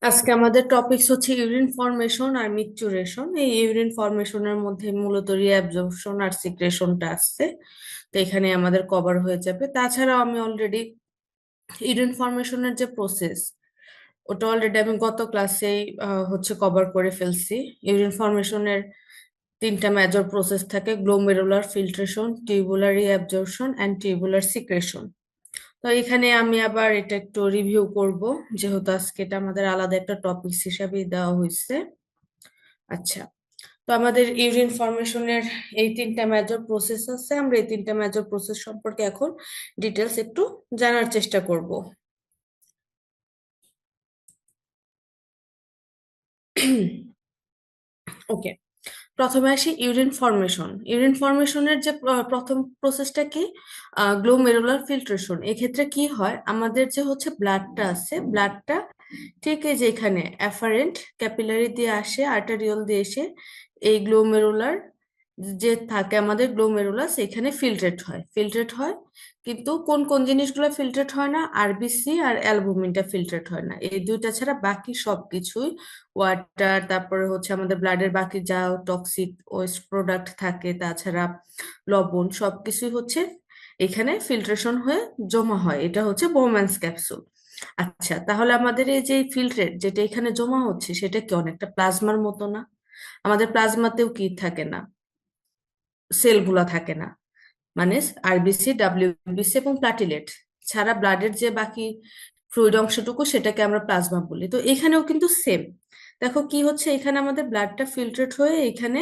আজকে আমাদের টপিকস হচ্ছে ইউরিন ফর্মেশন আর মিকচুরেশন। এই ইউরিন ফর্মেশনের মধ্যে মূলত রিঅ্যাবজর্পশন আর সিক্রেশনটা আসছে। তো এখানে আমাদের কভার হয়ে যাবে। তাছাড়াও আমি অলরেডি ইউরিন ফর্মেশনের যে প্রসেস, ওটা অলরেডি আমি গত ক্লাসেই হচ্ছে কভার করে ফেলছি। ইউরিন ফর্মেশনের তিনটা মেজর প্রসেস থাকে: glomerular filtration, tubular reabsorption and tubular secretion. তো এখানে আমি আবার এটা একটু রিভিউ করব, যেহেতু আজকে এটা আমাদের আলাদা একটা টপিকস হিসাবে দেওয়া হয়েছে। আচ্ছা, তো আমাদের ইউরিন ফর্মেশনের এই তিনটা মেজর প্রসেস আছে। আমরা এই তিনটা মেজর প্রসেস সম্পর্কে এখন ডিটেলস একটু জানার চেষ্টা করব। ওকে, প্রথমে আসি ইউরিন ফর্মেশন। ইউরিন ফর্মেশনের যে প্রথম প্রসেসটা কি, গ্লোমেরুলার ফিল্ট্রেশন। এক্ষেত্রে কি হয়, আমাদের যে হচ্ছে ব্লাডটা আছে, ব্লাডটা ঠিক এই যে এখানে অ্যাফারেন্ট ক্যাপিলারি দিয়ে আসে, আর্টারিওল দিয়ে এসে এই গ্লোমেরুলার যে থাকে আমাদের গ্লোমেরুলাস, এখানে ফিল্ট্রেট হয়। কিন্তু কোন কোন জিনিসগুলো ফিল্ট্রেট হয় না, আরবিসি আর অ্যালবুমিনটা ফিল্ট্রেট হয় না। এই দুইটা ছাড়া বাকি সবকিছুই, ওয়াটার, তারপরে হচ্ছে আমাদের ব্লাডের বাকি যা টক্সিক ওয়েস্ট প্রোডাক্ট থাকে, তাছাড়া লবণ, সবকিছুই হচ্ছে এখানে ফিল্ট্রেশন হয়ে জমা হয়। এটা হচ্ছে বোম্যান্স ক্যাপসুল। আচ্ছা, তাহলে আমাদের এই যে ফিল্ট্রেট যেটা এখানে জমা হচ্ছে, সেটা কি অনেকটা প্লাজমার মতো না? আমাদের প্লাজমাতেও কি থাকে না, সেলগুলা থাকে না। মানে আরবিসি, ডাব্লিউবিসি এবং প্লাটিলেট ছাড়া ব্লাডের যে বাকি ফ্লুইড অংশটুকু, সেটাকে আমরা প্লাজমা বলি। তো এখানেও কিন্তু সেম। দেখো কি হচ্ছে, এখানে আমাদের ব্লাডটা ফিল্ট্রেট হয়ে এখানে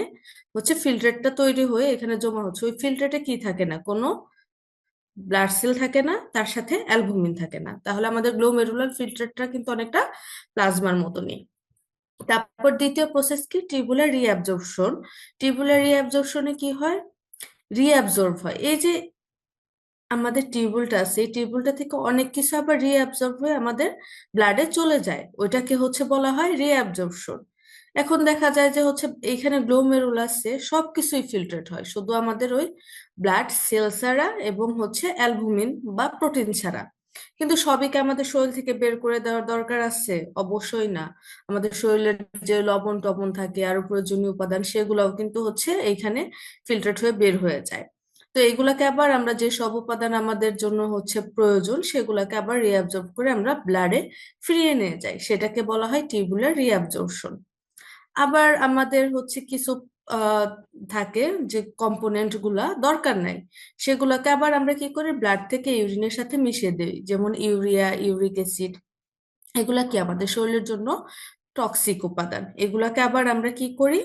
হচ্ছে ফিল্ট্রেটটা তৈরি হয়ে এখানে জমা হচ্ছে। ওই ফিল্ট্রেটে কি থাকে না, কোনো ব্লাড সেল থাকে না, তার সাথে অ্যালবুমিন থাকে না। তাহলে আমাদের গ্লোমেরুলার ফিল্ট্রেটটা কিন্তু অনেকটা প্লাজমার মতনই। তারপর দ্বিতীয় প্রসেস কি, টিউবুলার রিঅ্যাবজর্পশন। টিউবুলার রিঅ্যাবজর্পশনে কি হয়, রিঅ্যাবজর্ব হয়। এই যে আমাদের টিউবুলটা আছে, এই টিউবুলটা থেকে অনেক কিছু আবার রিঅ্যাবজর্ব হয়ে আমাদের ব্লাডে চলে যায়, ওইটাকে হচ্ছে বলা হয় রিঅ্যাবজর্পশন। এখন দেখা যায় যে হচ্ছে এইখানে গ্লোমেরুলাসে সবকিছুই ফিল্টার্ড হয়, শুধু আমাদের ওই ব্লাড সেল ছাড়া এবং হচ্ছে অ্যালবুমিন বা প্রোটিন ছাড়া। কিন্তু সবই কি আমাদের শরীর থেকে বের করে দেওয়ার দরকার আছে? অবশ্যই না। আমাদের শরীরের যে লবণ টবণ থাকে আরো প্রয়োজনীয় উপাদান, সেগুলোও কিন্তু হচ্ছে এইখানে ফিল্টার্ড হয়ে বের হয়ে যায়। তো এগুলাকে আবার আমরা যে সব উপাদান আমাদের জন্য হচ্ছে প্রয়োজন, সেগুলাকে আবার রিঅ্যাবজর্ব করে আমরা ব্লাডে ফিরিয়ে নিয়ে যাই, সেটাকে বলা হয় টিউবুলার রিঅ্যাবজর্পশন। আবার আমাদের হচ্ছে কিছু আহ থাকে যে কম্পোনেন্ট গুলা দরকার নাই, সেগুলোকে আবার আমরা কি করি, ব্লাড থেকে ইউরিনের সাথে মিশিয়ে দিই। যেমন ইউরিয়া, ইউরিক অ্যাসিড, এগুলা কি আমাদের শরীরের জন্য টক্সিক উপাদান। এগুলাকে আবার আমরা কি করি,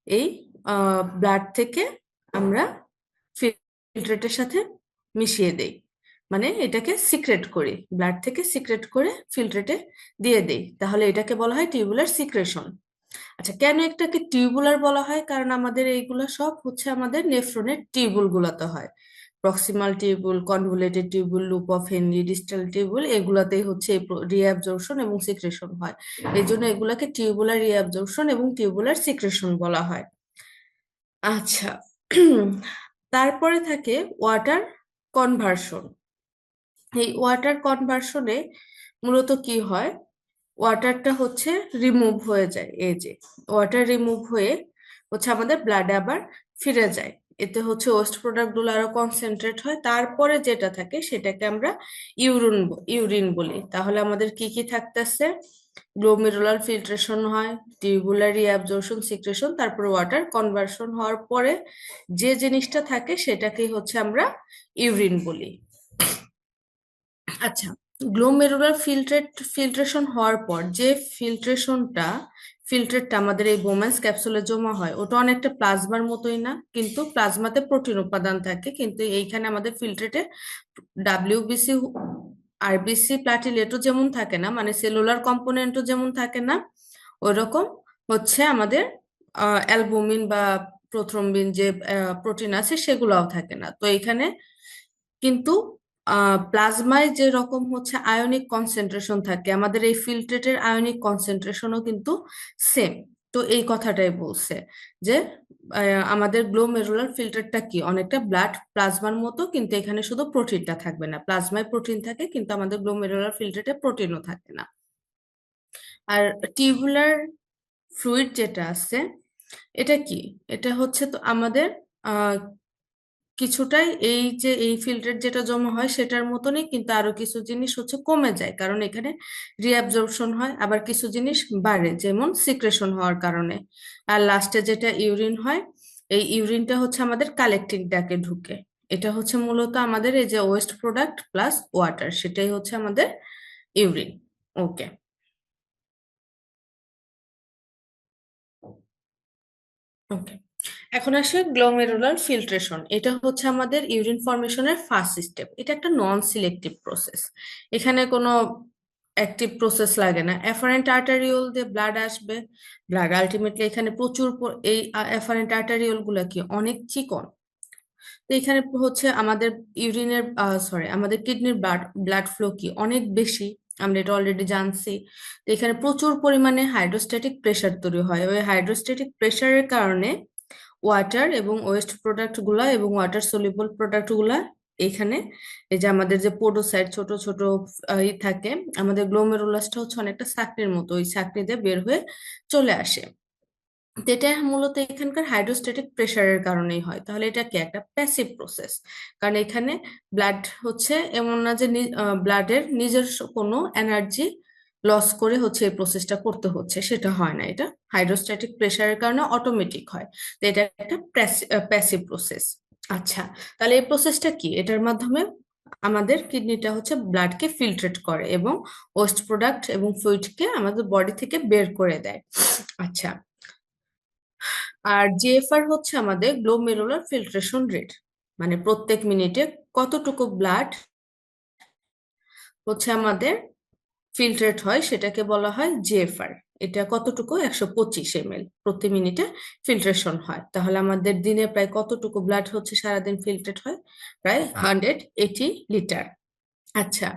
এই ব্লাড থেকে আমরা ফিল্ট্রেটের সাথে মিশিয়ে দেই। মানে এটাকে সিক্রেট করি, ব্লাড থেকে সিক্রেট করে ফিল্ট্রেটে দিয়ে দেই। তাহলে এটাকে বলা হয় টিউবুলার সিক্রেশন। আচ্ছা, কেন এটাকে টিউবুলার বলা হয়? কারণ আমাদের এইগুলো সব হচ্ছে আমাদের নেফ্রনের টিউবুল গুলাতে হয়। Proximal tubule, convoluted tubule, loop of Henle, distal tubule, এগুলাতেই হচ্ছে রিঅ্যাবজর্পশন এবং সিক্রেশন হয়। এই জন্য এগুলাকে টিউবুলার রিঅ্যাবজর্পশন এবং টিউবুলার সিক্রেশন বলা হয়। আচ্ছা, তারপরে থাকে ওয়াটার কনভার্সন। এই ওয়াটার কনভার্সনে মূলত কি হয়, ওয়াটারটা হচ্ছে রিমুভ হয়ে যায়। এই যে ওয়াটার রিমুভ হয়ে হচ্ছে আমাদের ব্লাডে আবার ফিরে যায়। এতে হচ্ছে ওয়েস্ট প্রোডাক্ট গুলো আরো কনসেন্ট্রেট হয়। তারপরে যেটা থাকে সেটাকে আমরা ইউরিন বলি। তাহলে আমাদের কি কি থাকতেছে, গ্লোমেরুলার ফিল্ট্রেশন হয়, টিউবুলার রিঅ্যাবজর্পশন, সিক্রেশন, তারপর ওয়াটার কনভার্সন হওয়ার পরে যে জিনিসটা থাকে সেটাকেই হচ্ছে আমরা ইউরিন বলি। আচ্ছা, গ্লোমেরুলার ফিল্ট্রেশন হওয়ার পর যে ফিল্ট্রেটটা আমাদের এই বোম্যান্স ক্যাপসুলে জমা হয়, ওটা অনেকটা প্লাজমার মতোই না? কিন্তু প্লাজমাতে প্রোটিন উপাদান থাকে, কিন্তু এইখানে আমাদের ফিল্ট্রেটে ডাব্লিউবিসি, আরবিসি, প্লাটিলেটও যেমন থাকে না, মানে সেলুলার কম্পোনেন্টও যেমন থাকে না, ওইরকম হচ্ছে আমাদের অ্যালবুমিন বা প্রোথ্রম্বিন যে প্রোটিন আছে, সেগুলোও থাকে না। তো এখানে কিন্তু প্লাজমায় যে রকম হচ্ছে আয়নিক কনসেন্ট্রেশন থাকে, আমাদের এই ফিল্ট্রেটের আয়নিক কনসেন্ট্রেশনও কিন্তু সেম। তো এই কথাটাই বলছে যে আমাদের গ্লোমেরুলার ফিল্টারটা কি অনেকটা ব্লাড প্লাজমার মতো, কিন্তু এখানে শুধু প্রোটিনটা থাকবে না। প্লাজমায় প্রোটিন থাকে, কিন্তু আমাদের গ্লোমেরুলার ফিল্টারে প্রোটিনও থাকে না। আর টিউবুলার ফ্লুইড যেটা আছে, এটা কি? এটা হচ্ছে তো আমাদের কিছুটাই এই যে এই ফিল্টার যেটা জমা হয় সেটার মতনই, কিন্তু আরো কিছু জিনিস হচ্ছে কমে যায়, কারণ এখানে রিঅ্যাবজর্পশন হয়, আবার কিছু জিনিস বাড়ে যেমন সিক্রেশন হওয়ার কারণে। আর লাস্টে যেটা ইউরিন হয়, এই ইউরিনটা হচ্ছে আমাদের কালেক্টিং ট্যাঙ্কে ঢুকে। এটা হচ্ছে মূলত আমাদের এই যে ওয়েস্ট প্রোডাক্ট প্লাস ওয়াটার, সেটাই হচ্ছে আমাদের ইউরিন। ওকে। ওকে, এখন আসে গ্লোমেরুলার ফিল্ট্রেশন। এটা হচ্ছে আমাদের ইউরিন ফরমেশনের ফার্স্ট স্টেপ। এটা একটা নন সিলেক্টিভ প্রসেস। এখানে কোনো অ্যাক্টিভ প্রসেস লাগে না। এফারেন্ট আর্টারিওল দিয়ে ব্লাড আসবে। ব্লাড আলটিমেটলি এখানে প্রচুর এই এফারেন্ট আর্টারিওল গুলা কি অনেক চিকন। তো এখানে হচ্ছে আমাদের ইউরিনের আমাদের কিডনির ব্লাড ফ্লো কি অনেক বেশি, আমরা এটা অলরেডি জানছি। তো এখানে প্রচুর পরিমাণে হাইড্রোস্ট্যাটিক প্রেসার তৈরি হয়। ওই হাইড্রোস্ট্যাটিক প্রেসারের কারণে ওয়াটার এবং ওয়েস্ট প্রোডাক্ট গুলা এবং ওয়াটার সলিউবল প্রোডাক্ট গুলা এখানে, এই যে আমাদের যে পোডোসাইট ছোট ছোট থাকে, আমাদের গ্লোমেরুলাসটা হচ্ছে অনেকটা ছাঁকনির মতো, ওই ছাঁকনি দিয়ে বের হয়ে চলে আসে। তো এটা মূলত এখানকার হাইড্রোস্ট্যাটিক প্রেসারের কারণেই হয়। তাহলে এটা কি একটা প্যাসিভ প্রসেস, কারণ এখানে ব্লাড হচ্ছে এমন না যে ব্লাডের নিজস্ব কোনো এনার্জি লস করে হচ্ছে এই প্রসেসটা করতে হচ্ছে, সেটা হয় না। এটা হাইড্রোস্ট্যাটিক প্রেসারের কারণে অটোমেটিক হয়। তো এটা একটা প্যাসিভ প্রসেস। আচ্ছা, তাহলে এই প্রসেসটা কি? এটার মাধ্যমে আমাদের কিডনিটা হচ্ছে ব্লাডকে ফিল্ট্রেট করে এবং ওয়েস্ট প্রোডাক্ট এবং ফ্লুইডকে আমাদের বডি থেকে বের করে দেয়। আচ্ছা, আর জিএফআর হচ্ছে আমাদের গ্লোমেরুলার ফিল্ট্রেশন রেট, মানে প্রত্যেক মিনিটে কতটুকু ব্লাড হচ্ছে আমাদের ফিল্টারেট হয় সেটাকে বলা হয় জিএফআর। এটা কতটুকু? 125 ml প্রতি মিনিটে ফিল্ট্রেশন হয়। তাহলে আমাদের দিনে প্রায় কতটুকু ব্লাড হচ্ছে সারাদিন ফিল্টারেট হয়? প্রায় 180 লিটার। আচ্ছা,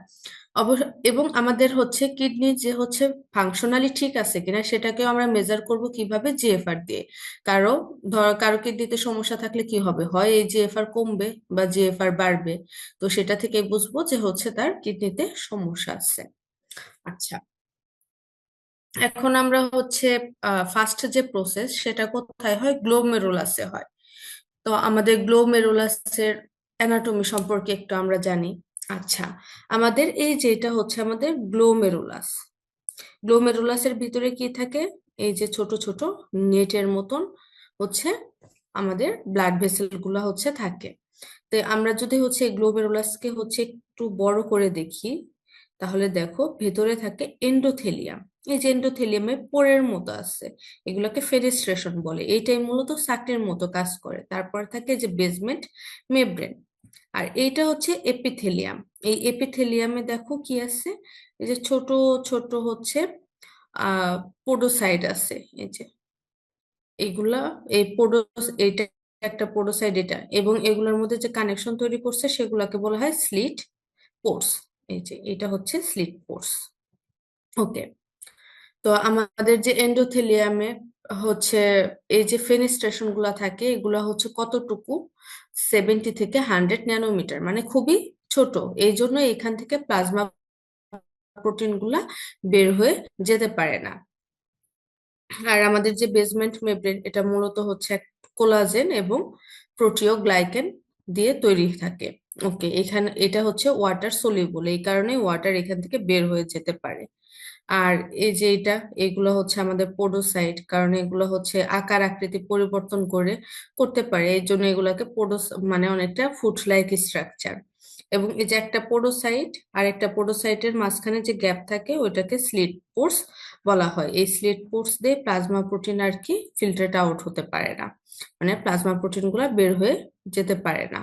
অবশ্য এবং আমাদের হচ্ছে কিডনি যে হচ্ছে ফাংশনালি ঠিক আছে কিনা সেটাকেও আমরা মেজার করব কিভাবে? জিএফআর দিয়ে। কারো কারো কিডনিতে সমস্যা থাকলে কি হবে, হয় এই জিএফআর কমবে বা জিএফআর বাড়বে। তো সেটা থেকে বুঝবো যে হচ্ছে তার কিডনিতে সমস্যা আছে। আচ্ছা, এখন আমরা হচ্ছে ফার্স্ট যে প্রসেস সেটা কোথায় হয়? গ্লোমেরুলাসে হয়। তো আমাদের গ্লোমেরুলাসের অ্যানাটমি সম্পর্কে একটু আমরা জানি। আচ্ছা, আমাদের এই যেটা হচ্ছে আমাদের গ্লোমেরুলাস, গ্লোমেরুলাসের ভিতরে কি থাকে? এই যে ছোট ছোট নেটের মতন হচ্ছে আমাদের ব্লাড ভেসেল গুলা হচ্ছে থাকে। তো আমরা যদি হচ্ছে গ্লোমেরুলাসকে হচ্ছে একটু বড় করে দেখি, তাহলে দেখো ভেতরে থাকে এন্ডোথেলিয়াম। এই যে এন্ডোথেলিয়ামে পোরের মতো আছে, এগুলোকে ফেনেস্ট্রেশন বলে। এইটাই মূলত সাকের মতো কাজ করে। তারপর থাকে যে বেসমেন্ট মেমব্রেন, আর এইটা হচ্ছে এপিথেলিয়াম। এই এপিথেলিয়ামে দেখো কি আছে, এই যে ছোট ছোট হচ্ছে আহ পোডোসাইট আছে। এই যে এইগুলা, এই এইটা একটা পোডোসাইট এটা, এবং এগুলোর মধ্যে যে কানেকশন তৈরি করছে সেগুলোকে বলা হয় স্লিট পোর্স। এই যে এটা হচ্ছে স্লিট পোর্স। ওকে, তো আমাদের যে এন্ডোথেলিয়ামে হচ্ছে এই যে ফেনেস্ট্রেশন গুলা থাকে, এগুলা হচ্ছে কতটুকু? 70 থেকে 100 ন্যানোমিটার, মানে খুবই ছোট। এই জন্য এখান থেকে প্লাজমা প্রোটিন গুলা বের হয়ে যেতে পারে না। আর আমাদের যে বেসমেন্ট মেমব্রেন, এটা মূলত হচ্ছে কোলাজেন এবং প্রোটিওগ্লাইকেন দিয়ে তৈরি থাকে। ওকে, এখানে এটা হচ্ছে ওয়াটার সলিউবল, এই কারণে ওয়াটার এখান থেকে বের হয়ে যেতে পারে। আর এই যে এটা, এগুলো হচ্ছে আমাদের পোডোসাইট, কারণ এগুলো হচ্ছে আকার আকৃতি পরিবর্তন করে করতে পারে, এই জন্য এগুলোকে মানে অনেকটা ফুট লাইক স্ট্রাকচার। এবং এই যে একটা পোডোসাইট আর একটা পোডোসাইটের মাঝখানে যে গ্যাপ থাকে ওইটাকে স্লিট পোর্স বলা হয়। এই স্লিট পোর্স দিয়ে প্লাজমা প্রোটিন আর কি ফিল্টারড আউট হতে পারে না, মানে প্লাজমা প্রোটিন গুলা বের হয়ে যেতে পারে না।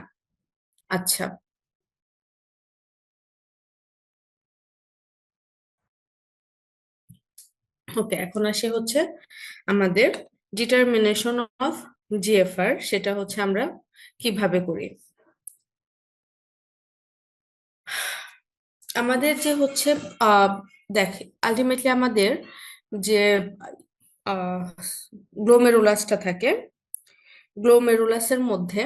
আচ্ছা, ওকে, এখন আসে হচ্ছে আমাদের ডিটারমিনেশন অফ জিএফআর, সেটা হচ্ছে আমরা কিভাবে করি। আমাদের যে হচ্ছে আহ দেখ, আলটিমেটলি আমাদের যে গ্লোমেরুলাসটা থাকে, গ্লোমেরুলাসের মধ্যে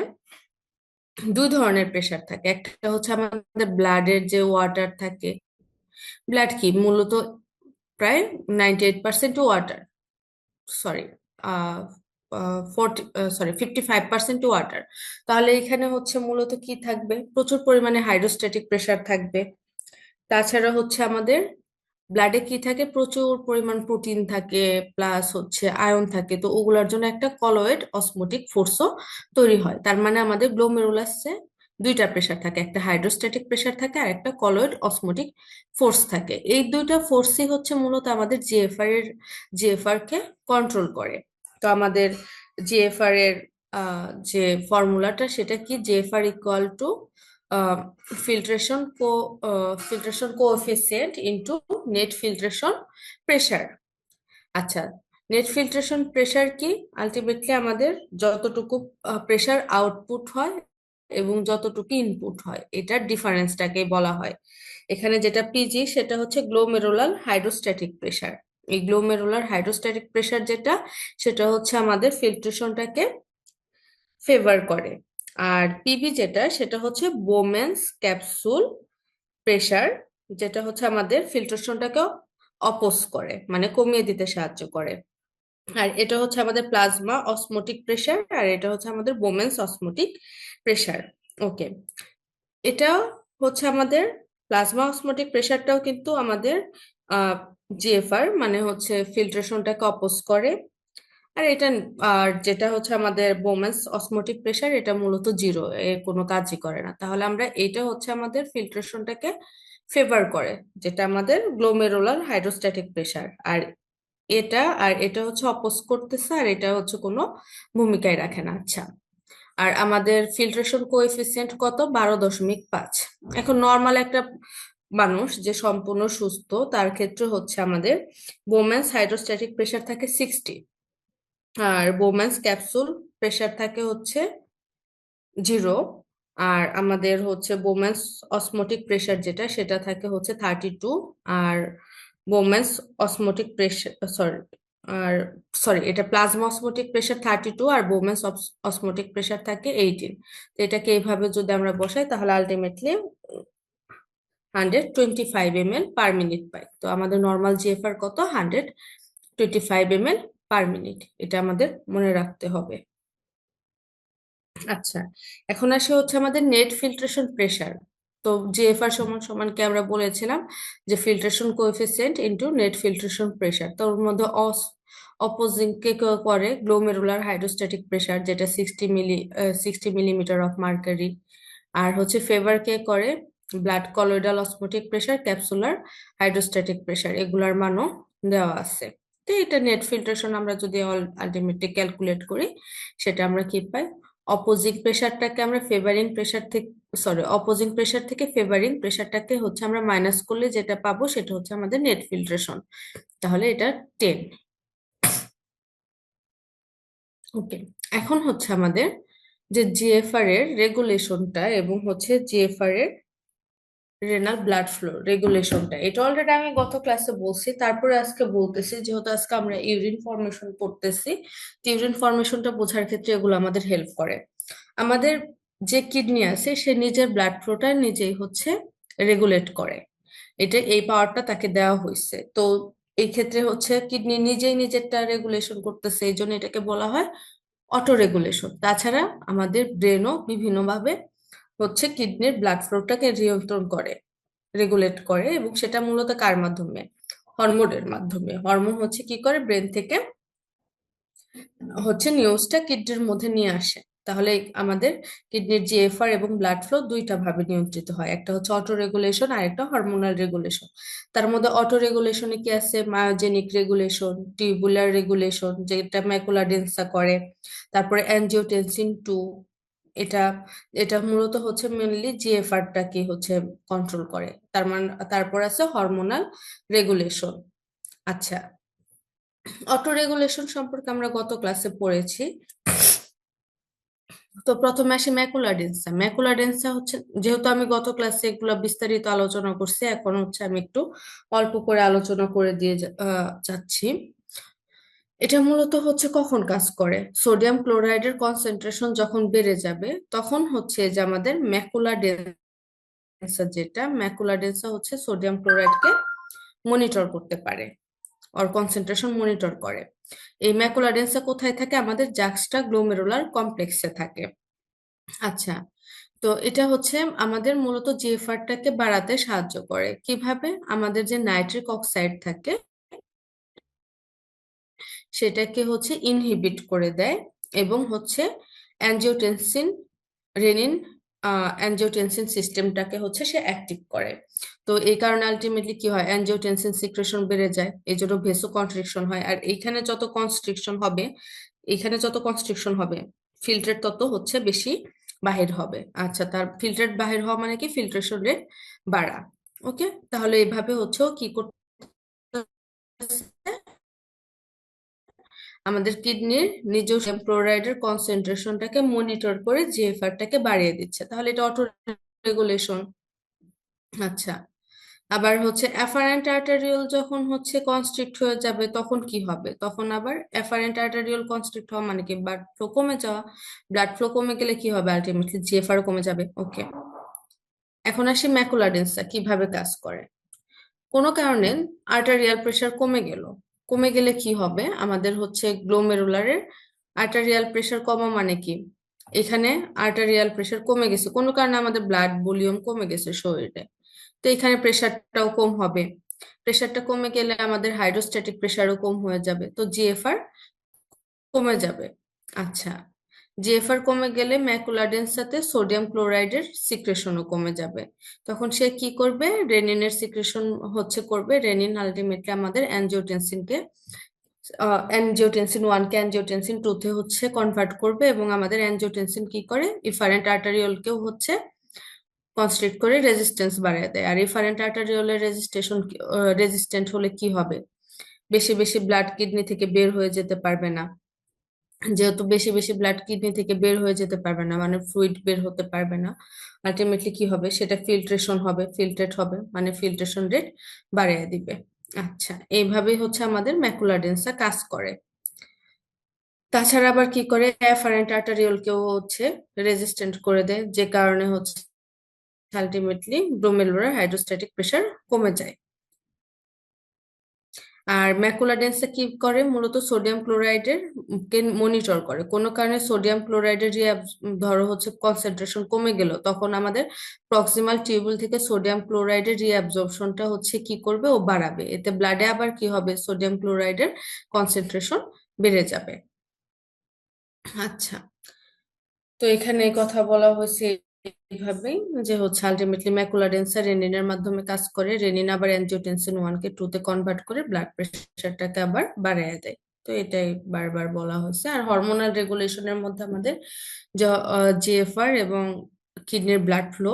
দুই ধরনের প্রেসার থাকে। একটা হচ্ছে আমাদের ব্লাডের যে ওয়াটার থাকে। ব্লাড কি মূলত প্রায় 98% ওয়াটার, সরি, 55% ওয়াটার। তাহলে এখানে হচ্ছে মূলত কি থাকবে, প্রচুর পরিমাণে হাইড্রোস্ট্যাটিক প্রেসার থাকবে। তাছাড়া হচ্ছে আমাদের ব্লাডে কি থাকে, প্রচুর পরিমাণ প্রোটিন থাকে, প্লাস হচ্ছে আয়রন থাকে, তো ওগুলোর জন্য একটা কলয়েড অসমোটিক ফোর্সও তৈরি হয়। তার মানে আমাদের গ্লোমেরুলাসে দুইটা প্রেসার থাকে, একটা হাইড্রোস্ট্যাটিক প্রেসার থাকে আর একটা কলয়েড অসমোটিক ফোর্স থাকে। এই দুইটা ফোর্সই হচ্ছে মূলত আমাদের জিএফআর কে কন্ট্রোল করে। তো আমাদের জিএফআর এর যে ফর্মুলাটা সেটা কি, GFR equal to filtration co filtration coefficient into net filtration pressure। আচ্ছা, নেট ফিল্ট্রেশন প্রেসার কি, আলটিমেটলি আমাদের যতটুকু প্রেসার আউটপুট হয় এবং যতটুকু ইনপুট হয় এটার ডিফারেন্সটাকে বলা হয়। এখানে যেটা পিজি সেটা হচ্ছে গ্লোমেরুলার হাইড্রোস্ট্যাটিক প্রেসার। এই গ্লোমেরুলার হাইড্রোস্ট্যাটিক প্রেসার যেটা, সেটা হচ্ছে আমাদের ফিল্ট্রেশনটাকে ফেভার করে। আর পিবি যেটা, সেটা হচ্ছে বোমেন্স ক্যাপসুল প্রেসার, যেটা হচ্ছে আমাদের ফিল্ট্রেশনটাকে অপোজ করে, মানে কমিয়ে দিতে সাহায্য করে। আর এটা হচ্ছে আমাদের প্লাজমা অসমোটিক প্রেসার, আর এটা হচ্ছে আমাদের বোমেন্স অসমোটিক প্রেসার। ওকে, এটা হচ্ছে আমাদের প্লাজমা অসমোটিক প্রেসারটাও কিন্তু আমাদের জিএফআর মানে হচ্ছে ফিল্ট্রেশনটাকে অপোজ করে। আর এটা আর যেটা হচ্ছে আমাদের বোমেন্স অসমোটিক প্রেসার, এটা মূলত জিরো, এর কোনো কাজই করে না। তাহলে আমরা এটা হচ্ছে আমাদের ফিল্ট্রেশনটাকে ফেভার করে, যেটা আমাদের গ্লোমেরুলার হাইড্রোস্ট্যাটিক প্রেসার। আর এটা হচ্ছে অপোজ করতেছে, আর এটা হচ্ছে কোনো ভূমিকায় রাখে না। আচ্ছা, আর আমাদের ফিল্ট্রেশন কোএফিসিয়েন্ট কত, 12.5। এখন নর্মাল একটা মানুষ যে সম্পূর্ণ সুস্থ, তার ক্ষেত্রে হচ্ছে আমাদের বোমেন্স হাইড্রোস্ট্যাটিক প্রেসার থাকে 60, আর বোম্যান্স ক্যাপসুল প্রেসার থাকে হচ্ছে জিরো, আর আমাদের হচ্ছে বোম্যান্স অসমোটিক প্রেসার যেটা, সেটা থাকে হচ্ছে 32। আর বোম্যান্স অসমোটিক প্রেসার, সরি, আর সরি, এটা প্লাজমা অসমোটিক প্রেসার 32 আর বোম্যান্স অসমোটিক প্রেসার থাকে 18। তো এটাকে এইভাবে যদি আমরা বসাই তাহলে আলটিমেটলি 125 ml/মিনিট পাই। তো আমাদের নর্মাল জিএফআর কত, 125 ml পার মিনিট, এটা আমাদের মনে রাখতে হবে। আচ্ছা, এখন আসে হচ্ছে আমাদের নেট ফিল্ট্রেশন প্রেসার। তো জিএফআর সমান সমান কি আমরা বলেছিলাম যে filtration coefficient into net filtration pressure. তো ওর মধ্যে অপোজিং কে করে গ্লোমেরুলার হাইড্রোস্ট্যাটিক প্রেসার, যেটা 60 মিলিমিটার অফ মার্কারি। আর হচ্ছে ফেভার কে করে blood colloidal osmotic pressure, capsular hydrostatic pressure, এগুলার মানও দেওয়া আছে। তো এটা নেট ফিল্ট্রেশন আমরা যদি আলটিমেটলি ক্যালকুলেট করি, সেটা আমরা কি পাই, অপোজিং প্রেসারটাকে আমরা ফেভারিং প্রেসার থেকে, সরি, অপোজিং প্রেসার থেকে ফেভারিং প্রেসারটাকে হচ্ছে আমরা মাইনাস করলে যেটা পাবো সেটা হচ্ছে আমাদের নেট ফিল্ট্রেশন। তাহলে এটা 10। ওকে, এখন হচ্ছে আমাদের যে জিএফআর এর রেগুলেশনটা এবং হচ্ছে জিএফআর এর রেনাল ব্লাড ফ্লো রেগুলেশনটা, এটা অলরেডি আমি গত ক্লাসে বলছি, তারপরে আজকে বলতেছি, যেহেতু আজকে আমরা ইউরিন ফর্মেশন পড়তেছি। ইউরিন ফর্মেশনটা বোঝার ক্ষেত্রে এগুলো আমাদের হেল্প করে। আমাদের যে কিডনি আছে সে নিজের ব্লাড ফ্লোটা নিজেই হচ্ছে রেগুলেট করে, এটা এই পাওয়ারটা তাকে দেওয়া হয়েছে। তো এই ক্ষেত্রে হচ্ছে কিডনি নিজেই নিজেরটা রেগুলেশন করতেছে, এই জন্য এটাকে বলা হয় অটো রেগুলেশন। তাছাড়া আমাদের ব্রেনও বিভিন্নভাবে হচ্ছে কিডনির ব্লাড ফ্লোটাকে নিয়ন্ত্রণ করে, রেগুলেট করে, এবং সেটা মূলত কার মাধ্যমে, হরমোনের মাধ্যমে। হরমোন হচ্ছে কি করে, ব্রেন থেকে হচ্ছে নিউজটা কিডনির মধ্যে নিয়ে আসে। তাহলে আমাদের কিডনির জিএফআর এবং ব্লাড ফ্লো দুইটা ভাবে নিয়ন্ত্রিত হয়, একটা হচ্ছে অটো রেগুলেশন আর একটা হরমোনাল রেগুলেশন। তার মধ্যে অটো রেগুলেশনে কি আছে, মায়োজেনিক রেগুলেশন, টিউবুলার রেগুলেশন যেটা ম্যাকুলা ডেন্সা করে, তারপরে অ্যানজিওটেনসিন 2, এটা এটা মূলত হচ্ছে মেনলি জিএফআরটাকে হচ্ছে কন্ট্রোল করে। তার মানে তারপর আছে হরমোনাল রেগুলেশন। আচ্ছা, অটো রেগুলেশন সম্পর্কে আমরা গত ক্লাসে পড়েছি। তো প্রথমে আসি ম্যাকুলা ডেন্সা। ম্যাকুলা ডেন্সা হচ্ছে, যেহেতু আমি গত ক্লাসে এগুলো বিস্তারিত আলোচনা করছি, এখন হচ্ছে আমি একটু অল্প করে আলোচনা করে দিয়ে যাচ্ছি। এটা মূলত হচ্ছে কখন কাজ করে, সোডিয়াম ক্লোরাইডের কনসেন্ট্রেশন যখন বেড়ে যাবে তখন হচ্ছে যে আমাদের ম্যাকুলা ডেন্সা, যেটা ম্যাকুলা ডেন্সা হচ্ছে সোডিয়াম ক্লোরাইডকে মনিটর করতে পারে। ওর কনসেন্ট্রেশন মনিটর করে। এই ম্যাকুলা ডেন্সা কোথায় থাকে? আমাদের জাক্সটা গ্লোমেরুলার কমপ্লেক্সে থাকে। আচ্ছা, তো এটা হচ্ছে আমাদের মূলত জিএফআরটাকে বাড়াতে সাহায্য করে। কিভাবে? আমাদের যে নাইট্রিক অক্সাইড থাকে সেটাকে হচ্ছে ইনহিবিট করে দেয়, এবং হচ্ছে অ্যানজিওটেনসিন রেনিন অ্যানজিওটেনসিন সিস্টেমটাকে হচ্ছে সে অ্যাক্টিভ করে। তো এই কারণে আলটিমেটলি কি হয়, অ্যানজিওটেনসিন সিক্রেশন বেড়ে যায়, এই জন্য ভেসো কনস্ট্রিকশন হয়। আর এইখানে যত কনস্ট্রিকশন হবে ফিল্টার তত হচ্ছে বেশি বাহির হবে। আচ্ছা, তার ফিল্টার বাহির হওয়া মানে কি? ফিল্ট্রেশন রেট বাড়া। ওকে, তাহলে এভাবে হচ্ছে ও কি করতে, আমাদের কিডনির নিজস্ব ক্লোরাইডের কনসেন্ট্রেশনটাকে মনিটর করে জিএফআরটাকে বাড়িয়ে দিচ্ছে। তাহলে এটা অটো রেগুলেশন। আচ্ছা, আবার হচ্ছে অ্যাফারেন্ট আর্টারিওল যখন হচ্ছে কনস্ট্রিক্ট হয়ে যাবে তখন কি হবে? তখন আবার অ্যাফারেন্ট আর্টারিওল কনস্ট্রিক্ট হওয়া মানে কি? ব্লাড ফ্লো কমে যাওয়া। ব্লাড ফ্লো কমে গেলে কি হবে? আলটিমেটলি জিএফআর কমে যাবে। ওকে, এখন আসি ম্যাকুলার ডেন্সা কিভাবে কাজ করে। কোনো কারণে আর্টারিয়াল প্রেশার কমে গেলে কি হবে? আমাদের হচ্ছে গ্লোমেরুলারের আর্টারিয়াল প্রেশার কমা মানে কি? এখানে আর্টারিয়াল প্রেশার কমে গেছে, কোনো কারণে আমাদের ব্লাড ভলিউম কমে গেছে শরীরে, তো এখানে প্রেশারটাও কম হবে। প্রেশারটা কমে গেলে আমাদের হাইড্রোস্ট্যাটিক প্রেশারও কম হয়ে যাবে, তো জিএফআর কমে যাবে। আচ্ছা, জিএফআর কমে গেলে ম্যাকুলার সাথে সোডিয়াম ক্লোরাইডের সিক্রেশনও কমে যাবে। তখন সে কি করবে? রেনিনের সিক্রেশন হচ্ছে করবে। রেনিন আলটিমেটলি আমাদের অ্যানজিওটেনসিন 1 কে অ্যানজিওটেনসিন 2 তে হচ্ছে কনভার্ট করবে, এবং আমাদের অ্যানজিওটেনসিন কি করে? ইফারেন্ট আর্টারিওলকেও হচ্ছে কনস্ট্রিক্ট করে রেজিস্ট্যান্স বাড়িয়ে দেয়। আর ইফারেন্ট আর্টারিওলের রেজিস্ট্যান্ট হলে কি হবে? বেশি বেশি ব্লাড কিডনি থেকে বের হয়ে যেতে পারবে না। যেহেতু বেশি বেশি ব্লাড কিডনি থেকে বের হয়ে যেতে পারবে না, মানে ফ্লুইড বের হতে পারবে না, আলটিমেটলি কি হবে? সেটা ফিল্ট্রেট হবে, মানে ফিল্ট্রেশন রেট বাড়িয়ে দিবে। আচ্ছা, এইভাবেই হচ্ছে আমাদের ম্যাকুলার ডেন্সা কাজ করে। তাছাড়া আবার কি করে? অ্যাফারেন্ট আর্টারিওলকেও হচ্ছে রেজিস্ট্যান্ট করে দেয়, যে কারণে হচ্ছে আলটিমেটলি গ্লোমেরুলার হাইড্রোস্ট্যাটিক প্রেশার কমে যায়। আর ম্যাকুলা ডেন্সা কি করে? মূলত সোডিয়াম ক্লোরাইডের কে মনিটর করে। কোনো কারণে সোডিয়াম ক্লোরাইডের ধরো হচ্ছে কনসেন্ট্রেশন কমে গেল, তখন আমাদের প্রক্সিমাল টিউবুল থেকে সোডিয়াম ক্লোরাইডের রিঅ্যাবজর্পশনটা হচ্ছে কি করবে? ও বাড়াবে। এতে ব্লাডে আবার কি হবে? সোডিয়াম ক্লোরাইডের কনসেন্ট্রেশন বেড়ে যাবে। আচ্ছা, তো এখানে কথা বলা হয়েছে এইভাবেই, যে হচ্ছে আলটিমেটলি ম্যাকুলার ডেন্সা রেনিনের মাধ্যমে কাজ করে। রেনিন আবার অ্যানজিওটেনসিন 1 কে 2 তে কনভার্ট করে ব্লাড প্রেশারটাকে আবার বাড়িয়ে দেয়। তো এটাই বারবার বলা হয়েছে। আর হরমোনাল রেগুলেশনের মধ্যে আমাদের জিএফআর এবং কিডনির ব্লাড ফ্লো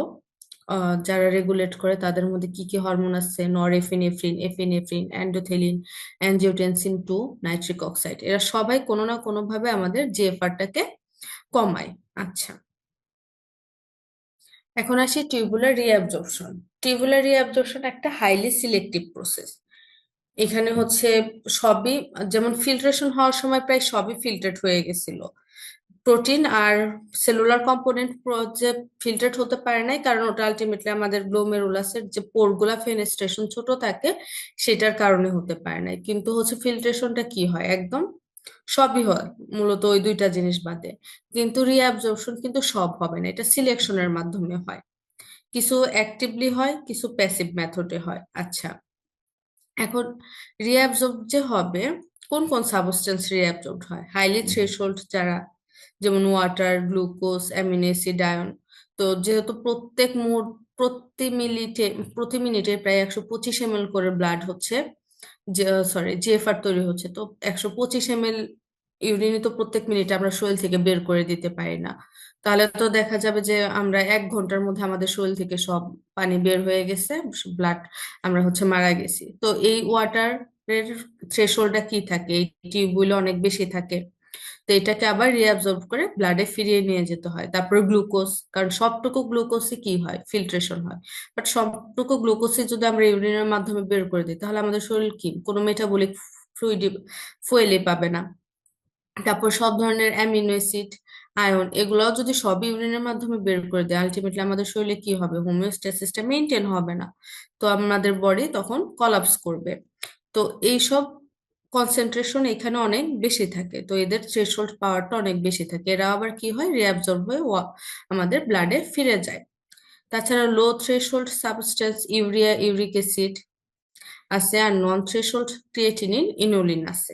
যারা রেগুলেট করে তাদের মধ্যে কি কি হরমোন আছে? এফিনেফ্রিন, এন্ডোথেলিন, অ্যানজিওটেনসিন 2, নাইট্রিক অক্সাইড, এরা সবাই কোনো না কোনো ভাবে আমাদের জিএফআরটাকে কমায়। আচ্ছা, এখন আসি টিউবুলার রিঅ্যাবজর্পশন। টিউবুলার রিঅ্যাবজর্পশন একটা হাইলি সিলেক্টিভ প্রসেস। এখানে হচ্ছে সবই, যেমন ফিল্ট্রেশন হওয়ার সময় প্রায় সবই ফিল্টার্ড হয়ে গেছিল। প্রোটিন আর সেলুলার কম্পোনেন্ট যে ফিল্টার্ড হতে পারে নাই, কারণ ওটা আলটিমেটলি আমাদের গ্লোমেরুলাসের যে পোরগুলা ফেনেস্ট্রেশন ছোট থাকে সেটার কারণে হতে পারে নাই। কিন্তু হচ্ছে ফিল্ট্রেশনটা কি হয়? একদম সবই হয়, মূলত ওই দুইটা জিনিস বাদে। কিন্তু রিঅ্যাবজর্পশন কিন্তু সব হবে না, এটা সিলেকশনের মাধ্যমে হয়। কিছু অ্যাক্টিভলি হয়, কিছু প্যাসিভ মেথডে হয়। আচ্ছা, এখন রিঅ্যাবজর্ব যে হবে, কোন কোন সাবস্টেন্স রিঅ্যাবজর্ব হয়? হাইলি থ্রেশহোল্ড যারা, যেমন water, glucose, amino acid, ion. তো যেহেতু প্রতি মিনিটে প্রায় 125 ml করে ব্লাড হচ্ছে, জিএফআর তৈরি হচ্ছে, তো 125 ml ইউরিনই তো প্রত্যেক মিনিটে আমরা শরীর থেকে বের করে দিতে পারি না। তাহলে তো দেখা যাবে যে আমরা 1 ঘন্টার মধ্যে আমাদের শরীর থেকে সব পানি বের হয়ে গেছে, ব্লাড, আমরা হচ্ছে মারা গেছি। তো এই ওয়াটারের থ্রেশহোল্ডটা কি থাকে? এই টিউবগুলো অনেক বেশি থাকে। তো এটাকে আবার রিঅ্যাবজর্ব করে ব্লাডে ফিরিয়ে নিয়ে যেতে হয়। তারপরে গ্লুকোজ, কারণ সবটুকু গ্লুকোজই কি হয়? ফিল্ট্রেশন হয়। বাট সবটুকু গ্লুকোজই যদি আমরা ইউরিনের মাধ্যমে বের করে দিই তাহলে আমাদের শরীর কি কোনো মেটাবলিক ফ্লুইড ফুয়েলই পাবে না। তারপর সব ধরনের অ্যামিনো অ্যাসিড, আয়ন, এগুলোও যদি সব ইউরিনের মাধ্যমে বের করে দেয়, আলটিমেটলি আমাদের শরীরে কি হবে? হোমিওস্ট্যাসিসটা মেনটেন হবে না। তো আমাদের বডি তখন কলাপস করবে। তো এইসব কনসেন্ট্রেশন এখানে অনেক বেশি থাকে, তো এদের থ্রেশহোল্ড পাওয়ারটা অনেক বেশি থাকে, এরা আবার কি হয়, রিঅ্যাবজর্ব হয়ে আমাদের ব্লাডে ফিরে যায়। তাছাড়া low threshold substance urea, uric acid আছে, আর নন থ্রেশহোল্ড ক্রিয়েটিনিন, ইনুলিন আছে।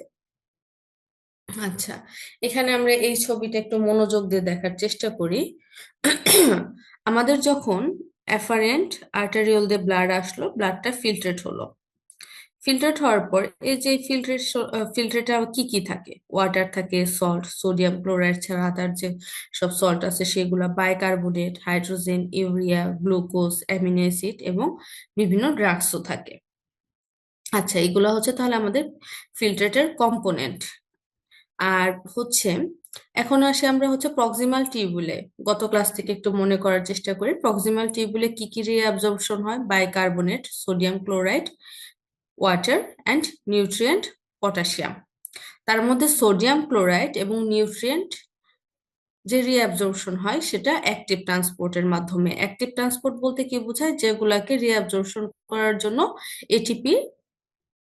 আচ্ছা, এখানে আমরা এই ছবিটা একটু মনোযোগ দিয়ে দেখার চেষ্টা করি। আমাদের যখন অ্যাফারেন্ট আর্টেরিওল দিয়ে ব্লাড আসলো, ব্লাডটা ফিল্ট্রেট হলো, ফিল্টার হওয়ার পর এই যে ফিল্টারটা কি কি থাকে, ওয়াটার থাকে, সল্ট, সোডিয়াম ক্লোরাইড ছাড়া তার যে সব সল্ট আছে সেগুলা, bicarbonate, hydrogen, urea, glucose, amino acid এবং বিভিন্ন ড্রাগসও থাকে। আচ্ছা, এগুলো হচ্ছে তাহলে আমাদের ফিল্টারের কম্পোনেন্ট। আর হচ্ছে এখন আসে আমরা হচ্ছে প্রক্সিমাল টিউবুলে, গত ক্লাস থেকে একটু মনে করার চেষ্টা করি। প্রক্সিমাল টিউবুলে কি কি রিঅ্যাবজর্পশন হয়, bicarbonate, sodium chloride, water and nutrient, potassium. তার মধ্যে সোডিয়াম ক্লোরাইড এবং নিউট্রিয়েন্ট যে রিঅ্যাবজর্পশন হয় সেটা অ্যাক্টিভ ট্রান্সপোর্টের মাধ্যমে। অ্যাক্টিভ ট্রান্সপোর্ট বলতে কি বোঝায়, যেগুলাকে রিঅ্যাবজর্পশন করার জন্য এটিপি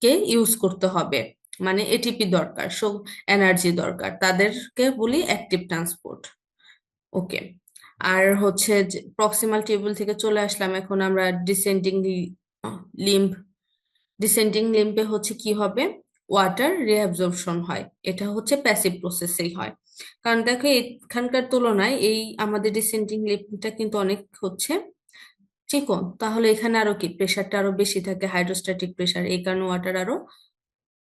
কে ইউজ করতে হবে, মানে এটিপি দরকার, সো এনার্জি দরকার, তাদেরকে বলি অ্যাক্টিভ ট্রান্সপোর্ট। ওকে। আর হচ্ছে প্রক্সিমাল টেবিল থেকে চলে আসলাম, এখন আমরা ডিসেন্ডিং লিম্ব। ডিসেন্ডিং লিম্বে হচ্ছে কি হবে, ওয়াটার রিঅ্যাবজর্পশন হয়, এটা হচ্ছে প্যাসিভ প্রসেসেই হয়। কারণ দেখো এখানকার তুলনায় এই আমাদের ডিসেন্ডিং লিম্বটা কিন্তু অনেক হচ্ছে চিকন, তাহলে এখানে আরো কি প্রেশারটা আরো বেশি থাকে, হাইড্রোস্ট্যাটিক প্রেশার, এই কারণে ওয়াটার আরো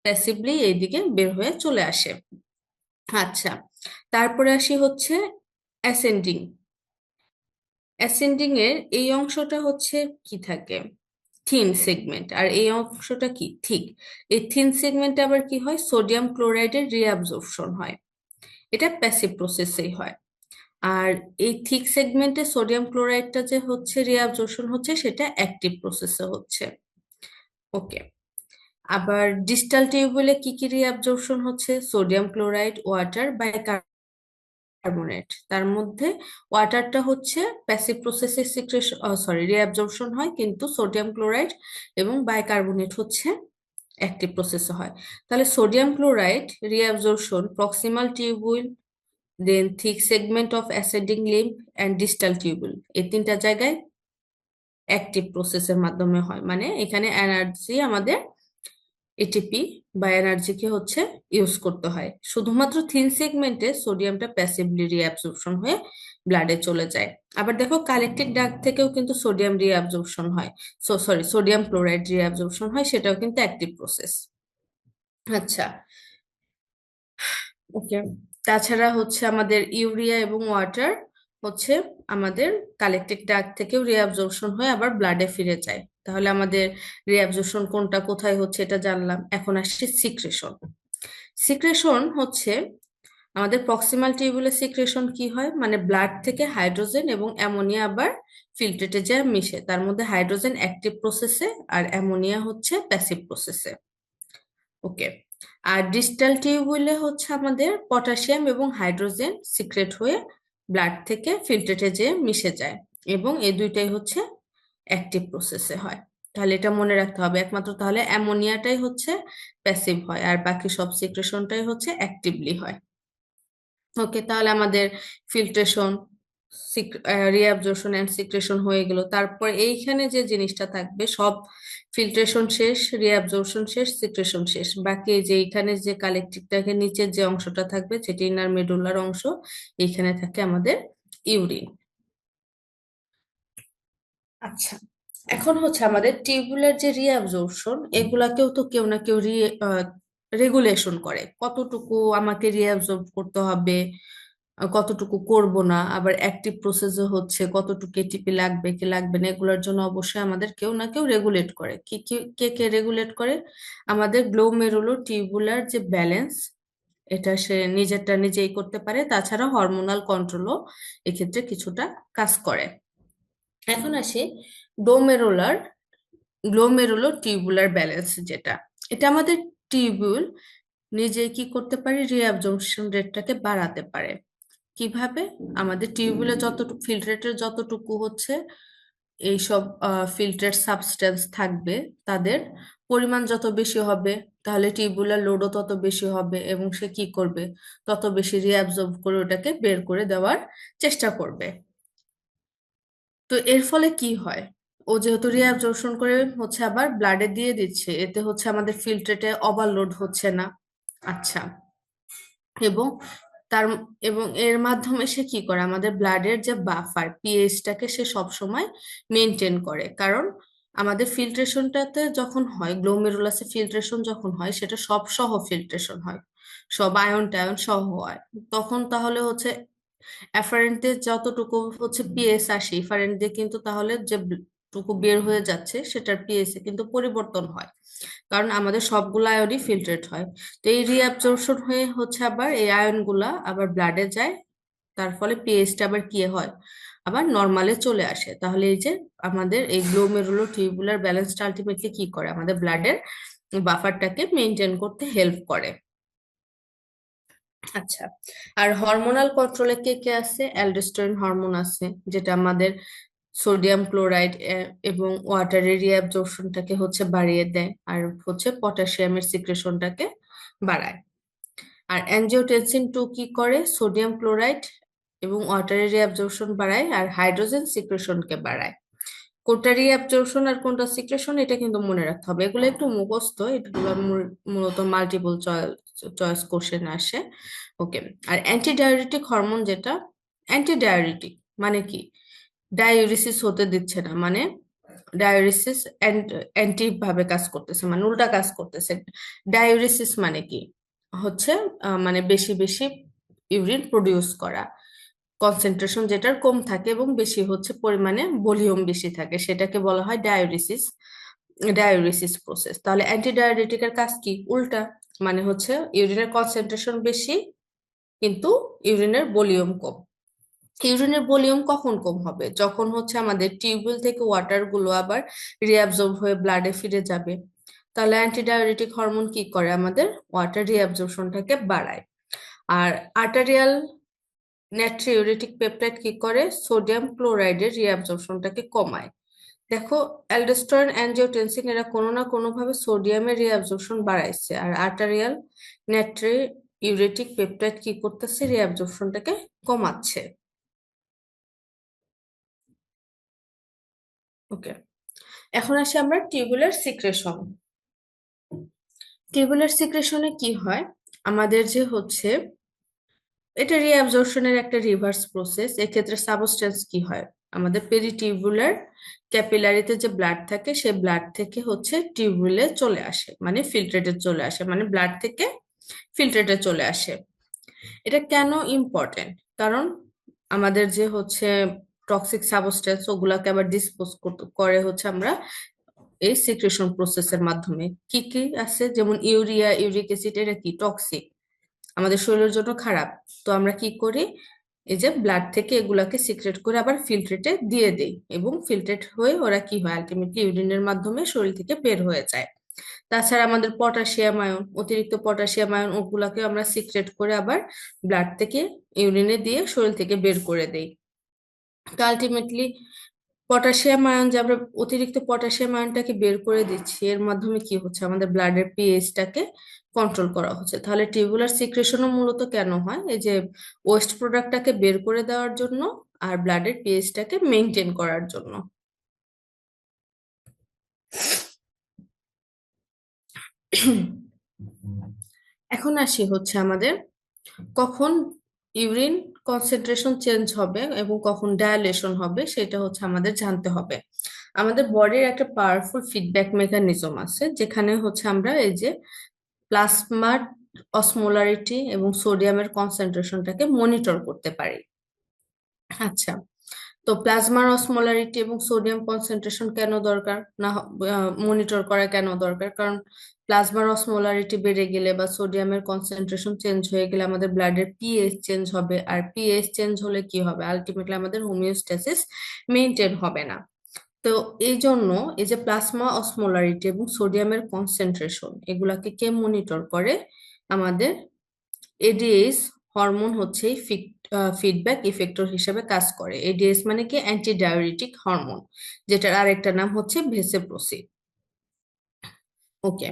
প্যাসিভলি এইদিকে বের হয়ে চলে আসে। আচ্ছা, তারপরে আসি হচ্ছে অ্যাসেন্ডিং। অ্যাসেন্ডিং এর এই অংশটা হচ্ছে কি থাকে, থিন সেগমেন্ট, আর এই অংশটা কি থিক। এই থিন সেগমেন্টে আবার কি হয়, সোডিয়াম ক্লোরাইডের রিঅ্যাবজর্পশন হয়, এটা প্যাসিভ প্রসেসেই হয়। আর এই থিক সেগমেন্টে সোডিয়াম ক্লোরাইডটা যে হচ্ছে রিঅ্যাবজর্পশন হচ্ছে, সেটা অ্যাক্টিভ প্রসেসে হচ্ছে। ওকে। আবার ডিস্টাল টিউবুলে কি কি রিঅ্যাবজর্পশন হচ্ছে, সোডিয়াম ক্লোরাইড, ওয়াটার, বাইকার্বনেট। তার মধ্যে ওয়াটারটা হচ্ছে প্যাসিভ প্রসেসে সিক্রেশন, সরি রিঅ্যাবজর্পশন হয়, কিন্তু সোডিয়াম ক্লোরাইড এবং বাইকার্বনেট হচ্ছে অ্যাক্টিভ প্রসেসে হয়। তাহলে sodium chloride reabsorption proximal tubule, then thick segment of ascending limb and distal tubule, এই তিনটা জায়গায় অ্যাক্টিভ প্রসেসের মাধ্যমে হয়, মানে এখানে এনার্জি আমাদের এটিপি বা এনার্জিকে হচ্ছে ইউজ করতে হয়। শুধুমাত্র থিন সেগমেন্টে সোডিয়ামটা প্যাসিভলি রিঅ্যাবজর্পশন হয়ে ব্লাডে চলে যায়। আবার দেখো কালেকটিক ডাক্ট থেকেও কিন্তু সোডিয়াম রিঅ্যাবজর্পশন হয়, সরি সোডিয়াম ক্লোরাইড রিঅ্যাবজর্পশন হয়, সেটাও কিন্তু অ্যাক্টিভ প্রসেস। আচ্ছা, ওকে। তাছাড়া হচ্ছে আমাদের ইউরিয়া এবং ওয়াটার হচ্ছে আমাদের কালেকটিক ডাক্ট থেকেও রিঅ্যাবজর্পশন হয়ে আবার ব্লাডে ফিরে যায়। তাহলে আমাদের রিঅ্যাবজর্পশন কোনটা কোথায় হচ্ছে এটা জানলাম। এখন আসছে সিক্রেশন। সিক্রেশন হচ্ছে আমাদের প্রক্সিমাল টিউবুলের সিক্রেশন কি হয়, মানে ব্লাড থেকে হাইড্রোজেন এবং অ্যামোনিয়া আবার ফিল্ট্রেটে যায় মিশে, তার মধ্যে হাইড্রোজেন অ্যাক্টিভ প্রসেসে আর অ্যামোনিয়া হচ্ছে প্যাসিভ প্রসেসে। ওকে। আর ডিস্টাল টিউবুলে হচ্ছে আমাদের পটাশিয়াম এবং হাইড্রোজেন সিক্রেট হয়ে ব্লাড থেকে ফিল্ট্রেটে যেয়ে মিশে যায়, এবং এই দুইটাই হচ্ছে অ্যাক্টিভ প্রসেসে হয়। তাহলে এটা মনে রাখতে হবে, একমাত্র তাহলে অ্যামোনিয়াটাই হচ্ছে প্যাসিভ হয়, আর বাকি সব সিক্রেশনটাই হচ্ছে অ্যাক্টিভলি হয়। ওকে, তাহলে আমাদের ফিল্ট্রেশন, রিঅ্যাবজর্পশন এন্ড সিক্রেশন হয়ে গেল। তারপর এইখানে যে জিনিসটা থাকবে, সব ফিল্ট্রেশন শেষ, রিঅ্যাবজর্পশন শেষ, সিক্রেশন শেষ, বাকি এই যে এইখানে যে কালেকটিভটাকে নিচের যে অংশটা থাকবে, যেটি ইনার মেডুলার অংশ, এইখানে থাকে আমাদের ইউরিন। আচ্ছা, এখন হচ্ছে আমাদের টিউবুলার যে রিঅ্যাবজর্পশন, এগুলাকেও তো কেউ না কেউ রেগুলেশন করে, কতটুকু আমাকে রিঅ্যাবজর্ব করতে হবে, কতটুকু করব না, আবার অ্যাক্টিভ প্রসেসে হচ্ছে কতটুকু এটিপি লাগবে কি লাগবে না, এগুলোর জন্য অবশ্যই আমাদের কেউ না কেউ রেগুলেট করে। কে কে রেগুলেট করে, আমাদের গ্লোমেরুলো টিউবুলার যে ব্যালেন্স, এটা সে নিজেরটা নিজেই করতে পারে, তাছাড়া হরমোনাল কন্ট্রোলও এক্ষেত্রে কিছুটা কাজ করে। এখন আসি গ্লোমেরুলার গ্লোমেরুলো টিউবুলার ব্যালেন্স, যেটা এটা আমাদের টিউবুল নিজে কি করতে পারে, রিঅ্যাবজর্পশন রেটটাকে বাড়াতে পারে। কিভাবে, আমাদের টিউবুলে যতটুকু ফিল্ট্রেটের যতটুকু হচ্ছে এইসব ফিল্টার সাবস্টেন্স থাকবে, তাদের পরিমাণ যত বেশি হবে তাহলে টিউবুলার লোডও তত বেশি হবে এবং সে কি করবে, তত বেশি রিঅ্যাবজর্ব করে ওটাকে বের করে দেওয়ার চেষ্টা করবে। তো এর ফলে কি হয়, ও যেহেতু রিঅ্যাবজর্পশন করে হচ্ছে আবার ব্লাডে দিয়ে দিচ্ছে, এতে হচ্ছে আমাদের ফিল্ট্রেটে ওভারলোড হচ্ছে না। আচ্ছা। এবং তার এবং এর মাধ্যমে সে কি করে, আমাদের ব্লাডের যে বাফার পিএইচটাকে সে সব সময় মেনটেন করে। কারণ আমাদের ফিল্ট্রেশনটাতে যখন হয়, গ্লোমেরুলাসে ফিল্ট্রেশন যখন হয়, সেটা সব সহ ফিল্ট্রেশন হয়, সব আয়ন টায়ন সহ হয়। তখন তাহলে হচ্ছে অ্যাফারেন্ট দিয়ে যতটুকু হচ্ছে পিএস আসে, ইফারেন্ট দিয়ে কিন্তু তাহলে যে টুকু বের হয়ে যাচ্ছে সেটার পিএস এ কিন্তু পরিবর্তন হয়, কারণ আমাদের সবগুলো আয়নই ফিল্টারেট হয়। তো এই রিঅ্যাবজর্পশন হয়ে হচ্ছে আবার এই আয়নগুলা আবার ব্লাডে যায়, তার ফলে পিএইচটা আবার কি হয়, আবার নর্মালে চলে আসে। তাহলে এই যে আমাদের এই গ্লোমেরুলো টিউবুলার ব্যালেন্সটা আলটিমেটলি কি করে, আমাদের ব্লাডের বাফারটাকে মেনটেন করতে হেল্প করে। আচ্ছা। আর হরমোনাল কন্ট্রোলে কে কে আছে, অ্যালডোস্টেরন হরমোন আছে, যেটা আমাদের সোডিয়াম ক্লোরাইড এবং ওয়াটারের রিঅ্যাবজর্পশনটাকে হচ্ছে বাড়িয়ে দেয়, আর হচ্ছে পটাশিয়ামের সিক্রেশনটাকে বাড়ায়। আর অ্যানজিওটেনসিন 2 কি করে, সোডিয়াম ক্লোরাইড এবং ওয়াটারের রিঅ্যাবজর্পশন বাড়ায় আর হাইড্রোজেন সিক্রেশনকে বাড়ায়। কোনটা রিঅ্যাবজর্পশন আর কোনটা সিক্রেশন এটা কিন্তু মনে রাখতে হবে, এগুলো একটু মুখস্থ, এগুলো মূলত মাল্টিপল চয়েস কোশ্চেন আসে। ওকে। আর অ্যান্টিডায়োরেটিক হরমোন যেটা, অ্যান্টিডায়োরেটিক মানে কি, ডায়োরিসিস হতে দিচ্ছে না, মানে ডায়োরিসিস অ্যান্টি ভাবে কাজ করতেছে, মানে উল্টা কাজ করতেছে। ডায়োরিসিস মানে কি হচ্ছে, মানে বেশি বেশি ইউরিন প্রডিউস করা, কনসেন্ট্রেশন যেটার কম থাকে এবং বেশি হচ্ছে পরিমাণে ভলিউম বেশি থাকে, সেটাকে বলা হয় ডায়োরিসিস, ডায়োরিসিস প্রসেস। তাহলে অ্যান্টিডায়োরেটিকের কাজ কি, উল্টা, মানে হচ্ছে ইউরিনের কনসেন্ট্রেশন বেশি কিন্তু ইউরিনের ভলিউম কম। ইউরিনের ভলিউম কখন কম হবে, যখন হচ্ছে আমাদের টিউবওয়েল থেকে ওয়াটার গুলো আবার রিঅ্যাবজর্ব হয়ে ব্লাডে ফিরে যাবে। তাহলে অ্যান্টিডায়োরেটিক হরমোন কি করে, আমাদের ওয়াটার রিঅ্যাবজর্পশনটাকে বাড়ায়। আর আর্টারিয়াল নাট্রিউরেটিক পেপটাইড কি করে, সোডিয়াম ক্লোরাইডের রিঅ্যাবজর্পশনটাকে কমায়। দেখো, অ্যালডোস্টেরন অ্যানজিওটেনসিন এরা কোনো না কোনো ভাবে সোডিয়ামের রিঅ্যাবজর্পশন বাড়াইছে, আর আর্টারিয়াল নাট্রিউরেটিক পেপটাইড কি করতেছে, রিঅ্যাবজর্পশনটাকে কমাচ্ছে। ওকে। এখন আসি আমরা টিউবুলার সিক্রেশন। টিউবুলার সিক্রেশনে কি হয়, আমাদের যে হচ্ছে এটা রিঅ্যাবজর্পশনের একটা রিভার্স প্রসেস। এক্ষেত্রে সাবস্টেন্স কি হয়, আমাদের পেরিটিউবুলার ক্যাপিলারিতে যে ব্লাড থাকে সে ব্লাড থেকে হচ্ছে টিউবুলে চলে আসে, মানে ফিল্ট্রেটে চলে আসে, মানে ব্লাড থেকে ফিল্ট্রেটে চলে আসে। এটা কেন ইম্পর্টেন্ট, কারণ আমাদের যে হচ্ছে টক্সিক সাবস্টেন্স ওগুলাকে আবার ডিসপোজ করে হচ্ছে আমরা এই সিক্রেশন প্রসেসের মাধ্যমে। কি কি আছে, যেমন ইউরিয়া, ইউরিক অ্যাসিড, এটা কি টক্সিক, আমাদের শরীরের জন্য খারাপ। তো আমরা কি করি, এই যে ব্লাড থেকে এগুলাকে সিক্রেট করে আবার ফিল্ট্রেটে দিয়ে দেই, এবং ফিল্ট্রেট হয়ে ওরা কি হয়, আলটিমেটলি ইউরিনের মাধ্যমে শরীর থেকে বের হয়ে যায়। তাছাড়া আমাদের পটাশিয়াম আয়ন, অতিরিক্ত পটাশিয়াম আয়ন, ওগুলাকে আমরা সিক্রেট করে আবার ব্লাড থেকে ইউরিনে দিয়ে শরীর থেকে বের করে দেই। তো আলটিমেটলি পটাশিয়াম আয়ন যে আমরা অতিরিক্ত পটাশিয়াম আয়নটাকে বের করে দিচ্ছি, এর মাধ্যমে কি হচ্ছে, আমাদের ব্লাডের পিএইচটাকে কন্ট্রোল করা হচ্ছে। তাহলে টিউবুলার সিক্রেশনও মূলত কেন হয়, এই যে ওয়েস্ট প্রোডাক্টটাকে বের করে দেওয়ার জন্য আর ব্লাডের পিএইচটাকে মেনটেন করার জন্য। এখন আসি হচ্ছে আমাদের কখন ইউরিন কনসেন্ট্রেশন চেঞ্জ হবে এবং কখন ডায়ালেশন হবে, সেটা হচ্ছে আমাদের জানতে হবে। আমাদের বডির একটা পাওয়ারফুল ফিডব্যাক মেকানিজম আছে, যেখানে হচ্ছে আমরা এই যে প্লাজমার অসমোলারিটি এবং সোডিয়ামের কনসেন্ট্রেশনটাকে মনিটর করতে পারি। আচ্ছা। তো প্লাজমার অসমোলারিটি এবং সোডিয়াম কনসেন্ট্রেশন কেন দরকার, না মনিটর করা কেন দরকার, কারণ প্লাজমার অসমোলারিটি বেড়ে গেলে বা সোডিয়ামের কনসেন্ট্রেশন চেঞ্জ হয়ে গেলে আমাদের ব্লাডের পিএইচ চেঞ্জ হবে, আর পিএইচ চেঞ্জ হলে কি হবে, আলটিমেটলি আমাদের হোমিওস্ট্যাসিস মেনটেন হবে না। তো এই জন্য এই যে প্লাজমা অসমোলারিটি এবং সোডিয়ামের কনসেন্ট্রেশন এগুলাকে কে মনিটর করে, আমাদের এডিএস হরমোন হচ্ছে ফিডব্যাক ইফেক্টর হিসেবে কাজ করে। এডিএস মানে কি, অ্যান্টি ডায়োরেটিক হরমোন, যেটার আরেকটা নাম হচ্ছে ভেসোপ্রোসিন। ওকে,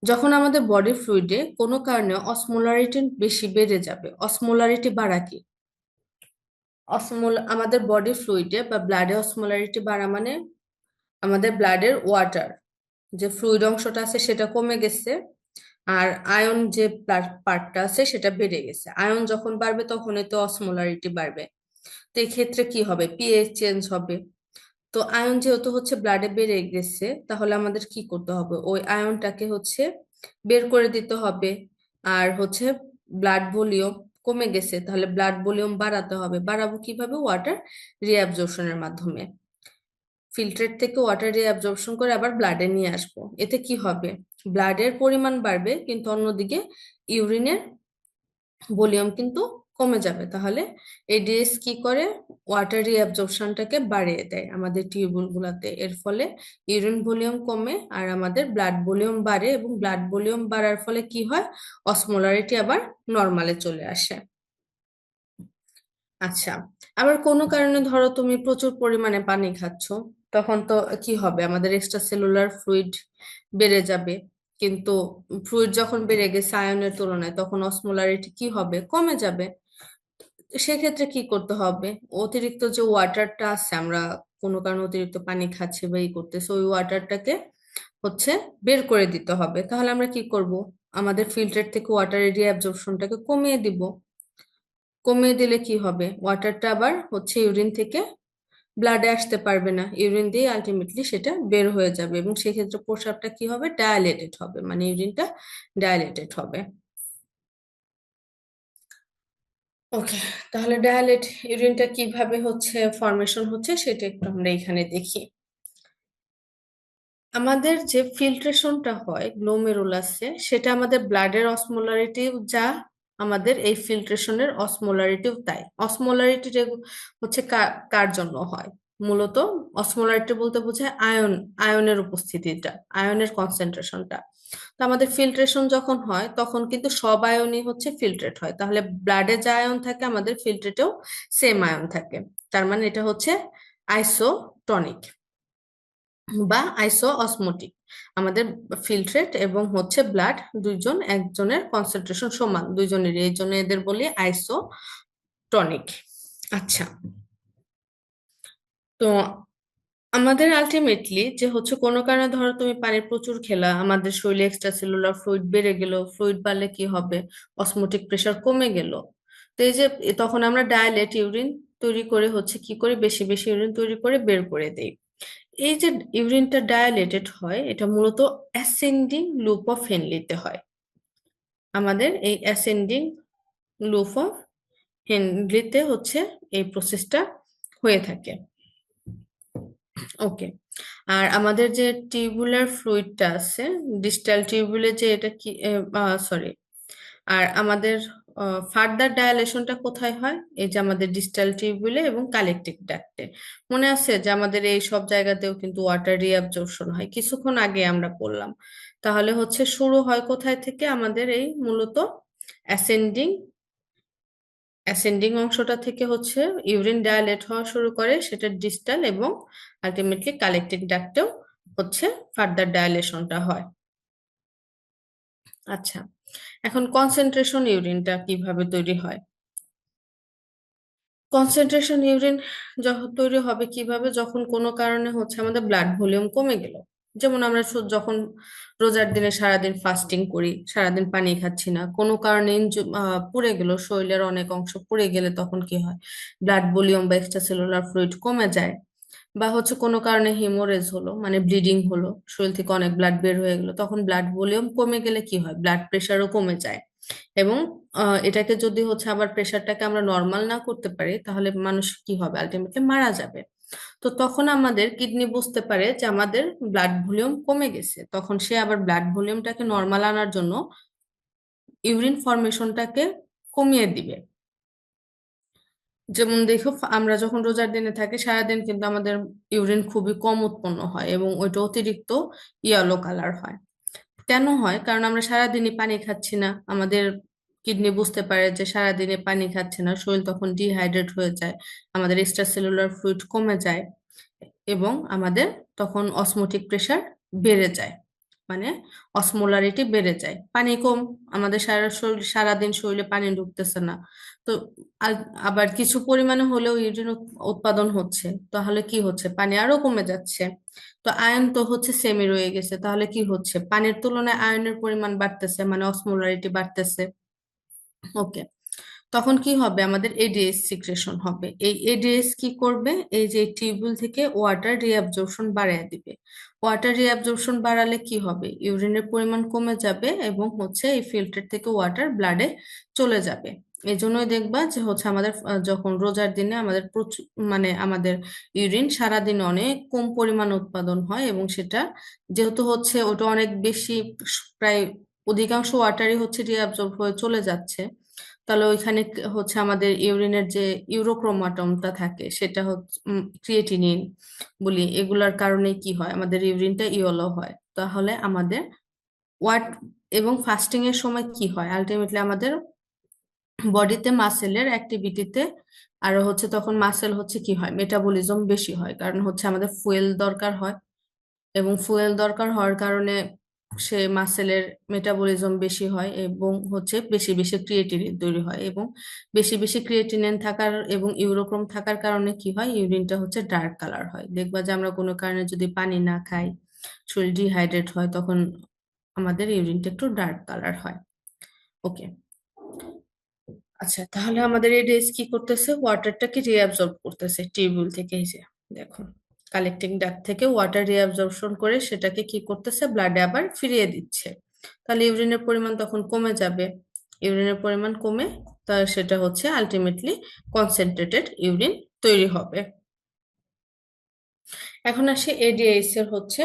যখন আমাদের বডি ফ্লুইডে কোনো কারণে অসমোলারিটি বেশি বেড়ে যাবে, অসমোলারিটি বাড়া কি? আমাদের বডি ফ্লুইডে বা ব্লাডে অসমোলারিটি বাড়া মানে আমাদের ব্লাডের ওয়াটার যে ফ্লুইড অংশটা আছে সেটা কমে গেছে, আর আয়ন যে পার্টটা আছে সেটা বেড়ে গেছে। আয়ন যখন বাড়বে তখনই তো অসমোলারিটি বাড়বে। তো এক্ষেত্রে কি হবে? পিএইচ চেঞ্জ হবে। তো আয়ন যেহেতু হচ্ছে ব্লাডে বেড়ে গেছে, তাহলে আমাদের কি করতে হবে? ওই আয়নটাকে হচ্ছে বের করে দিতে হবে। আর হচ্ছে ব্লাড ভলিউম কমে গেছে, তাহলে ব্লাড ভলিউম বাড়াতে হবে। বাড়াবো কিভাবে? ওয়াটার রিঅ্যাবজর্পশনের মাধ্যমে। ফিল্ট্রেট থেকে ওয়াটার রিঅ্যাবজর্পশন করে আবার ব্লাডে নিয়ে আসবো। এতে কি হবে? ব্লাডের পরিমাণ বাড়বে, কিন্তু অন্যদিকে ইউরিনের ভলিউম কিন্তু কমে যাবে। তাহলে এডিএস কি করে? ওয়াটার রিঅ্যাবজর্পশনটাকে বাড়িয়ে দেয় আমাদের টিউবুল গুলাতে। এর ফলে ইউরিন ভলিউম কমে আর আমাদের ব্লাড ভলিউম বাড়ে, এবং ব্লাড ভলিউম বাড়ার ফলে কি হয়? অসমোলারিটি আবার নর্মালে চলে আসে। আচ্ছা, আবার কোনো কারণে ধরো তুমি প্রচুর পরিমাণে পানি খাচ্ছ, তখন তো কি হবে? আমাদের এক্সট্রা সেলুলার ফ্লুইড বেড়ে যাবে। কিন্তু ফ্লুইড যখন বেড়ে গেছে আয়নের তুলনায়, তখন অসমোলারিটি কি হবে? কমে যাবে। সেক্ষেত্রে কি করতে হবে? অতিরিক্ত যে ওয়াটারটা আছে, আমরা কোনো কারণে অতিরিক্ত পানি খাচ্ছি বা ই করতেছি, ওই ওয়াটারটাকে হচ্ছে বের করে দিতে হবে। তাহলে আমরা কি করব? আমাদের ফিল্টার থেকে ওয়াটার এরিয়া অ্যাবজর্পশনটাকে কমিয়ে দিব। কমিয়ে দিলে কি হবে? ওয়াটারটা আবার হচ্ছে ইউরিন থেকে ব্লাডে আসতে পারবে না, ইউরিন দিয়ে আলটিমেটলি সেটা বের হয়ে যাবে, এবং সেক্ষেত্রে প্রস্রাবটা কি হবে? ডায়ালেটেড হবে, মানে ইউরিনটা ডায়ালেটেড হবে। ওকে, তাহলে ডায়ালেট ইউরিনটা কিভাবে হচ্ছে ফর্মেশন হচ্ছে সেটা একটু আমরা এখানে দেখি। আমাদের যে ফিল্ট্রেশনটা হয় গ্লোমেরুলাসে, সেটা আমাদের ব্লাডের অসমোলারিটি যা, আমাদের এই ফিল্ট্রেশনের অসমোলারিটিও তাই। অসমোলারিটি হচ্ছে কার জন্য হয়? মূলত অসমোলারিটি বলতে বোঝায় আয়ন, আয়নের উপস্থিতিটা, আয়নের কনসেন্ট্রেশনটা। তো আমাদের ফিল্ট্রেশন যখন হয় তখন কিন্তু সব আয়নই হচ্ছে ফিল্ট্রেট হয়। তাহলে ব্লাডে যে আয়ন থাকে আমাদের ফিল্ট্রেটেও সেম আয়ন থাকে। তার মানে এটা হচ্ছে আইসোটনিক বা আইসো অসমোটিক। আমাদের ফিল্ট্রেট এবং হচ্ছে ব্লাড দুইজন, একজনের কনসেন্ট্রেশন সমান দুইজনের, এই জন্য এদের বলি আইসোটনিক। আচ্ছা, তো আমাদের আলটিমেটলি যে হচ্ছে কোনো কারণে ধরো তুমি পানি প্রচুর খেলা, আমাদের শরীরে এক্সট্রা সেলুলার ফ্লুইড বেড়ে গেল, ফ্লুইড বাড়লে কি হবে? অসমোটিক প্রেশার কমে গেল। তো এই যে তখন আমরা ডায়ালেট ইউরিন তৈরি করে হচ্ছে কি করি? বেশি বেশি ইউরিন তৈরি করে বের করে দেই। এই যে ইউরিনটা ডায়ালেটেড হয়, এটা মূলত অ্যাসেন্ডিং লুপ অফ হেনলিতে হয়। আমাদের এই অ্যাসেন্ডিং লুপ অফ হেনলিতে হচ্ছে এই প্রসেসটা হয়ে থাকে। ওকে, আর আমাদের যে টিউবুলার ফ্লুইডটা আছে, ডিস্টাল টিউবুলে যে এটা কি, সরি, আর আমাদের ফার্দার ডায়ালেশনটা কোথায় হয়? এই যে আমাদের ডিস্টাল টিউবুলে এবং কালেকটিভ ডাক্টে। মনে আছে যে আমাদের এই সব জায়গাতেও কিন্তু ওয়াটার রিঅ্যাবজর্পশন হয়, কিছুক্ষণ আগে আমরা করলাম। তাহলে হচ্ছে শুরু হয় কোথায় থেকে? আমাদের এই মূলত অ্যাসেন্ডিং অ্যাসেন্ডিং অংশটা থেকে হচ্ছে ইউরিন ডায়ালেট হওয়া শুরু করে, সেটা ডিস্টাল, এবং আলটিমেটলি কালেকটিভ ডাক্টেও হচ্ছে ফার্দার ডায়ালেশনটা হয়। আচ্ছা, এখন কনসেন্ট্রেশন ইউরিনটা কিভাবে তৈরি হয়? কনসেন্ট্রেশন ইউরিন যখন তৈরি হবে কিভাবে? যখন কোনো কারণে হচ্ছে আমাদের ব্লাড ভলিউম কমে গেল। যেমন আমরা যখন রোজার দিনে সারাদিন ফাস্টিং করি, সারাদিন পানি খাচ্ছি না, কোনো কারণে পুড়ে গেল, শরীরের অনেক অংশ পুড়ে গেলে তখন কি হয়? ব্লাড ভলিউম বা এক্সট্রা সেলুলার ফ্লুইড কমে যায়। বা হচ্ছে কোনো কারণে হিমোরেজ হলো, মানে ব্লিডিং হলো, শরীর থেকে অনেক ব্লাড বের হয়ে গেলো, তখন ব্লাড ভলিউম কমে গেলে কি হয়? ব্লাড প্রেশারও কমে যায়। এবং এটাকে যদি হচ্ছে আবার প্রেশারটাকে আমরা নর্মাল না করতে পারি, তাহলে মানুষ কি হবে? আলটিমেটলি মারা যাবে। তো তখন আমাদের কিডনি বুঝতে পারে যে আমাদের ব্লাড ভলিউম কমে গেছে, তখন সে আবার ব্লাড ভলিউমটাকে নর্মাল আনার জন্য ইউরিন ফর্মেশনটাকে কমিয়ে দিবে। যেমন দেখো, আমরা যখন রোজার দিনে থাকি সারাদিন কিন্তু আমাদের ইউরিন খুবই কম উৎপন্ন হয়, এবং ওইটা অতিরিক্ত ইয়েলো কালার হয়। কেন হয়? কারণ আমরা সারাদিনই পানি খাচ্ছি না। আমাদের কিডনি বুঝতে পারে যে সারাদিনে পানি খাচ্ছে না, শরীর তখন ডিহাইড্রেট হয়ে যায়, আমাদের এক্সট্রা সেলুলার ফ্লুইড কমে যায়, এবং আমাদের তখন অসমোটিক প্রেশার বেড়ে যায়। মানে অসমোলারিটি বেড়ে যায়, পানি কম, আমাদের সারা শরীর সারাদিন শরীরে পানি ঢুকতেছে না। তো আবার কিছু পরিমাণে হলেও ইউরিন উৎপাদন হচ্ছে, তাহলে কি হচ্ছে, পানি আরো কমে যাচ্ছে। তো আয়ন তো হচ্ছে সেমি রয়ে গেছে, তাহলে কি হচ্ছে, পানির তুলনায় আয়নের পরিমাণ বাড়তেছে, মানে অসমোলারিটি বাড়তেছে। ওকে, তখন কি হবে, আমাদের এডিএস সিক্রেশন হবে। এই এডিএস কি করবে, এই যে টিউবুল থেকে ওয়াটার রিঅ্যাবজর্পশন বাড়ায় দিবে। ওয়াটার রিঅ্যাবজর্পশন বাড়ালে কি হবে, ইউরিনের পরিমাণ কমে যাবে এবং হচ্ছে এই ফিল্টার থেকে ওয়াটার ব্লাডে চলে যাবে। এই জন্যই দেখবা যে হচ্ছে আমাদের যখন রোজার দিনে আমাদের প্রচুর, মানে আমাদের ইউরিন সারাদিন অনেক কম পরিমাণ উৎপাদন হয়, এবং সেটা যেহেতু হচ্ছে ওটা অনেক বেশি, প্রায় অধিকাংশ ওয়াটারই হচ্ছে রিঅ্যাবজর্ব হয়ে চলে যাচ্ছে, তাহলে ওইখানে হচ্ছে আমাদের ইউরিনের যে ইউরোক্রোমাটমটা থাকে সেটা হচ্ছে ক্রিয়েটিনিন বলি, এগুলার কারণে কি হয়, আমাদের ইউরিনটা ইয়েলো হয়। তাহলে আমাদের ওয়াট এবং ফাস্টিং এর সময় কি হয়, আলটিমেটলি আমাদের বডিতে মাসেলের অ্যাক্টিভিটিতে আরো হচ্ছে, তখন মাসেল হচ্ছে কি হয়, মেটাবলিজম বেশি হয়, কারণ হচ্ছে আমাদের ফুয়েল দরকার হয়, এবং ফুয়েল দরকার হওয়ার কারণে সে মাসেলের মেটাবলিজম বেশি হয়, এবং হচ্ছে বেশি বেশি ক্রিয়েটিনিন তৈরি হয়, এবং বেশি বেশি ক্রিয়েটিনিন থাকার এবং ইউরোক্রোম থাকার কারণে কি হয়, ইউরিনটা হচ্ছে ডার্ক কালার হয়। দেখবা যে আমরা কোনো কারণে যদি পানি না খাই, শরীর ডিহাইড্রেট হয়, তখন আমাদের ইউরিনটা একটু ডার্ক কালার হয়। ওকে, আচ্ছা, তাহলে আমাদের এই ডেজ কি করতেছে, ওয়াটারটাকে রিঅ্যাবজর্ব করতেছে টিউবওয়েল থেকে, এই যে দেখো, কালেক্টিং ডাক্ট থেকে ওয়াটার রিঅ্যাবজর্পশন করে সেটাকে কি করতেছে, ব্লাডে আবার ফিরিয়ে দিচ্ছে। তাহলে ইউরিনের পরিমাণ তখন কমে যাবে, ইউরিনের পরিমাণ কমে, তা সেটা হচ্ছে আলটিমেটলি কনসেন্ট্রেটেড ইউরিন তৈরি হবে। এখন আসে এডিএস এর হচ্ছে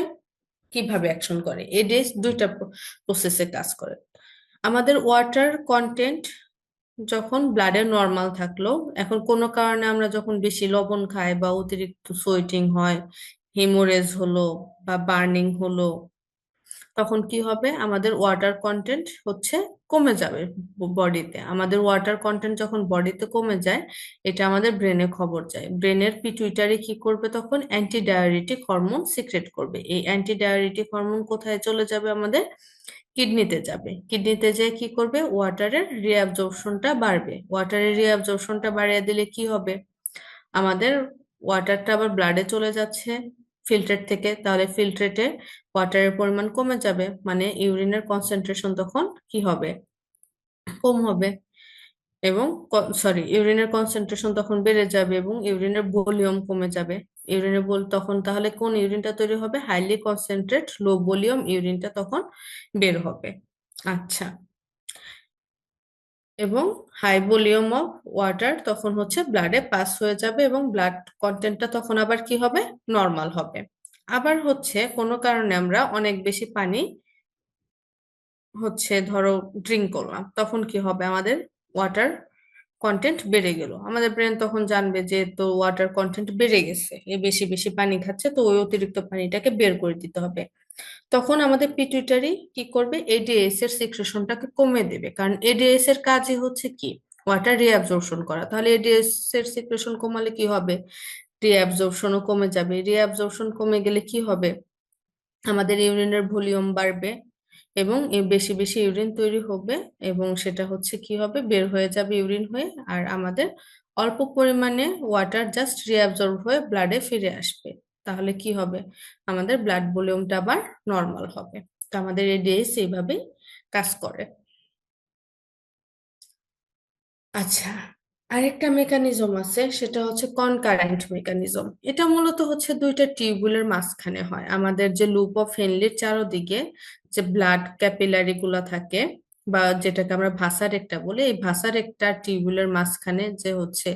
কিভাবে অ্যাকশন করে। এডিএস দুইটা প্রসেসে কাজ করে। আমাদের ওয়াটার কন্টেন্ট যখন ব্লাডে নর্মাল থাকলো, এখন কোনো কারণে আমরা যখন বেশি লবণ খাই বা অতিরিক্ত সোয়েটিং হয়, হিমোরেজ হলো বা বার্নিং হলো, তখন কি হবে, আমাদের ওয়াটার কন্টেন্ট হচ্ছে কমে যাবে বডিতে। আমাদের ওয়াটার কন্টেন্ট যখন বডিতে কমে যায়, এটা আমাদের ব্রেনে খবর যায়, ব্রেনের পিটুইটারি কি করবে, তখন অ্যান্টি ডায়ারিটিক হরমোন সিক্রেট করবে। এই অ্যান্টি ডায়ারিটিক হরমোন কোথায় চলে যাবে, আমাদের কিডনিতে যাবে। কিডনিতে যেয়ে কি করবে, ওয়াটারের রিঅ্যাবজর্পশনটা বাড়বে। ওয়াটারের রিঅ্যাবজর্পশনটা বাড়িয়ে দিলে কি হবে, আমাদের ওয়াটারটা আবার ব্লাডে চলে যাচ্ছে ফিল্টার থেকে, তাহলে ফিল্ট্রেটে ওয়াটারের পরিমাণ কমে যাবে, মানে ইউরিনের কনসেন্ট্রেশন তখন কি হবে, কম হবে। এবং ইউরিনের কনসেন্ট্রেশন তখন বেড়ে যাবে এবং ইউরিনের ভলিউম কমে যাবে। ইউরিনের তখন তাহলে কোন ইউরিনটা তৈরি হবে, হাইলি কনসেন্ট্রেট লো ভলিউম ইউরিনটা তখন বের হবে। আচ্ছা, এবং হাই ভলিউম অফ ওয়াটার তখন হচ্ছে ব্লাডে পাস হয়ে যাবে, এবং ব্লাড কন্টেন্টটা তখন আবার কি হবে, নর্মাল হবে। আবার হচ্ছে কোনো কারণে আমরা অনেক বেশি পানি হচ্ছে ধরো ড্রিঙ্ক করলাম, তখন কি হবে, আমাদের ওয়াটার কন্টেন্ট বেড়ে গেল। আমাদের ব্রেন তখন জানবে যে তো ওয়াটার কন্টেন্ট বেড়ে গেছে, এ বেশি বেশি পানি খাচ্ছে, তো ওই অতিরিক্ত পানিটাকে বের করে দিতে হবে। তখন আমাদের পিটুইটারি কি করবে, এডিএস এর সিক্রেশনটাকে কমে দেবে, কারণ এডিএস এর কাজই হচ্ছে কি, ওয়াটার রিঅ্যাবজর্পশন করা। তাহলে এডিএস এর সিক্রেশন কমালে কি হবে, রিঅ্যাবজর্পশনও কমে যাবে। রিঅ্যাবজর্পশন কমে গেলে কি হবে, আমাদের ইউরিনের ভলিউম বাড়বে, এবং বেশি বেশি ইউরিন তৈরি হবে, এবং সেটা হচ্ছে কি হবে, বের হয়ে যাবে ইউরিন হয়ে, আর আমাদের অল্প পরিমাণে ওয়াটার জাস্ট রিঅ্যাবজর্ব হয়ে ব্লাডে ফিরে আসবে। তাহলে কি হবে, আমাদের ব্লাড ভলিউমটা আবার নর্মাল হবে। তো আমাদের এডিএস এইভাবেই কাজ করে। আচ্ছা, আরেকটা মেকানিজম আছে, সেটা হচ্ছে কনকারেন্ট মেকানিজম। এটা মূলত হচ্ছে দুইটা টিউবুলের মাঝখানে হয়, আমাদের যে লুপ অফ হেনলির চারদিকে যে ব্লাড ক্যাপিলারি গুলা থাকে, বা যেটাকে আমরা ভাসার একটা বলি, এই ভাসার একটা টিউবুলের মাঝখানে যে হচ্ছে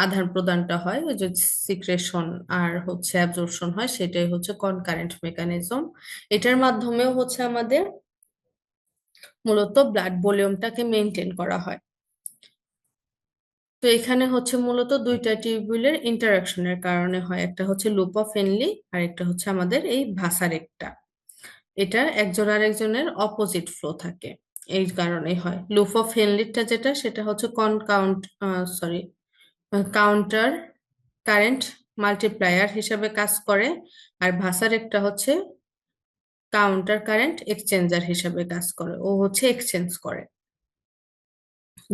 আদান প্রদানটা হয়, ওই যে সিক্রেশন আর হচ্ছে অ্যাবজর্পশন হয়, সেটাই হচ্ছে কনকারেন্ট মেকানিজম। এটার মাধ্যমেও হচ্ছে আমাদের মূলত ব্লাড ভলিউমটাকে মেনটেন করা হয়। তো এখানে হচ্ছে মূলত দুইটা টিউবুলের ইন্টারাকশনের কারণে হয়, একটা হচ্ছে লুপ অফ হেনলি আর একটা হচ্ছে আমাদের এই ভাসারেকটা। এটা একজন আরেকজনের অপোজিট ফ্লো থাকে, এই কারণে হয়। লুপ অফ হেনলিটা যেটা, সেটা হচ্ছে সরি কাউন্টার কারেন্ট মাল্টিপ্লায়ার হিসাবে কাজ করে, আর ভাসারেকটা হচ্ছে কাউন্টার কারেন্ট এক্সচেঞ্জার হিসেবে কাজ করে, ও হচ্ছে এক্সচেঞ্জ করে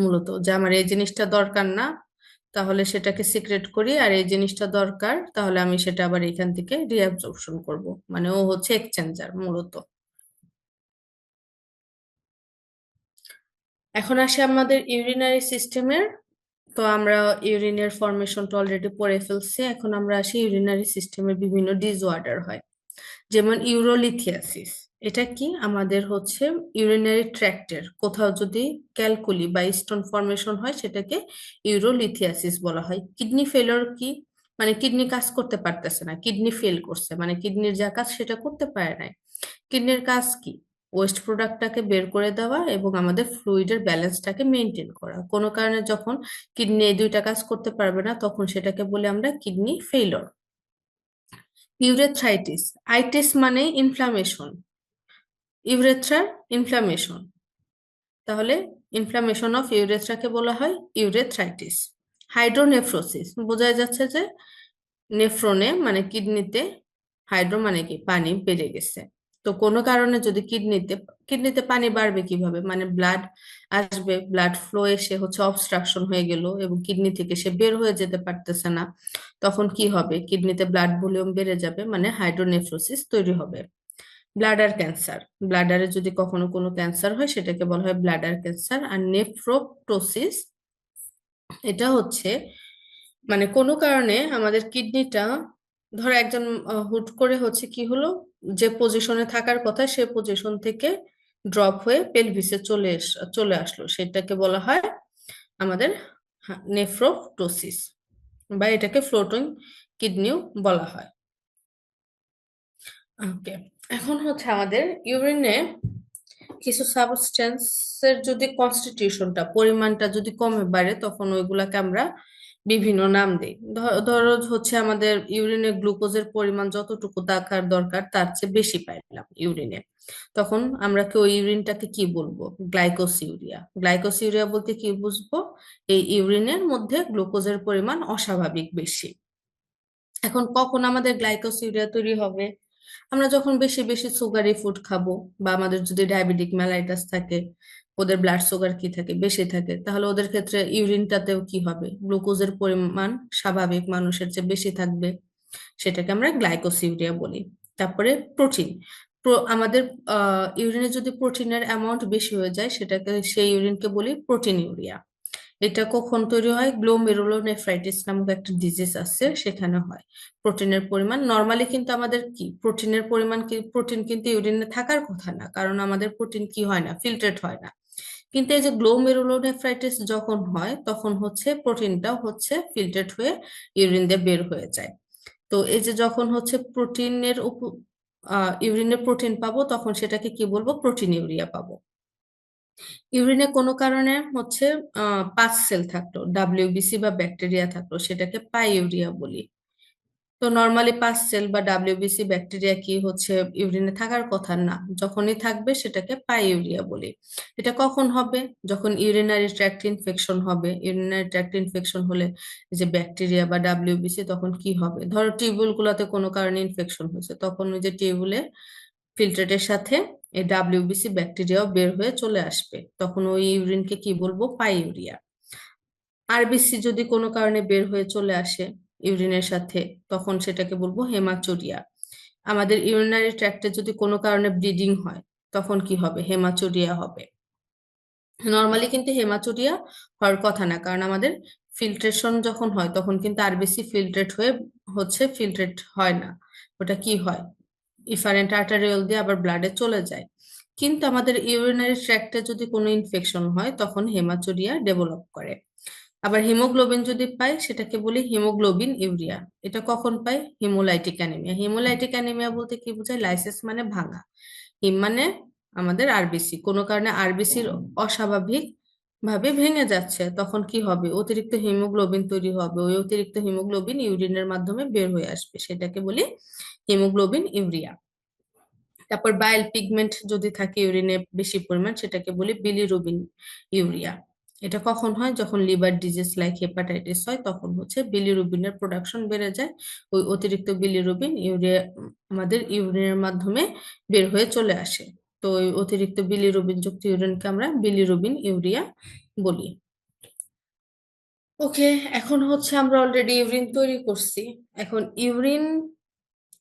মূলত, যে আমার এই জিনিসটা দরকার না তাহলে সেটাকে সিক্রেট করি, আর এই জিনিসটা দরকার তাহলে আমি সেটা আবার এখান থেকে রিঅ্যাবজর্পশন করব, মানে ও হচ্ছে এক্সচেঞ্জার মূলত। এখন আসে আমাদের ইউরিনারি সিস্টেমের। তো আমরা ইউরিনের ফরমেশনটা অলরেডি পড়ে ফেলছি, এখন আমরা আসি ইউরিনারি সিস্টেমের বিভিন্ন ডিসঅর্ডার হয়, যেমন ইউরোলিথিয়াসিস। এটা কি, আমাদের হচ্ছে ইউরিনারি ট্র্যাক্টের কোথাও যদি ক্যালকুলি বা স্টোন ফরমেশন হয় সেটাকে ইউরোলিথিয়াসিস বলা হয়। কিডনি ফেলিওর কি, মানে কিডনি কাজ করতে পারতেছে না, কিডনি ফেল করছে, মানে কিডনির যা কাজ সেটা করতে পারে না। কিডনির কাজ কি, ওয়েস্ট প্রোডাক্টটাকে বের করে দেওয়া এবং আমাদের ফ্লুইডের ব্যালেন্সটাকে মেনটেন করা। কোনো কারণে যখন কিডনি এই দুইটা কাজ করতে পারবে না তখন সেটাকে বলে আমরা কিডনি ফেইলর। ইউরেথ্রাইটিস, আইটিস মানে ইনফ্লামেশন, ইউরেথ্রার ইনফ্লামেশন, তাহলে ইনফ্লামেশন অফ ইউরেথ্রাকে বলা হয় ইউরেথ্রাইটিস। হাইড্রোনেফ্রোসিস, বোঝা যাচ্ছে যে নেফ্রনে মানে কিডনিতে, হাইড্রো মানে কি পানি বেড়ে গেছে। তো কোনো কারণে যদি কিডনিতে, কিডনিতে পানি বাড়বে কিভাবে, মানে ব্লাড আসবে, ব্লাড ফ্লো এসে হচ্ছে অবস্ট্রাকশন হয়ে গেল এবং কিডনি থেকে সে বের হয়ে যেতে পারতেছে না, তখন কি হবে, কিডনিতে ব্লাড ভলিউম বেড়ে যাবে, মানে হাইড্রোনেফ্রোসিস তৈরি হবে। ব্লাডার ক্যান্সার, ব্লাডারে যদি কখনো কোনো ক্যান্সার হয় সেটাকে বলা হয় ব্লাডার ক্যান্সার। আর নেফ্রোপটোসিস, এটা হচ্ছে মানে কোনো কারণে আমাদের কিডনিটা, ধরো একজন হুট করে হচ্ছে কি হলো, যে পজিশনে থাকার কথা সে পজিশন থেকে ড্রপ হয়ে পেলভিসে চলে আসলো, সেটাকে বলা হয় আমাদের নেফ্রোপটোসিস, বা এটাকে ফ্লোটিং কিডনিও বলা হয়। ওকে, এখন হচ্ছে আমাদের ইউরিনে কিছু সাবস্টেন্সের যদি কনস্টিটিউশনটা, পরিমাণটা যদি কমে বাড়ে তখন ওইগুলাকে আমরা বিভিন্ন নাম দিই। ধরো হচ্ছে আমাদের ইউরিনে গ্লুকোজের পরিমাণ যতটুকু থাকার দরকার তার চেয়ে বেশি পাইলাম ইউরিনে, তখন আমরা কি ওই ইউরিনটাকে কি বলবো, গ্লাইকোসিউরিয়া। গ্লাইকোসিউরিয়া বলতে কি বুঝবো, এই ইউরিনের মধ্যে গ্লুকোজের পরিমাণ অস্বাভাবিক বেশি। এখন কখন আমাদের গ্লাইকোসিউরিয়া তৈরি হবে, আমরা যখন বেশি বেশি সুগারি ফুড খাবো, বা আমাদের যদি ডায়াবেটিক মেলাইটাস থাকে, ওদের ব্লাড সুগার কি থাকে, বেশি থাকে, তাহলে ওদের ক্ষেত্রে ইউরিনটাতেও কি হবে, গ্লুকোজের পরিমাণ স্বাভাবিক মানুষের চেয়ে বেশি থাকবে, সেটাকে আমরা গ্লাইকোসিউরিয়া বলি। তারপরে প্রোটিন, আমাদের ইউরিনে যদি প্রোটিনের অ্যামাউন্ট বেশি হয়ে যায় সেটাকে, সেই ইউরিনকে বলি প্রোটিন ইউরিয়া। এটা কখন তৈরি হয়, গ্লোমেরুলোনেফ্রাইটিস নামক একটা ডিজিজ আছে সেখানে হয়। প্রোটিনের পরিমাণ নর্মালি কিন্তু আমাদের কি, প্রোটিনের পরিমাণ কি, প্রোটিন কিন্তু ইউরিনে থাকার কথা না, কারণ আমাদের প্রোটিন কি হয় না, ফিল্টারেট হয় না। কিন্তু এই যে গ্লোমেরুলোনেফ্রাইটিস যখন হয় তখন হচ্ছে প্রোটিনটাও হচ্ছে ফিল্টারেট হয়ে ইউরিন দিয়ে বের হয়ে যায়। তো এই যে যখন হচ্ছে প্রোটিনের ইউরিনে প্রোটিন পাবো তখন সেটাকে কি বলবো, প্রোটিন ইউরিয়া পাবো। ইউরিনে কোনো কারণে হচ্ছে পাস সেল থাকলো, ডাব্লিউবিসি বা ব্যাকটেরিয়া থাকলো, সেটাকে পাইউরিয়া বলি। তো নর্মালি পাস সেল বা ডাব্লিউবিসি ব্যাকটেরিয়া কি হচ্ছে ইউরিনে থাকার কথা না, যখনই থাকবে সেটাকে পাইউরিয়া বলি। এটা কখন হবে, যখন ইউরিনারি ট্র্যাক্ট ইনফেকশন হবে। ইউরিনারি ট্র্যাক্ট ইনফেকশন হলে এই যে ব্যাকটেরিয়া বা ডাব্লিউবিসি, তখন কি হবে, ধরো টিউবুল গুলাতে কোনো কারণে ইনফেকশন হয়েছে, তখন ওই যে টিউবুলে ফিল্ট্রেটের সাথে এই ডাব্লিউবিসি ব্যাকটেরিয়াও বের হয়ে চলে আসবে, তখন ওই ইউরিনকে কি বলবো, পাইউরিয়া। আরবিসি যদি কোনো কারণে বের হয়ে চলে আসে ইউরিনের সাথে, তখন সেটাকে বলবো হেমাচুরিয়া। আমাদের ইউরিনারি ট্র্যাক্টে যদি কোনো কারণে ব্লিডিং হয় তখন কি হবে, হেমাচুরিয়া হবে। নর্মালি কিন্তু হেমাচুরিয়া হওয়ার কথা না, কারণ আমাদের ফিল্ট্রেশন যখন হয় তখন কিন্তু আরবিসি ফিল্ট্রেট হয়ে হচ্ছে ফিল্ট্রেট হয় না, ওটা কি হয়, ইফারেন্ট আর্টারিওল দিয়ে আবার ব্লাডে চলে যায়। কিন্তু আমাদের ইউরিনারি ট্র্যাক্টে যদি কোনো ইনফেকশন হয় তখন হেমাচুরিয়া ডেভেলপ করে। আবার হিমোগ্লোবিন যদি পাই সেটাকে বলি হিমোগ্লোবিন ইউরিয়া। এটা কখন পাই, হিমোলাইটিক অ্যানিমিয়া। হিমোলাইটিক অ্যানিমিয়া বলতে কি বোঝায়, লাইসিস মানে ভাঙা, হিম মানে আমাদের আরবিসি, কোনো কারণে আরবিসির অস্বাভাবিক ভাবে ভেঙে যাচ্ছে, তখন কি হবে, অতিরিক্ত হিমোগ্লোবিন তৈরি হবে, ওই অতিরিক্ত হিমোগ্লোবিন ইউরিনের মাধ্যমে বের হয়ে আসবে, সেটাকে বলি হিমোগ্লোবিন ইউরিয়া। তারপর বাইল পিগমেন্ট যদি থাকে ইউরিনে বেশি পরিমাণ সেটাকে বলি বিলিরুবিন ইউরিয়া। এটা কখন হয়? যখন লিভার ডিজিজ লাইক হেপাটাইটিস হয়, তখন হচ্ছে বিলিরুবিনের প্রোডাকশন বেড়ে যায়। ওই অতিরিক্ত বিলিরুবিন ইউরিয়া আমাদের ইউরিনের মাধ্যমে বের হয়ে চলে আসে। তো ওই অতিরিক্ত বিলিরুবিন যুক্ত ইউরিনকে আমরা বিলিরুবিন ইউরিয়া বলি। ওকে, এখন হচ্ছে আমরা অলরেডি ইউরিন তৈরি করছি। এখন ইউরিন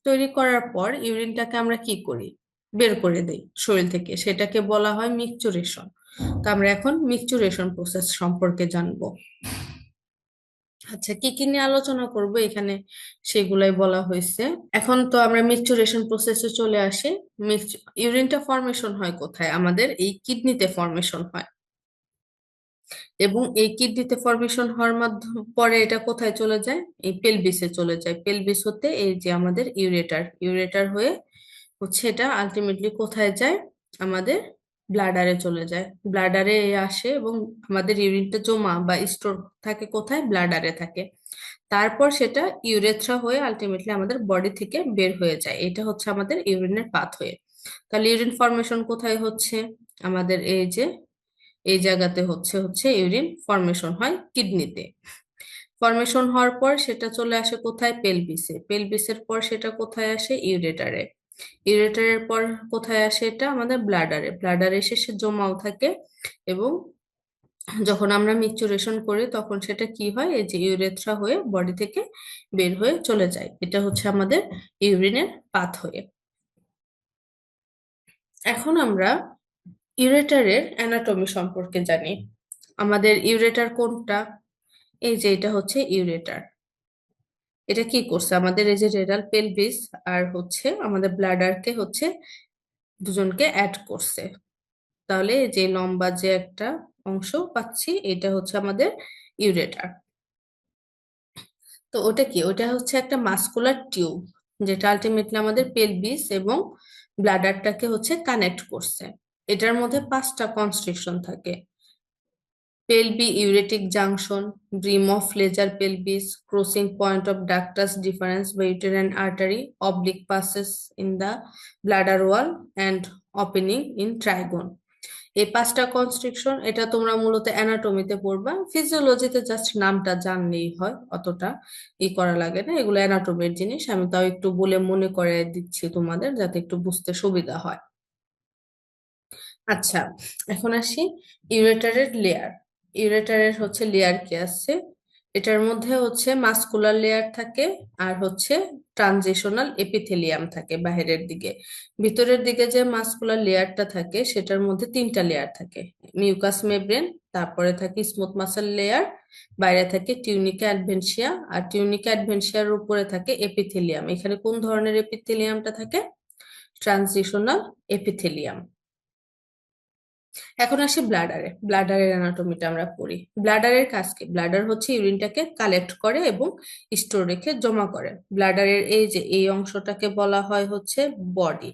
তৈরি করার পর ইউরিনটাকে আমরা কি করি? বের করে দেই শরীর থেকে, সেটাকে বলা হয় মিকচুরেশন। তো আমরা এখন মিকচুরেশন প্রসেস সম্পর্কে জানবো। আচ্ছা, কি কি নিয়ে আলোচনা করব এখানে সেগুলাই বলা হয়েছে। এখন তো আমরা মিকচুরেশন প্রসেসে চলে আসি। ইউরিনটা ফর্মেশন হয় কোথায়? আমাদের এই কিডনিতে ফর্মেশন হয়। এবং এই কিডনিতে ফর্মেশন হওয়ার মাধ্যমে পরে এটা কোথায় চলে যায়? এই পেলভিসে চলে যায়। পেলভিস হতে এই যে আমাদের ইউরেটার, ইউরেটার হয়ে হচ্ছে এটা আলটিমেটলি কোথায় যায়? আমাদের ব্লাডারে চলে যায়। ব্লাডারে আসে এবং আমাদের ইউরিনটা জমা বা স্টোর থাকে কোথায়? ব্লাডারে থাকে। তারপর সেটা ইউরেথ্রা হয়ে আলটিমেটলি আমাদের বডি থেকে বের হয়ে যায়। এটা হচ্ছে আমাদের ইউরিনের পাথওয়ে। তাহলে ইউরিন ফর্মেশন কোথায় হচ্ছে? আমাদের এই যে এই জায়গাতে হচ্ছে হচ্ছে ইউরিন ফর্মেশন হয় কিডনিতে। ফর্মেশন হওয়ার পর সেটা চলে আসে কোথায়? পেলভিসে। পেলভিসের পর সেটা কোথায় আসে? ইউরেটারে। ইউরেটারের পর কোথায় আসে? এটা আমাদের ব্লাডারে। ব্লাডারে এসে সে জমাও থাকে এবং যখন আমরা মিকচুরেশন করি তখন সেটা কি হয়? এই যে ইউরেথ্রা হয়ে বডি থেকে বের হয়ে চলে যায়। এটা হচ্ছে আমাদের ইউরিনের পাথওয়ে। এখন আমরা ইউরেটারের অ্যানাটমি সম্পর্কে জানি। আমাদের ইউরেটার কোনটা? এই যে এটা হচ্ছে ইউরেটার। এটা কি করছে? আমাদের এই যে রেনাল পেলভিস আর হচ্ছে আমাদের ব্লাডারকে হচ্ছে দুজনকে অ্যাড করছে। তাহলে এই যে লম্বা যে একটা অংশ পাচ্ছি, এটা হচ্ছে আমাদের ইউরেটার। তো ওটা কি? ওটা হচ্ছে একটা মাস্কুলার টিউব, যেটা আলটিমেটলি আমাদের পেলভিস এবং ব্লাডারটাকে হচ্ছে কানেক্ট করছে। এটার মধ্যে 5টা কনস্ট্রিকশন থাকে: pelvi uretic junction, brim of Leger pelvis, crossing point of ductus deferens by uterine artery, oblique passes in the bladder wall, and opening in trigone. এই 5টা কনস্ট্রিকশন এটা তোমরা মূলত অ্যানাটমিতে পড়বা। ফিজিওলজিতে জাস্ট নামটা জানলেই হয়, অতটা করা লাগে না। এগুলো অ্যানাটমির জিনিস, আমি তাও একটু বলে মনে করে দিচ্ছি তোমাদের যাতে একটু বুঝতে সুবিধা হয়। আচ্ছা, এখন আসি ইউরেটারের লেয়ার। ইউরেটারের হচ্ছে লেয়ার কি আছে? এটার মধ্যে হচ্ছে মাস্কুলার লেয়ার থাকে আর হচ্ছে ট্রানজিশনাল এপিথেলিয়াম থাকে বাইরের দিকে। ভিতরের দিকে যে মাস্কুলার লেয়ারটা থাকে সেটার মধ্যে 3টা লেয়ার থাকে: মিউকাস মেমব্রেন, তারপরে থাকে স্মুথ মাসল লেয়ার, বাইরে থাকে টিউনিকা অ্যাডভেন্সিয়া, আর টিউনিকা অ্যাডভেন্সিয়ার উপরে থাকে এপিথেলিয়াম। এখানে কোন ধরনের এপিথেলিয়ামটা থাকে? Transitional epithelium. এখন আসি ব্লাডারে। ব্লাডারের অ্যানাটমিটা আমরা পড়ি। ব্লাডারের কাজ কি? ব্লাডার হচ্ছে ইউরিনটাকে কালেক্ট করে এবং স্টোর রেখে জমা করে। ব্লাডারের এই যে এই অংশটাকে বলা হয় হচ্ছে বডি,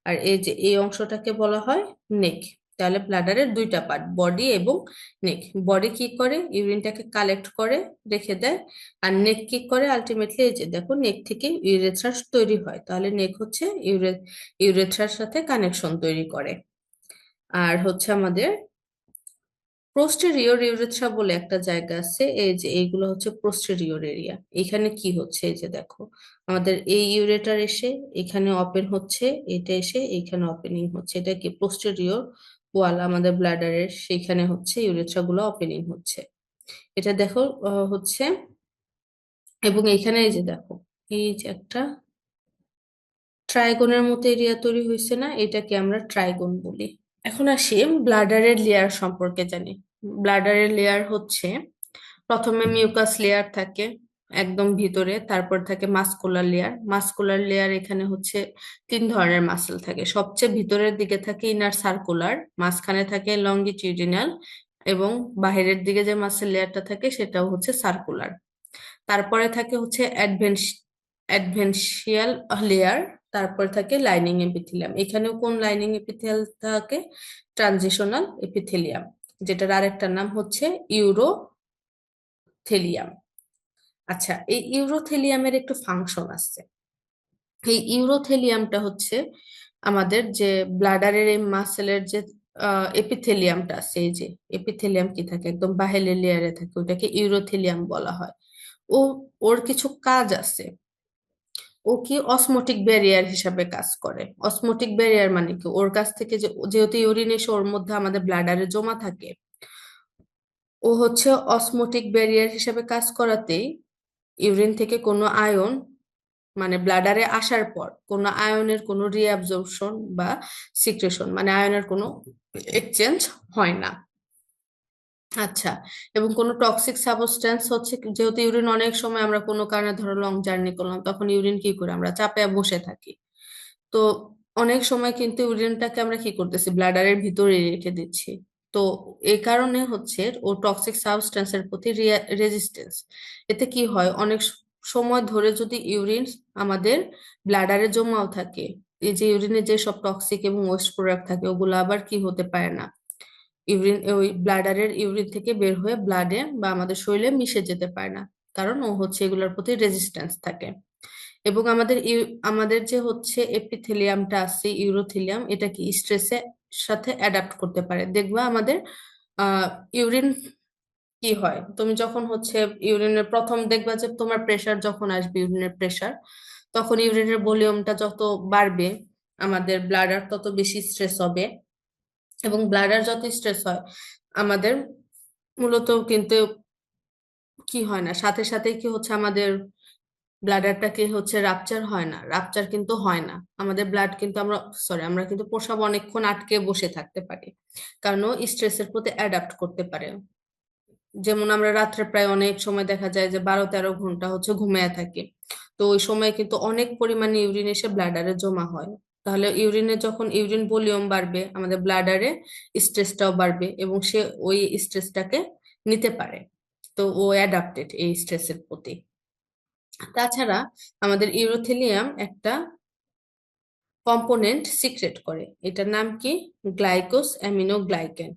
আর এই যে এই অংশটাকে বলা হয় নেক। তাহলে ব্লাডারের 2টা পার্ট, বডি এবং নেক। বডি কি করে? ইউরিনটাকে কালেক্ট করে রেখে দেয়। আর নেক কি করে? আলটিমেটলি এই যে দেখো, নেক থেকে ইউরেথ্রাস তৈরি হয়। তাহলে নেক হচ্ছে ইউরেথ্রার সাথে কানেকশন তৈরি করে। আর হচ্ছে আমাদের পোস্টেরিয়র ইউরেথ্রা বলে একটা জায়গা আছে। এই যে এইগুলো হচ্ছে পোস্টেরিয়র এরিয়া। এখানে কি হচ্ছে? এই যে দেখো, আমাদের এই ইউরেটার এসে এখানে ওপেন হচ্ছে, এটা এসে এইখানে ওপেনিং হচ্ছে। এটা কি? পোস্টেরিয়র ওয়াল আমাদের ব্লাডারের, সেইখানে হচ্ছে ইউরেথ্রা গুলো ওপেনিং হচ্ছে। এটা দেখো হচ্ছে, এবং এখানে এই যে দেখো, এই যে একটা ট্রাইগোনের মতো এরিয়া তৈরি হয়েছে না? এটাকে আমরা ট্রাইগোন বলি। এখন আসি ব্লাডারের লেয়ার সম্পর্কে জানি। ব্লাডারের লেয়ার হচ্ছে, প্রথমে মিউকাস লেয়ার থাকে একদম ভিতরে, তারপর থাকে মাস্কুলার লেয়ার। মাস্কুলার লেয়ার এখানে হচ্ছে 3 ধরনের মাসেল থাকে। সবচেয়ে ভিতরের দিকে থাকে ইনার সার্কুলার, মাঝখানে থাকে লংগিটিউডিনাল, এবং বাহিরের দিকে যে মাসেল লেয়ারটা থাকে সেটাও হচ্ছে সার্কুলার। তারপরে থাকে হচ্ছে অ্যাডভেন্সিয়াল লেয়ার, তারপর থাকে লাইনিং এপিথেলিয়াম। এখানেও কোন লাইনিং এপিথেলিয়াম থাকে? ট্রানজিশনাল এপিথেলিয়াম, যেটার আরেকটা নাম হচ্ছে ইউরোথেলিয়াম। আচ্ছা, এই ইউরোথেলিয়ামের একটু ফাংশন আছে। এই ইউরোথেলিয়ামটা হচ্ছে আমাদের যে ব্লাডারের এই মাসেলের যে এপিথেলিয়ামটা আছে, এই যে এপিথেলিয়াম কি থাকে একদম বাহিরের লেয়ারে থাকে, ওটাকে ইউরোথেলিয়াম বলা হয়। ও, ওর কিছু কাজ আছে। ও কি অসমোটিক ব্যারিয়ার হিসাবে কাজ করে। অসমোটিক ব্যারিয়ার মানে কি, ওর কাছ থেকে যে, যেহেতু ইউরিন এসে ওর মধ্যে আমাদের ব্লাডারে জমা থাকে, ও হচ্ছে অসমোটিক ব্যারিয়ার হিসাবে কাজ করাতেই ইউরিন থেকে কোনো আয়ন, মানে ব্লাডারে আসার পর কোনো আয়নের কোনো রিঅ্যাবজর্পশন বা সিক্রেশন, মানে আয়নের কোনো এক্সচেঞ্জ হয় না। আচ্ছা, এবং কোনো টক্সিক সাবস্টেন্স হচ্ছে যেহেতু ইউরিন অনেক সময় আমরা কোনো কারণে ধরো লং জার্নি করলাম, তখন ইউরিন কি করে, আমরা চাপে বসে থাকি। তো অনেক সময় কিন্তু ইউরিনটাকে আমরা কি করতেছি, ব্লাডারের ভিতরে রেখে দিচ্ছি। তো এই কারণে হচ্ছে ও টক্সিক সাবস্টেন্সের প্রতি রেজিস্টেন্স। এতে কি হয়, অনেক সময় ধরে যদি ইউরিন আমাদের ব্লাডারে জমাও থাকে, এই যে ইউরিনে যে সব টক্সিক এবং ওয়েস্ট প্রোডাক্ট থাকে, ওগুলো আবার কি হতে পারে না, ইউরিন, ওই ব্লাডারের ইউরিন থেকে বের হয়ে ব্লাডে বা আমাদের শরীরে মিশে যেতে পারে না, কারণ ও হচ্ছে এগুলোর প্রতি রেজিস্ট্যান্স থাকে। এবং আমাদের যে হচ্ছে এপিথেলিয়ামটা আছে, ইউরোথেলিয়াম, এটা কি স্ট্রেসের সাথে অ্যাডাপ্ট করতে পারে। দেখবা আমাদের ইউরিন কি হয়, তুমি যখন হচ্ছে ইউরিনের প্রথম দেখবা যে তোমার প্রেসার যখন আসবে, ইউরিনের প্রেসার, তখন ইউরিনের ভলিউমটা যত বাড়বে, আমাদের ব্লাডার তত বেশি স্ট্রেস হবে। এবং ব্লাডার যত স্ট্রেস হয়, আমাদের মূলত কিন্তু কি হয় না, সাথে সাথে কি হচ্ছে, আমাদের ব্লাডারটাকে হচ্ছে রাপচার হয় না, রাপচার কিন্তু হয় না আমাদের ব্লাড, কিন্তু আমরা, সরি, আমরা কিন্তু প্রস্রাব অনেকক্ষণ আটকে বসে থাকতে পারি, কারণ ও স্ট্রেসের প্রতি অ্যাডাপ্ট করতে পারে। যেমন আমরা রাত্রে প্রায় অনেক সময় দেখা যায় যে 12-13 ঘন্টা হচ্ছে ঘুমিয়ে থাকি। তো ওই সময় কিন্তু অনেক পরিমাণে ইউরিন এসে ব্লাডারে জমা হয়। তাহলে ইউরিনে যখন ইউরিন ভলিউম বাড়বে, আমাদের ব্লাডারে স্ট্রেসটাও বাড়বে এবং সে ওই স্ট্রেসটাকে নিতে পারে। তো ও অ্যাডাপ্টেড এই স্ট্রেসের প্রতি। তাছাড়া আমাদের ইউরোথেলিয়াম একটা কম্পোনেন্ট সিক্রেট করে, এটার নাম কি, গ্লাইকোস অ্যামিনোগ্লাইকেন।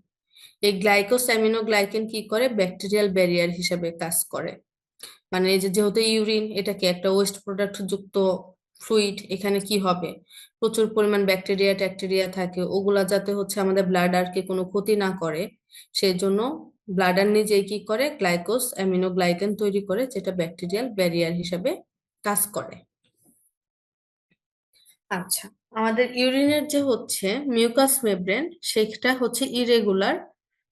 এই গ্লাইকোস অ্যামিনোগ্লাইকেন কি করে, ব্যাকটেরিয়াল ব্যারিয়ার হিসেবে কাজ করে। মানে এই যে যেহেতু ইউরিন, এটাকে একটা ওয়েস্ট প্রোডাক্ট যুক্ত ফ্লুইড, এখানে কি হবে, প্রচুর পরিমাণ ব্যাকটেরিয়া ট্যাকটেরিয়া থাকে, ওগুলা যাতে হচ্ছে আমাদের ব্লাডারকে কোনো ক্ষতি না করে, সেই জন্য ব্লাডার নিজেই কি করে, গ্লাইকোস অ্যামিনোগ্লাইকেন তৈরি করে, যেটা ব্যাকটেরিয়াল ব্যারিয়ার হিসেবে কাজ করে। আচ্ছা, আমাদের ইউরিনের যে হচ্ছে মিউকাস মেমব্রেন, সেটা হচ্ছে ইরেগুলার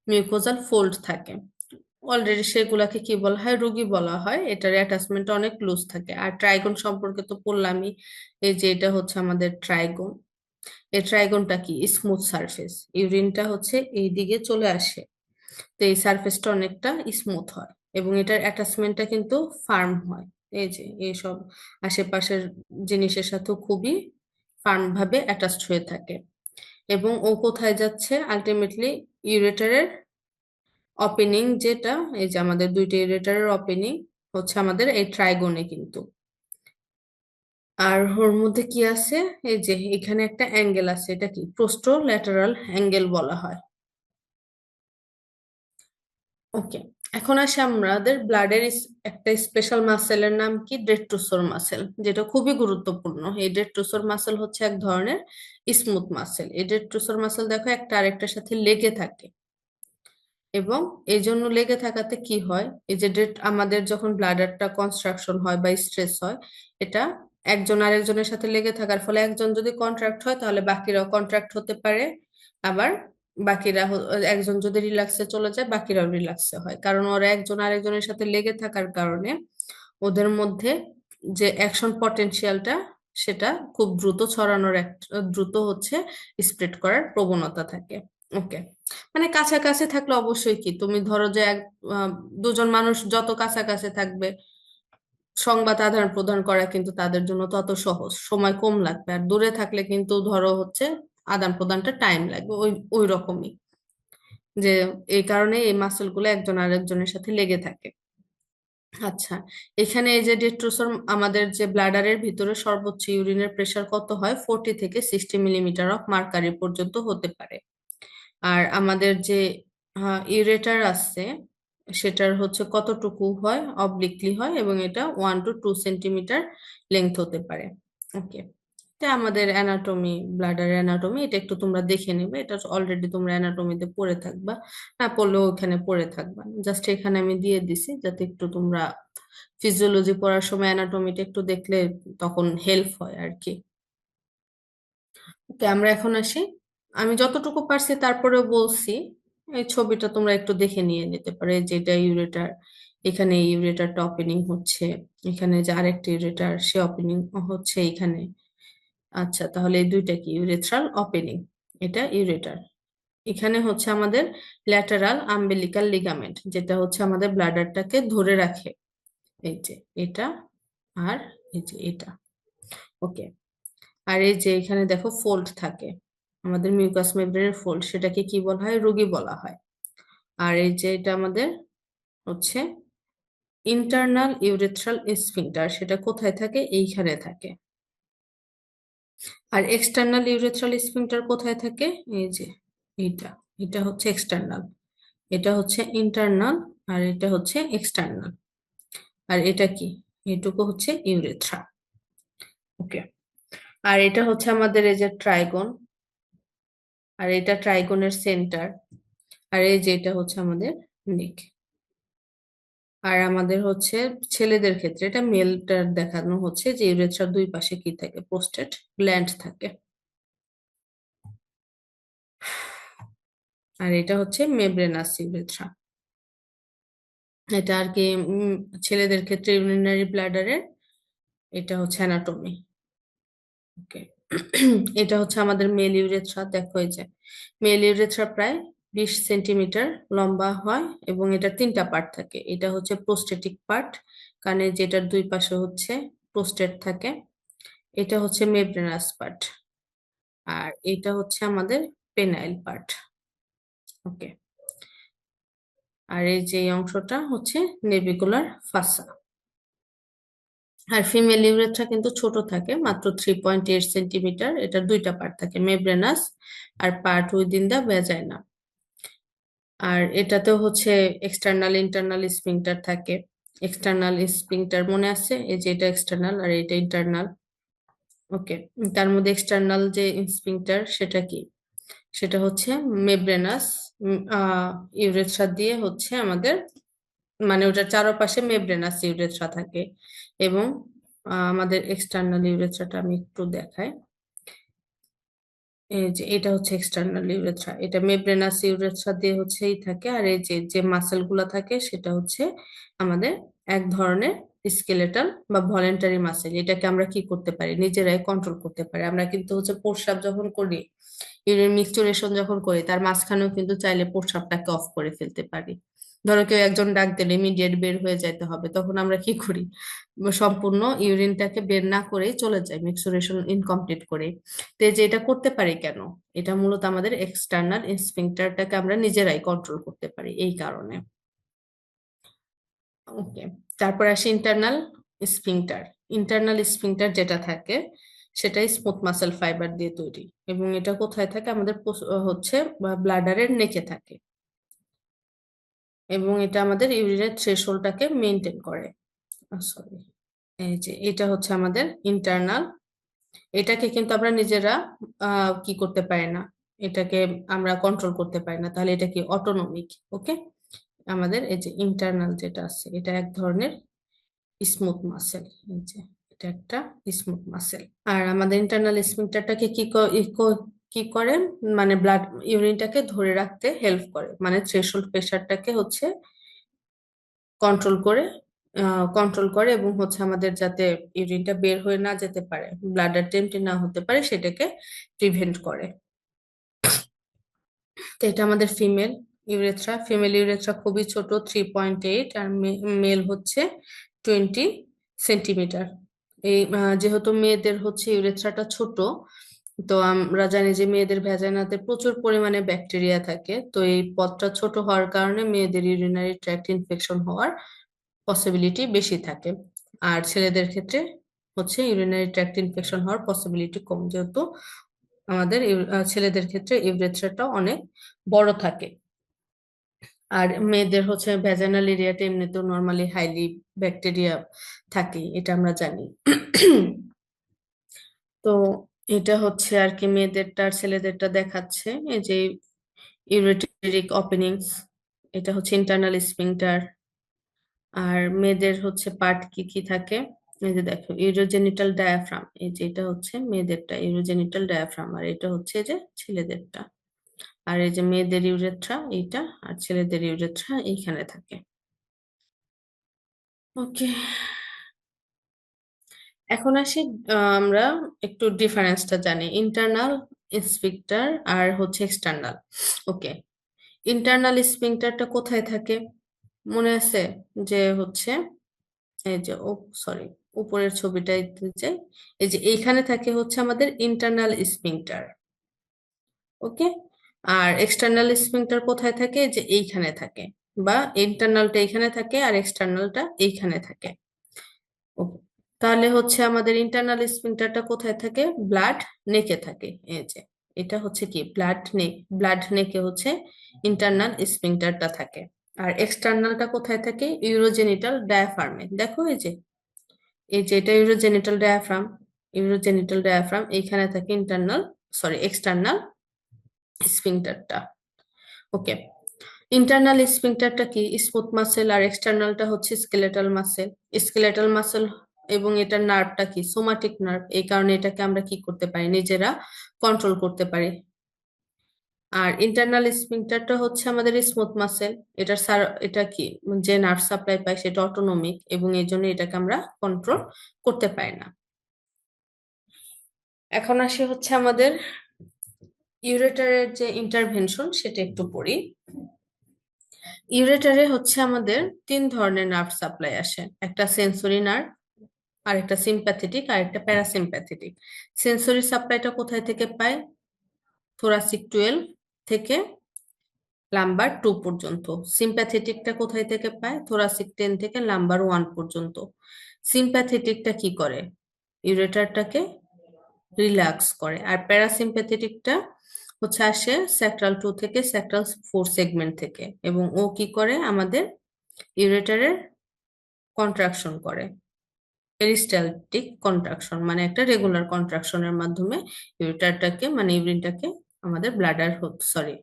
মিউকোজাল ফোল্ড থাকে। অলরেডি সেগুলাকে কি বলা হয়, রুগী বলা হয়। এটার অ্যাটাচমেন্ট অনেক লুজ থাকে। আর ট্রাইগন সম্পর্কে তো বললামই, এই যে এটা হচ্ছে আমাদের ট্রাইগন। এই ট্রাইগনটা কি, স্মুথ সারফেস, ইউরিনটা হচ্ছে এই দিকে চলে আসে, তো এই সারফেসটা অনেকটা স্মুথ হয় এবং এটার অ্যাটাচমেন্টটা কিন্তু ফার্ম হয়। এই যে এইসব আশেপাশের জিনিসের সাথে খুবই ফার্ম ভাবে অ্যাটাচড হয়ে থাকে। এবং ও কোথায় যাচ্ছে আলটিমেটলি, ইউরেটারের ওপেনিং যেটা, এই যে আমাদের দুইটা ইউরেটারের ওপেনিং হচ্ছে আমাদের এই ট্রাইগোনে কিন্তু। আর ওর মধ্যে কি আছে, এই যে এখানে একটা অ্যাঙ্গেল আছে, এটা কি প্রোস্টো ল্যাটারাল অ্যাঙ্গেল বলা হয়। ওকে, এখন আসে আমাদের ব্লাডের একটা স্পেশাল মাসেলের নাম কি, ডেট্রোসোর মাসেল, যেটা খুবই গুরুত্বপূর্ণ। এই ডেট্রোসোর মাসেল হচ্ছে এক ধরনের স্মুথ মাসেল। এই ডেট্রোসোর মাসেল দেখো একটা আরেকটার সাথে লেগে থাকে, এবং এই জন্য লেগে থাকাতে কি হয়, এই যে আমাদের যখন ব্লাডারটা কনস্ট্রাকশন হয় বা স্ট্রেস হয়, এটা একজন আরেকজনের সাথে লেগে থাকার ফলে একজন যদি কন্ট্রাক্ট হয়, তাহলে বাকিরাও কন্ট্রাক্ট হতে পারে। আবার একজন যদি রিল্যাক্সে চলে যায়, বাকিরাও রিল্যাক্সে হয়, কারণ ওরা একজন আরেকজনের সাথে লেগে থাকার কারণে ওদের মধ্যে যে অ্যাকশন পটেনশিয়ালটা, সেটা খুব দ্রুত ছড়ানোর, দ্রুত হচ্ছে স্প্রেড করার প্রবণতা থাকে। ওকে, মানে কাছাকাছি থাকলে অবশ্যই কি, তুমি ধরো যে আহ, দুজন মানুষ যত কাছাকাছি থাকবে, সংবাদ আদান প্রদান করা কিন্তু তাদের জন্য তত সহজ, সময় কম লাগবে। আর দূরে থাকলে কিন্তু ধরো হচ্ছে আদান প্রদানটা টাইম লাগবে, ওই ওই রকমই, যে এই কারণে এই মাসেল গুলো একজন আরেকজনের সাথে লেগে থাকে। আচ্ছা, এখানে এই যে ডেট্রোসোর, আমাদের যে ব্লাডারের ভিতরে সর্বোচ্চ ইউরিনের প্রেসার কত হয়, 40 থেকে 60 মিলিমিটার অফ মার্কারি পর্যন্ত হতে পারে। আর আমাদের যে ইউরেটার আছে, সেটার হচ্ছে কতটুকু হয়, অবলিকলি হয়, এবং এটা 1 to 2 সেন্টিমিটার লেংথ হতে পারে। ওকে, এটা আমাদের অ্যানাটমি, ব্লাডার অ্যানাটমি, এটা একটু তোমরা দেখে নেবে, এটা অলরেডি তোমরা অ্যানাটমিতে পড়ে থাকবা, না পড়লেও ওখানে পড়ে থাকবা। জাস্ট এখানে আমি দিয়ে দিছি যাতে একটু তোমরা ফিজিওলজি পড়ার সময় অ্যানাটমিটা একটু দেখলে তখন হেল্প হয় আর কি। ওকে, আমরা এখন আসি। আমি যতটুকু পারছি তারপরেও বলছি। এই ছবিটা তোমরা একটু দেখে নিয়ে নিতে পারো, এই যে এটা ইউরেটার, এখানে ইউরেটারটা ওপেনিং হচ্ছে, এখানে যে আরেকটা ইউরেটার সে ওপেনিং হচ্ছে এখানে। আচ্ছা, তাহলে এই দুইটা কি ইউরেথ্রাল ওপেনিং, এটা ইউরেটার। এখানে হচ্ছে আমাদের ল্যাটারাল আম্বিলিকাল লিগামেন্ট, যেটা হচ্ছে আমাদের ব্লাডারটাকে ধরে রাখে, এই যে এটা, আর এই যে এটা। ওকে, আর এই যে এখানে দেখো ফোল্ড থাকে, আমাদের মিউকাস মেমব্রেনের ফোল্ড, সেটাকে কি বলা হয়, রুগী বলা হয়। আর এই যে এটা আমাদের হচ্ছে ইন্টারনাল ইউরেথ্রাল স্ফিংটার, সেটা কোথায় থাকে, এইখানে থাকে। আর এক্সটার্নাল ইউরেথ্রাল স্ফিংটার কোথায় থাকে, এই যে এইটা, এটা হচ্ছে এক্সটার্নাল, এটা হচ্ছে ইন্টারনাল, আর এটা হচ্ছে এক্সটার্নাল। আর এটা কি, এটুকু হচ্ছে ইউরেথ্রা। ওকে, আর এটা হচ্ছে আমাদের এই যে ট্রাইগন, আর এটা ট্রাইগনের সেন্টার, আর এই যে এটা হচ্ছে আমাদের নেক। আর আমাদের হচ্ছে ছেলেদের ক্ষেত্রে এটা মেলটার দেখানো হচ্ছে যে ইউরেথ্রার দুই পাশে কি থাকে, প্রোস্টেট গ্ল্যান্ড থাকে। আর এটা হচ্ছে মেমব্রেনাস ইউরেথ্রা, এটা আর কি ছেলেদের ক্ষেত্রে ইউরিনারি ব্লাডারের, এটা হচ্ছে অ্যানাটমি। ওকে, এটা হচ্ছে আমাদের মেল ইউরেথ্রা, দেখো এই যে মেল ইউরেথ্রা প্রায় 20 সেন্টিমিটার লম্বা হয়, এবং এটা তিনটা পার্ট থাকে। এটা হচ্ছে প্রোস্টেটিক পার্ট, কারণ যেটার দুই পাশে হচ্ছে প্রোস্টেট থাকে। এটা হচ্ছে মেমব্রেনাস পার্ট, আর এটা হচ্ছে আমাদের পেনাইল পার্ট। ওকে, আর এই যে এই অংশটা হচ্ছে নেভিকুলার ফাসা। আর ফিমেল ইউরেথ্রা কিন্তু ছোট থাকে, মাত্র 3.8 সেন্টিমিটার, এটা দুইটা পার্ট থাকে, মেমব্রেনাস আর পার্ট উইদিন দা ভ্যাজাইনা। আর এটাতেও হচ্ছে এক্সটার্নাল ইন্টারনাল স্ফিংটার থাকে। এক্সটার্নাল স্ফিংটার মনে আছে, এই যে এটা এক্সটার্নাল আর এটা ইন্টারনাল। ওকে, তার মধ্যে এক্সটার্নাল যে স্ফিংটার সেটা কি, সেটা হচ্ছে মেমব্রেনাস ইউরেথ্রা দিয়ে হচ্ছে আমাদের, মানে ওটার চারপাশে মেমব্রেনাস ইউরেথ্রা থাকে। এবং আমাদের এক্সটার্নাল ইউরেথ্রাটা আমি একটু দেখাই, এই যে এটা হচ্ছে এক্সটার্নাল ইউরেথ্রা, এটা মেমব্রেনাস ইউরেথ্রা দিয়ে হচ্ছেই থাকে। আর এই যে যে মাসেল গুলা থাকে সেটা হচ্ছে আমাদের এক ধরনের স্কেলেটাল বা ভলেন্টারি মাসেল, এটাকে আমরা কি করতে পারি, নিজেরাই কন্ট্রোল করতে পারি। আমরা কিন্তু হচ্ছে প্রস্রাব যখন করি, ইউরিন মিক্সচারেশন যখন করি, তার মাঝখানেও কিন্তু চাইলে প্রস্রাবটাকে অফ করে ফেলতে পারি। ধরো কেউ একজন ডাক দিলে ইমিডিয়েট বের হয়ে যেতে হবে, তখন আমরা কি করি, সম্পূর্ণ ইউরিনটাকে বের না করেই চলে যায় মিক্সচারেশন ইনকমপ্লিট করে। তো এই যে এটা করতে পারি কেন, এটা মূলত আমাদের এক্সটার্নাল স্ফিংটারটাকে আমরা নিজেরাই কন্ট্রোল করতে পারি এই কারণে। ওকে, তারপর আসি ইন্টারনাল স্ফিংটার। ইন্টারনাল স্ফিংটার যেটা থাকে সেটাই স্মুথ মাসেল ফাইবার দিয়ে তৈরি, এবং এটা কোথায় থাকে, আমাদের হচ্ছে ব্লাডারের নেকে থাকে, এবং এটা আমাদের ইউরিনের থ্রেশহোল্ডটাকে মেনটেন করে। সরি, এই যে এটা হচ্ছে আমাদের ইন্টারনাল, এটাকে কিন্তু আমরা নিজেরা কি করতে পারি না, এটাকে আমরা কন্ট্রোল করতে পারি না, তাহলে এটা কি অটোনমিক। ওকে, আমাদের এই যে ইন্টারনাল যেটা আছে এটা এক ধরনের স্মুথ মাসেল, এই যে এটা একটা স্মুথ মাসেল। আর আমাদের ইন্টারনাল স্ফিংটারটাকে কি করে, মানে ব্লাড ইউরিনটাকে ধরে রাখতে হেল্প করে, মানে থ্রেশহোল্ড প্রেশারটাকে হচ্ছে কন্ট্রোল করে, এবং হচ্ছে আমাদের যাতে ইউরিনটা বের হয়ে না যেতে পারে, ব্লাডার টেম্পটি না হতে পারে, সেটাকে প্রিভেন্ট করে। তো এটা আমাদের ফিমেল ইউরেথ্রা। ফিমেল ইউরেথ্রা খুবই ছোট, 3.8, আর মেল হচ্ছে 20 সেন্টিমিটার। এই যেহেতু মেয়েদের হচ্ছে ইউরেথ্রাটা ছোট, তো আমরা জানি যে মেয়েদের ভ্যাজাইনাতে প্রচুর পরিমাণে ব্যাকটেরিয়া থাকে, তো এই পথটা ছোট হওয়ার কারণে মেয়েদের ইউরিনারি ট্র্যাক্ট ইনফেকশন হওয়ার পসিবিলিটি বেশি থাকে। আর ছেলেদের ক্ষেত্রে হচ্ছে ইউরিনারি ট্র্যাক্ট ইনফেকশন হওয়ার পসিবিলিটি কম, যেহেতু আমাদের ছেলেদের ক্ষেত্রে ইউরেথ্রাটা অনেক বড় থাকে। আর মেয়েদের হচ্ছে ভ্যাজাইনাল এরিয়াটা এমনিতেও নর্মালি হাইলি ব্যাকটেরিয়া থাকে, এটা আমরা জানি। তো এটা হচ্ছে আর কি মেয়েদেরটা আর ছেলেদেরটা দেখাচ্ছে। এই যে ইউরেটেরিক ওপেনিংস, এটা হচ্ছে ইন্টারনাল স্ফিংটার। আর মেয়েদের হচ্ছে পার্ট কি কি থাকে, এই যে দেখো ইউরোজেনিটাল ডায়াফ্রাম, এই যে এটা হচ্ছে মেয়েদেরটা ইউরোজেনিটাল ডায়াফ্রাম, আর এটা হচ্ছে যে ছেলেদেরটা। আর এই যে মেয়েদের ইউরেথ্রা এইটা, আর ছেলেদের ইউরেথ্রা এইখানে থাকে। ওকে, এখন আসি আমরা একটু ডিফারেন্সটা জানি ইন্টারনাল স্ফিংটার আর হচ্ছে এক্সটার্নাল। ওকে, ইন্টারনাল স্ফিংটারটা কোথায় থাকে মনে আছে? যে হচ্ছে এই যে ও সরি, উপরের ছবিটা যে এই যে এইখানে থাকে হচ্ছে আমাদের ইন্টারনাল স্ফিংটার। ওকে, আর এক্সটার্নাল স্ফিংটার কোথায় থাকে? যে এইখানে থাকে, বা ইন্টারনালটা এইখানে থাকে আর এক্সটার্নালটা এইখানে থাকে। ওকে, তাহলে হচ্ছে আমাদের ইন্টারনাল স্ফিংটারটা কোথায় থাকে? ব্লাড নেকে থাকে। এই যে এটা হচ্ছে কি ব্লাড নেক, ব্লাড নেকে হচ্ছে ইন্টারনাল স্ফিংটারটা থাকে। আর এক্সটার্নালটা কোথায় থাকে? ইউরোজেনিটাল ডায়াফ্রামে। দেখো এই যে এটা ইউরোজেনিটাল ডায়াফ্রাম, ইউরোজেনিটাল ডায়াফ্রাম এইখানে থাকে ইন্টারনাল সরি এক্সটার্নাল স্ফিংটারটা। ওকে, ইন্টারনাল স্ফিংটারটা কি স্মুথ মাসেল, আর এক্সটার্নালটা হচ্ছে স্কেলেটাল মাসেল। স্কেলেটাল মাসেল এবং এটার নার্ভটা কি সোমাটিক নার্ভ, এই কারণে এটাকে আমরা কি করতে পারি নিজেরা কন্ট্রোল করতে পারি। আর ইন্টারনাল স্ফিংটারটা হচ্ছে আমাদের স্মুথ মাসেল, এটা কি যে নার্ভ সাপ্লাই পায় সেটা অটোনমিক, এবং এই জন্য এটাকে আমরা কন্ট্রোল করতে পারি না। এখন আসি হচ্ছে আমাদের ইউরেটারের যে ইন্টারভেনশন সেটা একটু পড়ি। ইউরেটারে হচ্ছে আমাদের তিন ধরনের নার্ভ সাপ্লাই আসে, একটা সেন্সরি নার্ভ, আর একটা সিম্প্যাথেটিক, আর একটা প্যারাসিম্প্যাথেটিক। সেন্সরি সাপ্লাইটা কোথায় থেকে পায়? থোরাসিক 12 থেকে লাম্বার 2 পর্যন্ত। সিম্প্যাথেটিকটা কোথায় থেকে পায়? থোরাসিক 10 থেকে লাম্বার 1 পর্যন্ত। সিম্প্যাথেটিকটা কি করে? ইউরেটারটাকে রিল্যাক্স করে। আর প্যারাসিম্প্যাথেটিকটা হচ্ছে আসে স্যাক্রাল 2 থেকে স্যাক্রাল 4 সেগমেন্ট থেকে, এবং ও কি করে আমাদের ইউরেটারের কন্ট্রাকশন করে। পেরিস্টালটিক কন্ট্রাকশন মানে একটা রেগুলার কন্ট্রাকশনের মাধ্যমে ইউরেটারটাকে মানে ইউরিনটাকে আমাদের ব্লাডার সরি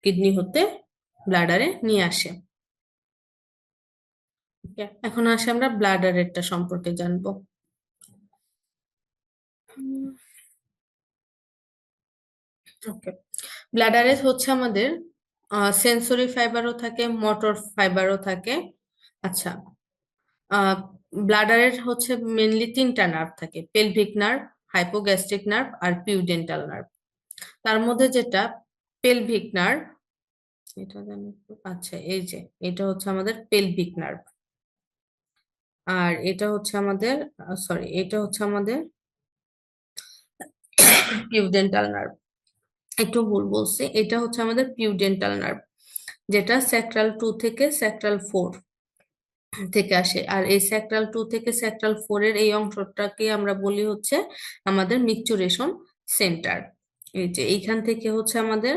কিডনি হতে ব্লাডারে নিয়ে আসে। Okay, এখন আসে আমরা ব্লাডারেরটা সম্পর্কে জানবো। ওকে, ব্লাডারে হচ্ছে আমাদের সেন্সরি ফাইবারও থাকে, মোটর ফাইবারও থাকে। আচ্ছা, ব্লাডারের হচ্ছে মেনলি তিনটা নার্ভ থাকে, পেলভিক নার্ভ, হাইপোগ্যাস্ট্রিক নার্ভ আর পিউডেন্টাল নার্ভ। তার মধ্যে যেটা পেলভিক নার্ভ, এটা জানি একটু। আচ্ছা, এই যে এটা হচ্ছে আমাদের পেলভিক নার্ভ, আর এটা হচ্ছে আমাদের সরি এটা হচ্ছে আমাদের পিউডেন্টাল নার্ভ। একটু ভুল বলছি, এটা হচ্ছে আমাদের পিউডেন্টাল নার্ভ, যেটা স্যাক্রাল 2 থেকে স্যাক্রাল 4 থেকে আসে। আর এই স্যাক্রাল 2 থেকে স্যাক্রাল 4 এর এই অংশটাকে আমরা বলি হচ্ছে আমাদের মিকচুরেশন সেন্টার। এই যে এইখান থেকে হচ্ছে আমাদের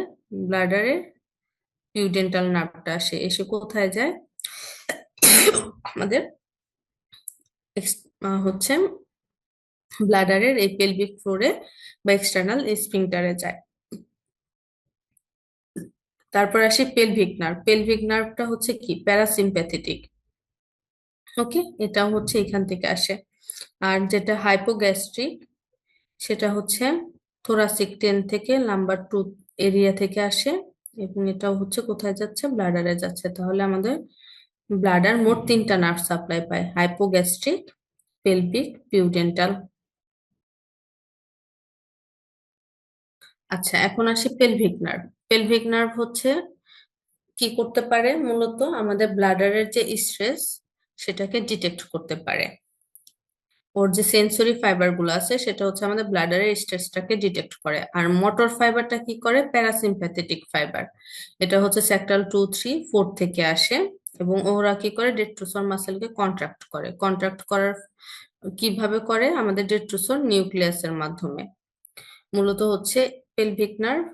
ব্লাডারের পিউডেন্টাল নার্ভটা আসে, এসে কোথায় যায়? আমাদের হচ্ছে ব্লাডারের এই পেলভিক ফ্লোরে বা এক্সটার্নাল স্ফিংটারে যায়। তারপর আসি পেলভিক নার্ভ। পেলভিক নার্ভটা হচ্ছে কি প্যারাসিম্প্যাথেটিক। ওকে, এটা হচ্ছে এখান থেকে আসে। আর যেটা হাইপোগ্যাস্ট্রিক সেটা হচ্ছে থোরাসিক 10 থেকে লাম্বার 2 এরিয়া থেকে আসে, এবং এটাও হচ্ছে কোথায় যাচ্ছে? ব্লাডারে যাচ্ছে। তাহলে আমাদের ব্লাডার মোট তিনটা নার্ভ সাপ্লাই পায়, হাইপোগ্যাস্ট্রিক, পেলভিক, পিউডেন্টাল। আচ্ছা, এখন আসি পেলভিক নার্ভ। পেলভিক নার্ভ হচ্ছে কি করতে পারে? মূলত আমাদের ব্লাডারের যে স্ট্রেস সেটাকে ডিটেক্ট করতে পারে। ওর যে সেন্সরি ফাইবার গুলো আছে সেটা হচ্ছে আমাদের ব্লাডারের স্ট্রেসটাকে ডিটেক্ট করে। আর মোটর ফাইবারটা কি করে? প্যারাসিম্প্যাথেটিক ফাইবার, এটা হচ্ছে সেক্টরাল 2, 3, 4 থেকে আসে, এবং ওরা কি করে? ডেট্রোসর মাসেলকে কন্ট্রাক্ট করে। কন্ট্রাক্ট করার কিভাবে করে? আমাদের ডেট্রোসর নিউক্লিয়াসের মাধ্যমে। মূলত হচ্ছে পেলভিক নার্ভ,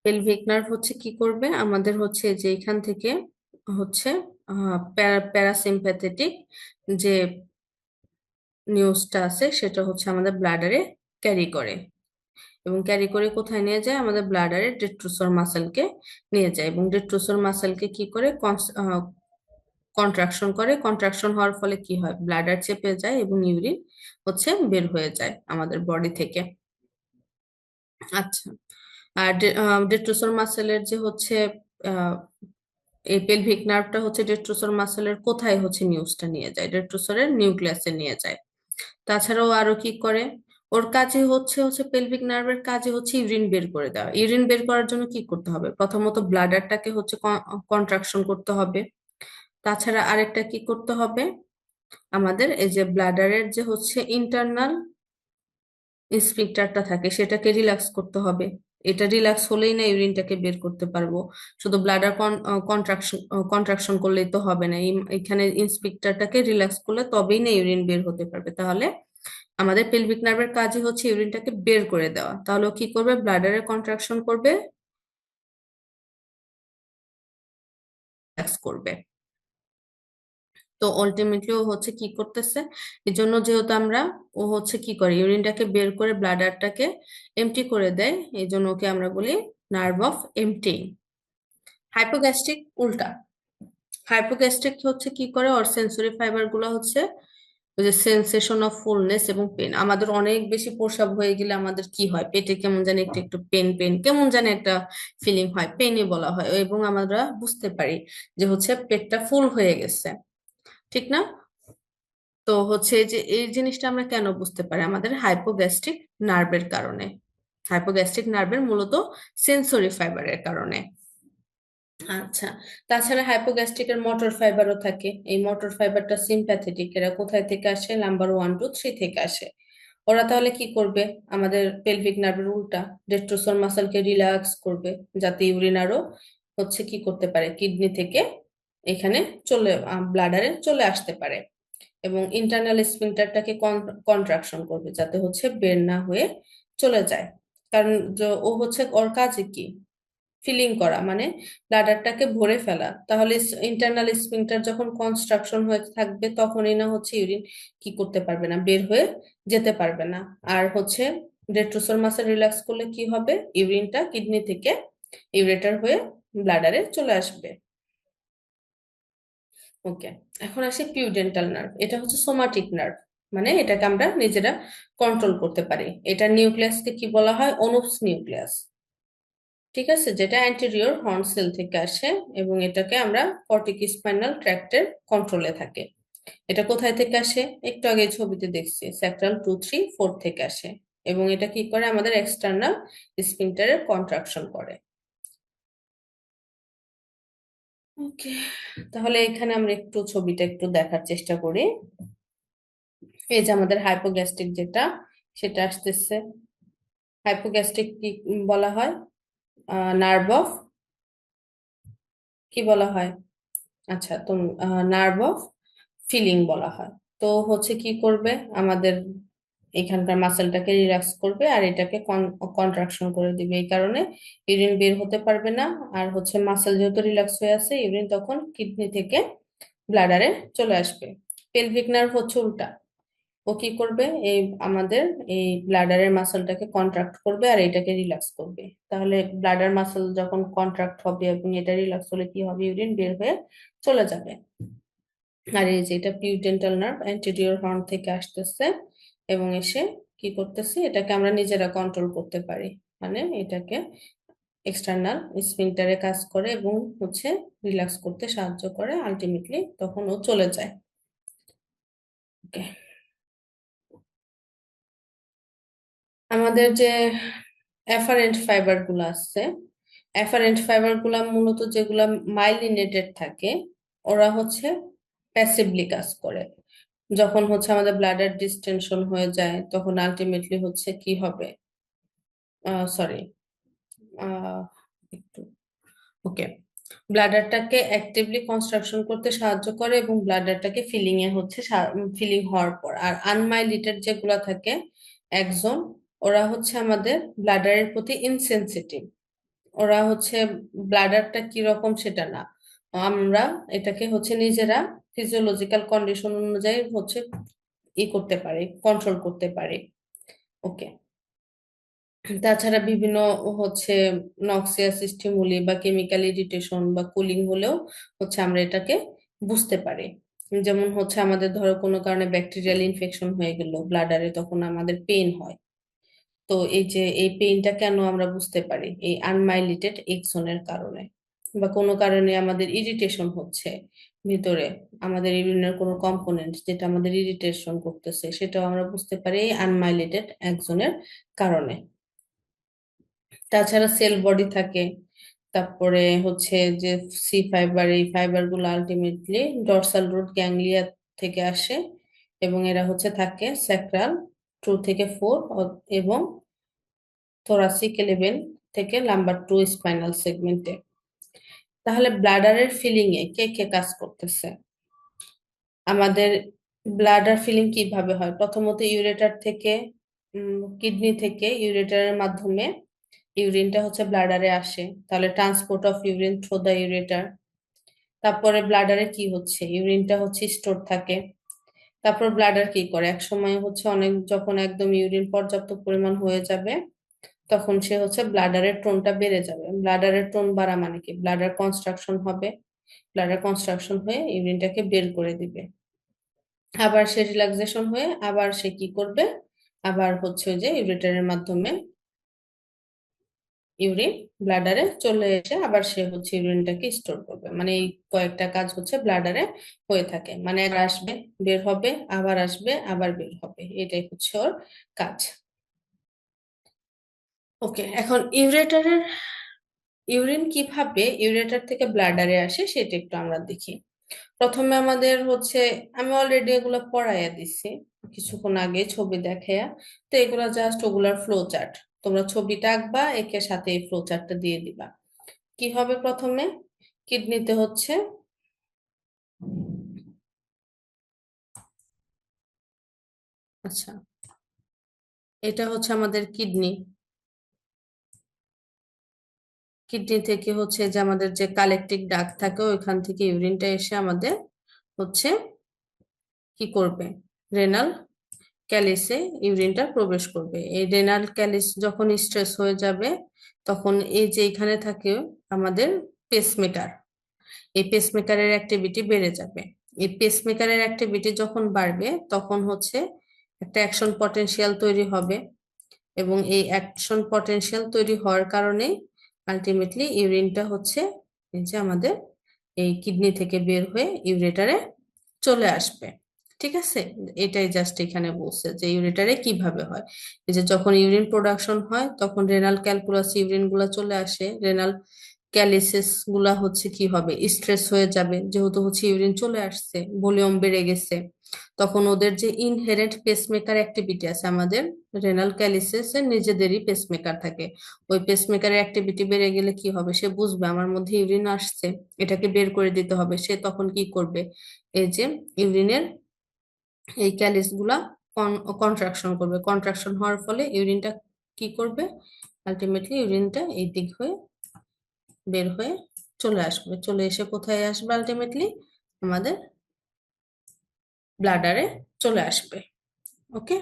পেলভিক নার্ভ হচ্ছে কি করবে আমাদের? হচ্ছে যে এখান থেকে হচ্ছে প্যারাসিম্প্যাথেটিক যে নিউজটা আছে সেটা হচ্ছে আমাদের ব্লাডারে ক্যারি করে, এবং ক্যারি করে কোথায় নিয়ে যায়, আমাদের ব্লাডারে ডেট্রোসোর মাসেলকে নিয়ে যায়, এবং ডেট্রোসোর মাসেলকে কি করে, কন্ট্রাকশন করে। কন্ট্রাকশন হওয়ার ফলে কি হয়, ব্লাডার চেপে যায় এবং ইউরিন হচ্ছে বের হয়ে যায় আমাদের বডি থেকে। আচ্ছা, আর ডেট্রোসোর মাসেলের যে হচ্ছে আহ, এই পেলভিক নার্ভটা হচ্ছে ডেট্রোসোর মাসেলের কোথায় হচ্ছে নিউজটা নিয়ে যায়, ডেট্রোসোরের নিউক্লিয়াসে নিয়ে যায়। তাছাড়াও আরো কি করে, ওর কাজে হচ্ছে হচ্ছে পেলভিক নার্ভের কাজে হচ্ছে ইউরিন বের করে দেওয়া। ইউরিন বের করার জন্য কি করতে হবে, প্রথমত ব্লাডারটাকে হচ্ছে কন্ট্রাকশন করতে হবে। তাছাড়া আরেকটা কি করতে হবে, আমাদের এই যে ব্লাডারের যে হচ্ছে ইন্টারনাল স্ফিংক্টারটা থাকে সেটাকে রিল্যাক্স করতে হবে। এটা রিল্যাক্স হলেই না ইউরিনটাকে বের করতে পারবো। শুধু ব্লাডার কন্ট্রাকশন কন্ট্রাকশন করলেই তো হবে না, এখানে স্ফিংক্টারটাকে রিল্যাক্স করলে তবেই না ইউরিন বের হতে পারবে। তাহলে আমাদের পেলভিক নার্ভের কাজই হচ্ছে ইউরিনটাকে বের করে দেওয়া। তাহলে ও কি করবে, ব্লাডারে কন্ট্রাকশন করবে, রিল্যাক্স করবে। তো আলটিমেটলি ও হচ্ছে কি করতেছে, এই জন্য যেহেতু আমরা, ও হচ্ছে কি করে ইউরিনটাকে বের করে ব্লাডারটাকে এমটি করে দেয়, এই জন্য ওকে আমরা বলি নার্ভ অফ এমটি। হাইপোগ্যাস্ট্রিক উল্টা, হাইপোগ্যাস্ট্রিক হচ্ছে কি করে, ওর সেন্সরি ফাইবার গুলো হচ্ছে ওই যে সেন্সেশন অফ ফুলনেস এবং পেন। আমাদের অনেক বেশি প্রস্রাব হয়ে গেলে আমাদের কি হয়, পেটে কেমন জানি একটু একটু পেন পেন কেমন জানি একটা ফিলিং হয়, পেনই বলা হয়, এবং আমরা বুঝতে পারি যে হচ্ছে পেটটা ফুল হয়ে গেছে, ঠিক না? তো হচ্ছে এই যে এই জিনিসটা আমরা কেন বুঝতে পারি, আমাদের হাইপোগ্যাস্ট্রিক নার্ভের কারণে। হাইপোগ্যাস্ট্রিক নার্ভের মূলত সেন্সরি ফাইবারের কারণে। আচ্ছা, তাছাড়া হাইপোগ্যাস্ট্রিকের মোটর ফাইবারও থাকে। এই মোটর ফাইবারটা সিম্প্যাথেটিক, এরা কোথায় থেকে আসে, নাম্বার 1 2 3 থেকে আসে। ওরা তাহলে কি করবে, আমাদের পেলভিক নার্ভের উল্টা ডেট্রোসোর মাসলকে রিল্যাক্স করবে, যাতে ইউরিন আরো হচ্ছে কি করতে পারে, কিডনি থেকে এখানে চলে ব্লাডারে চলে আসতে পারে, এবং ইন্টারনাল স্ফিংক্টারটাকে কন্ট্রাকশন করবে যাতে হচ্ছে বের না হয়ে চলে যায়। কারণ ও হচ্ছে ওর কাজে কি, ফিলিং করা, মানে ব্লাডারটাকে ভরে ফেলা। তাহলে ইন্টারনাল স্ফিংক্টার যখন কনস্ট্রাকশন হয়ে থাকবে তখনই না হচ্ছে ইউরিন কি করতে পারবে না, বের হয়ে যেতে পারবে না। আর হচ্ছে ডেট্রোসোর মাসেল রিল্যাক্স করলে কি হবে, ইউরিনটা কিডনি থেকে ইউরেটার হয়ে ব্লাডারে চলে আসবে। ওকে, এখন আসি পিউডেন্টাল নার্ভ। এটা হচ্ছে সোমাটিক নার্ভ, মানে এটাকে আমরা নিজেরা কন্ট্রোল করতে পারি। এটা নিউক্লিয়াসকে কি বলা হয়, অনুপস নিউক্লিয়াস, ঠিক আছে, যেটা অ্যান্টেরিয়র হর্ন সেল থেকে আসে, এবং এটাকে আমরা কর্টিক স্পাইনাল ট্র্যাক্টের কন্ট্রোলে থাকে। এটা কোথায় থেকে আসে, একটু আগে ছবিতে দেখছি, সেক্টরাল 2 3 4 থেকে আসে, এবং এটা কি করে, আমাদের এক্সটার্নাল স্ফিংক্টারের কন্ট্রাকশন করে। ওকে, তাহলে এখানে আমরা একটু ছবিটা একটু দেখার চেষ্টা করি। এই যে আমাদের হাইপোগ্যাস্ট্রিক যেটা, সেটা আসতেছে। হাইপোগ্যাস্ট্রিক কি বলা হয়, নার্ভ অফ, কি বলা হয়, আচ্ছা তো নার্ভ অফ ফিলিং বলা হয়। তো হচ্ছে কি করবে, আমাদের এখানকার মাসেলটাকে রিল্যাক্স করবে আর এটাকে কন্ট্রাকশন করে দিবে, এই কারণে ইউরিন বের হতে পারবে না। আর হচ্ছে মাসেল যেহেতু রিল্যাক্স হয়ে আছে, ইউরিন তখন কিডনি থেকে ব্লাডারে চলে আসবে। পেলভিক নার্ভ হচ্ছে উল্টা, ও কি করবে, এই আমাদের এই ব্লাডারের মাসেলটাকে কন্ট্রাক্ট করবে আর এটাকে রিল্যাক্স করবে। তাহলে ব্লাডার মাসেল যখন কন্ট্রাক্ট হবে এবং এটা রিল্যাক্স হলে কি হবে, ইউরিন বের হয়ে চলে যাবে। আর এই যে এটা পিউডেন্টাল নার্ভ অ্যান্টেরিয়র হর্ন থেকে আসতেছে, এবং এসে কি করতেছে, এটাকে আমরা নিজেরা কন্ট্রোল করতে পারি, মানে এটাকে এক্সটার্নাল স্ফিংক্টারে কাজ করে এবং হচ্ছে রিল্যাক্স করতে সাহায্য করে, আলটিমেটলি তখন ও চলে যায়। ওকে, আমাদের যে অ্যাফারেন্ট ফাইবার গুলো আছে, অ্যাফারেন্ট ফাইবার গুলা মূলত যেগুলা মাইলিনেটেড থাকে, ওরা হচ্ছে প্যাসিভলি কাজ করে। যখন হচ্ছে আমাদের ব্লাডার ডিস্টেনশন হয়ে যায় তখন আলটিমেটলি হচ্ছে কি হবে, সরি, একটু, ওকে, ব্লাডারটাকে অ্যাক্টিভলি কনস্ট্রাকশন করতে সাহায্য করে এবং ব্লাডারটাকে ফিলিং এ হচ্ছে ফিলিং হওয়ার পর। আর আনমাইলিটেড যেগুলা থাকে একজন, ওরা হচ্ছে আমাদের ব্লাডারের প্রতি ইনসেনসিটিভ। ওরা হচ্ছে ব্লাডারটা কিরকম সেটা না, আমরা এটাকে হচ্ছে নিজেরা ফিজিওলজিক্যাল কন্ডিশন অনুযায়ী হচ্ছে ই করতে পারে, কন্ট্রোল করতে পারে। ওকে। তাছাড়া বিভিন্ন হচ্ছে নক্সিয়া স্টিমুলি বা কেমিক্যাল ইরিটেশন বা কুলিং হলেও হচ্ছে আমরা এটাকে বুঝতে পারি। যেমন হচ্ছে আমাদের ধরো কোনো কারণে ব্যাকটেরিয়াল ইনফেকশন হয়ে গেল ব্লাডারে, তখন আমাদের পেন হয়। তো এই যে এই পেইনটা কেন আমরা বুঝতে পারি, এই আনমাইলিটেড এক্সনের কারণে। বা কোনো কারণে আমাদের ইরিটেশন হচ্ছে ভিতরে, আমাদের ইউরিনের কোনো কম্পোনেন্ট যেটা আমাদের ইরিটেশন করতেছে, সেটাও আমরা বুঝতে পারি এই আনমাইলিটেড এক্সনের কারণে। তাছাড়া সেল বডি থাকে, তারপরে হচ্ছে যে সি ফাইবার, এই ফাইবার গুলো আলটিমেটলি ডর্সাল রুট গ্যাংলিয়া থেকে আসে, এবং এরা হচ্ছে থাকে স্যাক্রাল 2 থেকে 4 এবং থোরাসিক 11 থেকে লাম্বার 2 স্পাইনাল সেগমেন্টে। তাহলে ব্লাডারের ফিলিং এ কে কে কাজ করতেছে? আমাদের ব্লাডার ফিলিং কিভাবে হয়? প্রথমত ইউরেটার থেকে, কিডনি থেকে ইউরেটারের মাধ্যমে ইউরিনটা হচ্ছে ব্লাডারে আসে, তাহলে transport of urine through the ureter. তারপরে ব্লাডারে কি হচ্ছে, ইউরিনটা হচ্ছে স্টোর থাকে। তারপর ব্লাডার কি করে, এক সময় হচ্ছে অনেক, যখন একদম ইউরিন পর্যাপ্ত পরিমাণ হয়ে যাবে, তখন সে হচ্ছে ব্লাডারের টোনটা বেড়ে যাবে। ব্লাডারের টোন বাড়া মানে কি, ব্লাডার কনস্ট্রাকশন হবে, ব্লাডার কনস্ট্রাকশন হয়ে ইউরিনটাকে বের করে দিবে। আবার সে রিল্যাক্সেশন হয়ে আবার সে কি করবে, আবার হচ্ছে ওই যে ইউরেটারের মাধ্যমে ইউরিন ব্লাডারে চলে এসে আবার সে হচ্ছে ইউরিনটাকে স্টোর করবে। মানে এই কয়েকটা কাজ হচ্ছে ব্লাডারে হয়ে থাকে, মানে একবার আসবে, বের হবে, আবার আসবে, আবার বের হবে, এটাই হচ্ছে ওর কাজ। ওকে, এখন ইউরিন কিভাবে ইউরেটার থেকে ব্লাডারে আসে সেটা একটু আমরা দেখি। প্রথমে আমাদের হচ্ছে, আমি অলরেডি এগুলো পড়াইয়া দিছি কিছুক্ষণ আগে ছবি দেখাইয়া, তো এগুলো জাস্ট ওগুলার ফ্লো চার্ট। তোমরা ছবিটা আঁকবা, একে সাথে এই ফ্লো চার্টটা দিয়ে দিবা। কি হবে প্রথমে, কিডনিতে হচ্ছে, আচ্ছা, এটা হচ্ছে আমাদের কিডনি। কিডনি থেকে হচ্ছে যে আমাদের যে কালেকটিক ডাক্ট থাকে, ওইখান থেকে ইউরিনটা এসে আমাদের হচ্ছে কি করবে, রেনাল ক্যালিসে ইউরিনটা প্রবেশ করবে। এই রেনাল ক্যালিস যখন স্ট্রেস হয়ে যাবে, তখন এই যে এখানে থাকে আমাদের পেসমেকার, এই পেসমেকারের অ্যাক্টিভিটি বেড়ে যাবে। এই পেসমেকারের অ্যাক্টিভিটি যখন বাড়বে, তখন হচ্ছে একটা অ্যাকশন পটেনশিয়াল তৈরি হবে, এবং এই অ্যাকশন পটেনশিয়াল তৈরি হওয়ার কারণে আলটিমেটলি ইউরিনটা হচ্ছে এই যে আমাদের এই কিডনি থেকে বের হয়ে ইউরেটারে চলে আসবে। ঠিক আছে, এটাই জাস্ট এখানে বলছে যে ইউরেটারে কিভাবে হয়। এই যে যখন ইউরিন প্রোডাকশন হয়, তখন রেনাল ক্যালকুলাস ইউরিন গুলা চলে আসে, রেনাল ক্যালিসিস গুলা হচ্ছে কি হবে, স্ট্রেস হয়ে যাবে, যেহেতু হচ্ছে ইউরিন চলে আসছে, ভলিউম বেড়ে গেছে। তখন ওদের যে ইনহেরেন্ট পেসমেকার অ্যাক্টিভিটি আছে আমাদের রেনাল ক্যালিসিস এর নিজেদেরই পেসমেকার থাকে, ওই পেসমেকারের অ্যাক্টিভিটি বেড়ে গেলে কি হবে, সে বুঝবে আমার মধ্যে ইউরিন আসছে, এটাকে বের করে দিতে হবে। সে তখন কি করবে, এই যে ইউরিনের এই ক্যালিস গুলা কন্ট্রাকশন করবে, কন্ট্রাকশন হওয়ার ফলে ইউরিনটা কি করবে, আলটিমেটলি ইউরিনটা এই দিক হয়ে বের হয়ে চলে আসবে, চলে এসে কোথায় আসবে, আলটিমেটলি আমাদের ব্লাডারে চলে আসবে। ওকে।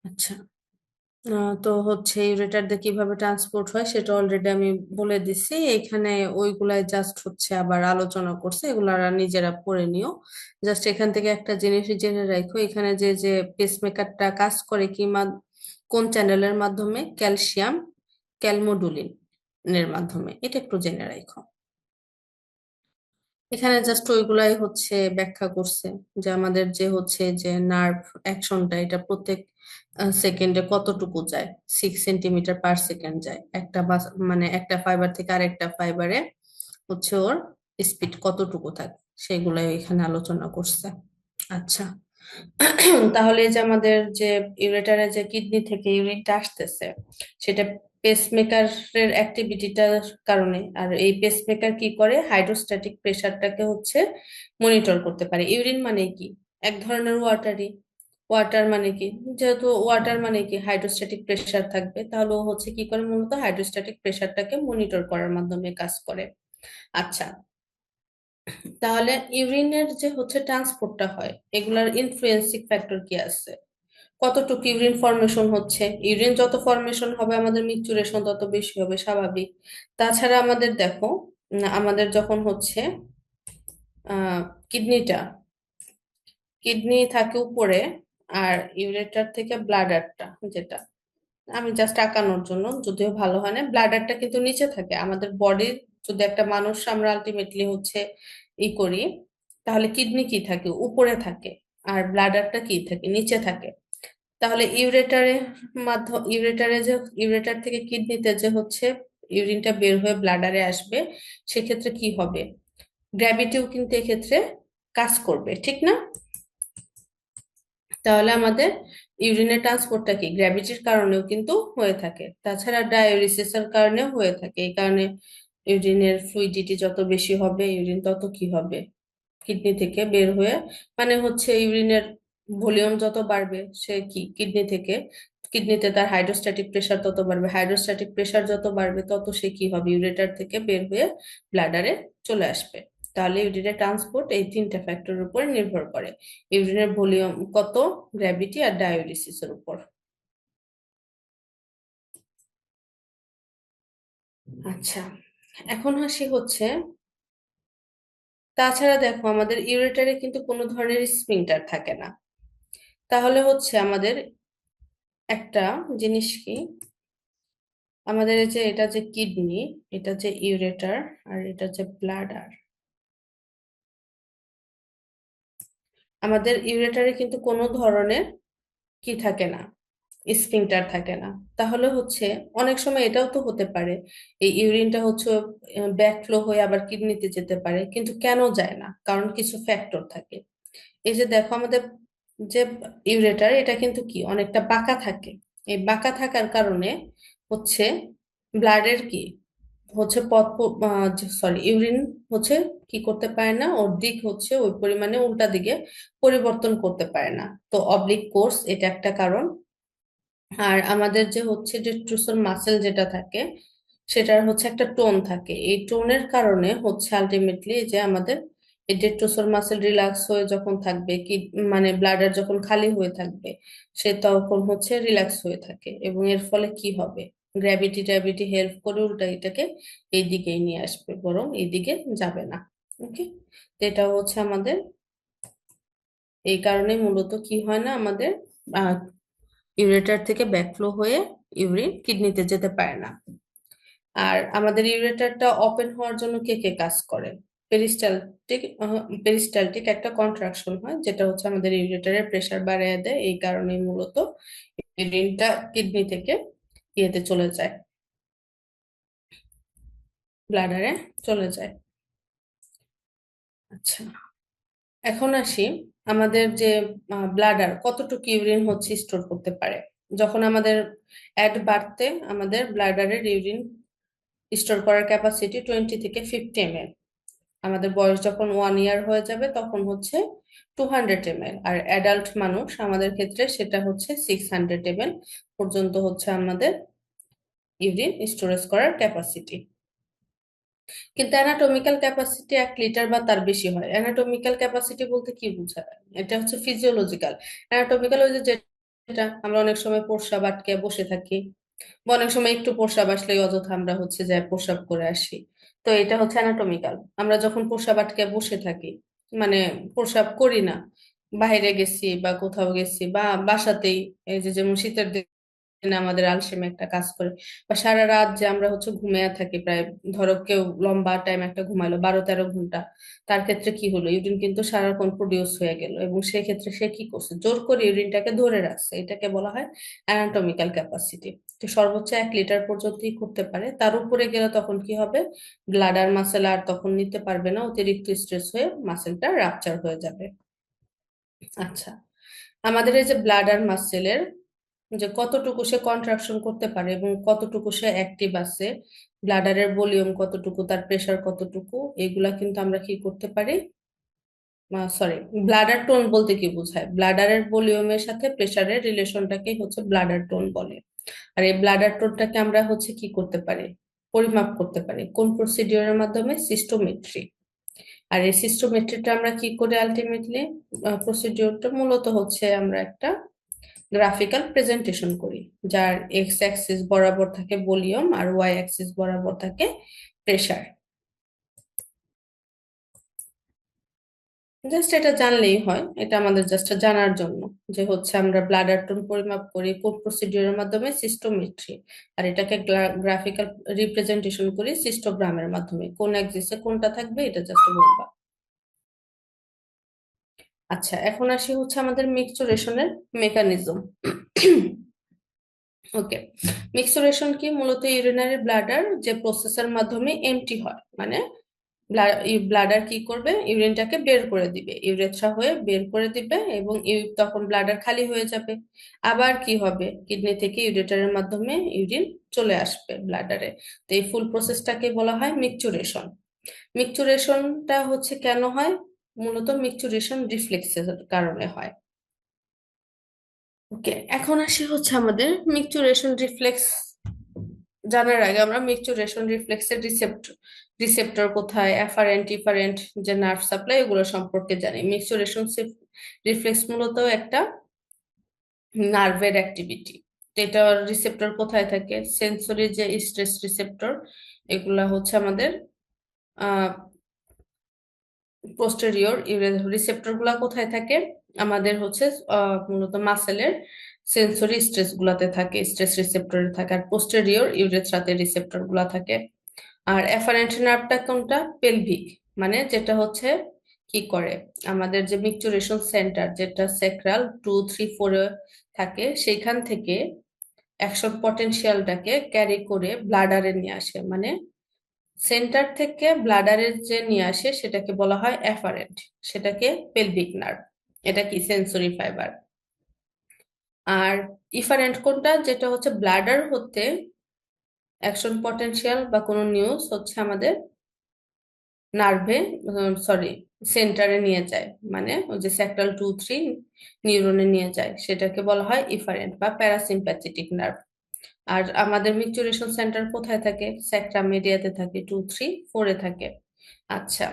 আচ্ছা, তো হচ্ছে ইউরেটার দিয়ে কিভাবে ট্রান্সপোর্ট হয় সেটা অলরেডি আমি বলে দিছি এখানে, ওইগুলাই জাস্ট হচ্ছে আবার আলোচনা করছে, এগুলারা নিজেরা পড়ে নিও। জাস্ট এখান থেকে একটা জিনিস জেনে রাখো, এখানে যে যে পেসমেকারটা কাজ করে কি কোন চ্যানেলের মাধ্যমে, ক্যালসিয়াম ক্যালমোডুলিন এর মাধ্যমে, এটা একটু জেনে রাখো। এখানে জাস্ট ওইগুলাই হচ্ছে ব্যাখ্যা করছে যে আমাদের যে হচ্ছে যে নার্ভ অ্যাকশনটা, এটা প্রত্যেক সেকেন্ডে কতটুকু যায়, 6 সেন্টিমিটার পার সেকেন্ড যায় একটা বাস, মানে একটা ফাইবার থেকে আরেকটা ফাইবারে হচ্ছে ওর স্পিড কতটুকু থাকে, সেগুলাই এখানে আলোচনা করছে। আচ্ছা, তাহলে এই যে আমাদের যে ইউরেটারে যে কিডনি থেকে ইউরিনটা আসতেছে, সেটা পেসমেকারের অ্যাক্টিভিটিটার কারণে। আর এই পেসমেকার কি করে, হাইড্রোস্ট্যাটিক প্রেসারটাকে হচ্ছে মনিটর করতে পারে। ইউরিন মানে কি, এক ধরনের ওয়াটারই, ওয়াটার মানে কি, যেহেতু ওয়াটার মানে কি হাইড্রোস্ট্যাটিক প্রেসার থাকবে, তাহলে ও হচ্ছে কি করে, মূলত হাইড্রোস্ট্যাটিক প্রেসারটাকে মনিটর করার মাধ্যমে কাজ করে। আচ্ছা, তাহলে ইউরিনের যে হচ্ছে ট্রান্সপোর্টটা হয়, এগুলার ইনফ্লুয়েন্সিং ফ্যাক্টর কি আছে? কতটুকু ইউরিন ফর্মেশন হচ্ছে, ইউরিন যত ফর্মেশন হবে আমাদের মিচুরেশন তত বেশি হবে, স্বাভাবিক। তাছাড়া আমাদের দেখো, আমাদের যখন হচ্ছে কিডনিটা, কিডনি থাকে উপরে, আর ইউরেটার থেকে ব্লাডারটা, যেটা আমি জাস্ট আঁকানোর জন্য, যদিও ভালো হয় না, ব্লাডারটা কিন্তু নিচে থাকে আমাদের বডির। যদি একটা মানুষ আমরা আলটিমেটলি হচ্ছে ই করি, তাহলে কিডনি কি থাকে, উপরে থাকে, আর ব্লাডারটা কি থাকে, নিচে থাকে। তাহলে ইউরেটারে যে, ইউরেটার থেকে কিডনিতে যে হচ্ছে ইউরিনটা বের হয়ে ব্লাডারে আসবে, সেক্ষেত্রে কি হবে, গ্র্যাভিটিও কিন্তু এক্ষেত্রে কাজ করবে, ঠিক না? তাহলে আমাদের ইউরিনের ট্রান্সপোর্টটা কি গ্র্যাভিটির কারণেও কিন্তু হয়ে থাকে, তাছাড়া ডায়োরিসিসের কারণেও হয়ে থাকে। এই কারণে ইউরিনের ফ্লুইডিটি যত বেশি হবে, ইউরিন তত কি হবে, কিডনি থেকে বের হয়ে, মানে হচ্ছে ইউরিনের ভলিউম যত বাড়বে, সে কি কিডনি থেকে, কিডনিতে তার হাইড্রোস্ট্যাটিক প্রেসার তত বাড়বে, হাইড্রোস্ট্যাটিক প্রেসার যত বাড়বে তত সে কি হবে, ইউরেটার থেকে বের হয়ে ব্লাডারে চলে আসবে। তাহলে ইউরিনের ট্রান্সপোর্ট এই তিনটা ফ্যাক্টরের উপর নির্ভর করে, ইউরিনের ভলিউম কত, গ্র্যাভিটি আর ডায়োলিসিসের উপর। আচ্ছা, এখন আসি হচ্ছে, তাছাড়া দেখো আমাদের ইউরেটারে কিন্তু কোনো ধরনের স্ফিংক্টার থাকে না। তাহলে হচ্ছে আমাদের একটা জিনিস কি, আমাদের এই যে এটা যে কিডনি, এটা যে ইউরেটার, আর এটা যে ব্লাডার, আমাদের ইউরেটারে কিন্তু কোনো ধরনের কি থাকে না, স্ফিংক্টার থাকে না। তাহলে হচ্ছে অনেক সময় এটাও তো হতে পারে, এই ইউরিনটা হচ্ছে ব্যাকফ্লো হয়ে আবার কিডনিতে যেতে পারে, কিন্তু কেন যায় না, কারণ কিছু ফ্যাক্টর থাকে। এই যে দেখো আমাদের যে ইউরেটার, এটা কিন্তু কি অনেকটা বাঁকা থাকে। এই বাঁকা থাকার কারণে হচ্ছে ব্লাডের কি হচ্ছে পথ, সরি, ইউরিন হচ্ছে কি করতে পারে না, ওর দিক হচ্ছে ওই পরিমাণে উল্টা দিকে পরিবর্তন করতে পারে না। তো অবলিক কোর্স এটা একটা কারণ। আর আমাদের যে হচ্ছে যে ট্রুসোর মাসেল যেটা থাকে, সেটার হচ্ছে একটা টোন থাকে, এই টোনের কারণে হচ্ছে আলটিমেটলি যে আমাদের এই ডেট্রোসোর মাসেল রিল্যাক্স হয়ে যখন থাকবে কি, মানে ব্লাডার যখন খালি হয়ে থাকবে, সে তখন হচ্ছে রিল্যাক্স হয়ে থাকে, এবং এর ফলে কি হবে, গ্র্যাভিটি ট্যাভিটি হেল্প করে উল্টা এটাকে এই দিকেই নিয়ে আসবে, বরং এইদিকে যাবে না। ওকে, তো এটা হচ্ছে আমাদের, এই কারণে মূলত কি হয় না, আমাদের ইউরেটার থেকে ব্যাকফ্লো হয়ে ইউরিন কিডনিতে যেতে পারে না। আর আমাদের ইউরেটারটা ওপেন হওয়ার জন্য কে কে কাজ করে, পেরিস্টালটিক, পেরিস্টালটিক একটা কন্ট্রাকশন হয়, যেটা হচ্ছে আমাদের ইউরেটারের প্রেসার বাড়িয়ে দেয়, এই কারণেই মূলত ইউরিনটা কিডনি থেকে ইয়েতে চলে যায়, ব্লাডারে চলে যায়। আচ্ছা, এখন আসি, আমাদের যে ব্লাডার কতটুকু ইউরিন হচ্ছে স্টোর করতে পারে। যখন আমাদের অ্যাড বাড়তে, আমাদের ব্লাডারের ইউরিন স্টোর করার ক্যাপাসিটি 20 থেকে 50 ml। আমাদের বয়স যখন 1 ইয়ার হয়ে যাবে তখন হচ্ছে 200 ml, আর অ্যাডাল্ট মানুষ আমাদের ক্ষেত্রে সেটা হচ্ছে 600 ml পর্যন্ত হচ্ছে আমাদের ইউরিন স্টোরেজ করার ক্যাপাসিটি। কিন্তু অ্যানাটমিক্যাল ক্যাপাসিটি 1 লিটার বা তার বেশি হয়। অ্যানাটমিক্যাল ক্যাপাসিটি বলতে কি বোঝায়, এটা হচ্ছে ফিজিওলজিক্যাল। অ্যানাটমিক্যাল ওই যে যেটা আমরা অনেক সময় প্রস্রাব আটকে বসে থাকি, বা অনেক সময় একটু প্রস্রাব আসলেই অযথা আমরা হচ্ছে যে প্রস্রাব করে আসি, তো এটা হচ্ছে অ্যানাটমিক্যাল। আমরা যখন প্রস্রাব আটকে বসে থাকি, মানে প্রস্রাব করি না, বাইরে গেছি বা কোথাও গেছি বা বাসাতেই, এই যে যেমন শীতের দিনে আমাদের আলসেমি একটা কাজ করে, বা সারা রাত যে আমরা হচ্ছে ঘুমিয়ে থাকি, প্রায় ধরো কেউ লম্বা টাইম একটা ঘুমাইলো 12-13 ঘন্টা, তার ক্ষেত্রে কি হলো, ইউরিন কিন্তু সারাক্ষণ প্রডিউস হয়ে গেল, এবং সেক্ষেত্রে সে কি করছে, জোর করে ইউরিনটাকে ধরে রাখছে, এটাকে বলা হয় অ্যানাটমিক্যাল ক্যাপাসিটি। তো সর্বোচ্চ 1 লিটার পর্যন্তই করতে পারে, তার উপরে গেলে তখন কি হবে, ব্লাডার মাসেল আর তখন নিতে পারবে না, অতিরিক্ত স্ট্রেস হয়ে মাসেলটা রাপচার হয়ে যাবে। আচ্ছা, আমাদের এই যে ব্লাডার মাসেলের যে কতটুকু সে কন্ট্রাকশন করতে পারে এবং কতটুকু সে অ্যাক্টিভ আছে, ব্লাডারের ভলিউম কতটুকু, তার প্রেসার কতটুকু, এগুলা কিন্তু আমরা কি করতে পারি, সরি, ব্লাডার টোন বলতে কি বোঝায়? ব্লাডারের ভলিউমের সাথে প্রেসারের রিলেশনটাকে হচ্ছে ব্লাডার টোন বলে। আর এই ব্লাডার টোনটাকে আমরা হচ্ছে কি করতে পারি, পরিমাপ করতে পারি কোন প্রসিডিওরের মাধ্যমে? সিস্টোমেট্রি। আর এই সিস্টোমেট্রিটা আমরা কি করে আলটিমেটলি, প্রসিডিওরটা মূলত হচ্ছে আমরা একটা গ্রাফিক্যাল প্রেজেন্টেশন করি, যার এক্স অ্যাক্সিস বরাবর থাকে ভলিউম আর ওয়াই অ্যাক্সিস বরাবর থাকে প্রেসার। জাস্ট এটা জানলেই হয়, এটা আমাদের জাস্ট জানার জন্য যে হচ্ছে আমরা ব্লাডার টোন পরিমাপ করি কোন প্রসিডিওরের মাধ্যমে? সিস্টোমেট্রি। আর এটাকে গ্রাফিক্যাল রিপ্রেজেন্টেশন করি সিস্টোগ্রামের মাধ্যমে। কোন অ্যাক্সিসে কোনটা থাকবে এটা জাস্ট বলবা। আচ্ছা, এখন আসি হচ্ছে আমাদের মিক্সচুরেশনের মেকানিজম। ওকে, মিক্সচুরেশন কি? মূলত ইউরিনারি ব্লাডার যে প্রসেসের মাধ্যমে এমটি হয়, মানে ব্লাডার কি করবে? ইউরিনটাকে বের করে দিবে, ইউরেথ্রা হয়ে বের করে দিবে, এবং তখন ব্লাডার খালি হয়ে যাবে। আবার কি হবে? কিডনি থেকে ইউরেটারের মাধ্যমে ইউরিন চলে আসবে ব্লাডারে। তো এই ফুল প্রসেসটাকে বলা হয় মিক্সচুরেশন। মিক্সচুরেশনটা হচ্ছে কেন হয়? মূলত মিক্সচুরেশন রিফ্লেক্সের কারণে হয়। ওকে, এখন আসি হচ্ছে আমাদের মিক্সচুরেশন রিফ্লেক্স জানার আগে আমরা মিক্সচুরেশন রিফ্লেক্সের রিসেপ্টর কোথায়, অ্যাফারেন্ট ইফারেন্ট যে নার্ভ সাপ্লাই, এগুলো সম্পর্কে জানি। মিক্সচুরেশন রিফ্লেক্স মূলত একটা নার্ভের অ্যাক্টিভিটি। তো এটা রিসেপ্টর কোথায় থাকে? সেন্সরি যে স্ট্রেস রিসেপ্টর, এগুলা হচ্ছে আমাদের পোস্টেরিয়র। রিসেপ্টর গুলা কোথায় থাকে? আমাদের হচ্ছে মূলত মাসেলের সেন্সরি স্ট্রেস গুলাতে থাকে, স্ট্রেস রিসেপ্টরে থাকে। আর পোস্টেরিয়র ইউরেথ্রাতে রিসেপ্টর গুলা থাকে। আর এফারেন্ট নার্ভটা কোনটা? পেলভিক, মানে যেটা হচ্ছে কি করে, আমাদের যে মিকচুরেশন সেন্টার যেটা স্যাক্রাল 2, 3, 4 থাকে, সেইখান থেকে অ্যাকশন পটেনশিয়ালটাকে ক্যারি করে ব্লাডারে নিয়ে আসে। মানে সেন্টার থেকে ব্লাডারের যে নিয়ে আসে সেটাকে বলা হয় এফারেন্ট, সেটাকে পেলভিক নার্ভ। এটা কি? Sensory fibre. আর ইফারেন্ট কোনটা? যেটা হচ্ছে ব্লাডার হতে অ্যাকশন পটেনশিয়াল বা কোনো নিউজ হচ্ছে আমাদের নার্ভে, সরি, সেন্টারে নিয়ে যায়, মানে ওই যে স্যাক্রাল 2, 3 নিউরনে নিয়ে যায়, সেটাকে বলা হয় ইফারেন্ট বা প্যারাসিম্প্যাথেটিক নার্ভ। আর আমাদের মিকচুরেশন সেন্টার কোথায় থাকে? স্যাক্রাম মিডিয়াতে থাকে, 2, 3, 4-এ থাকে। আচ্ছা,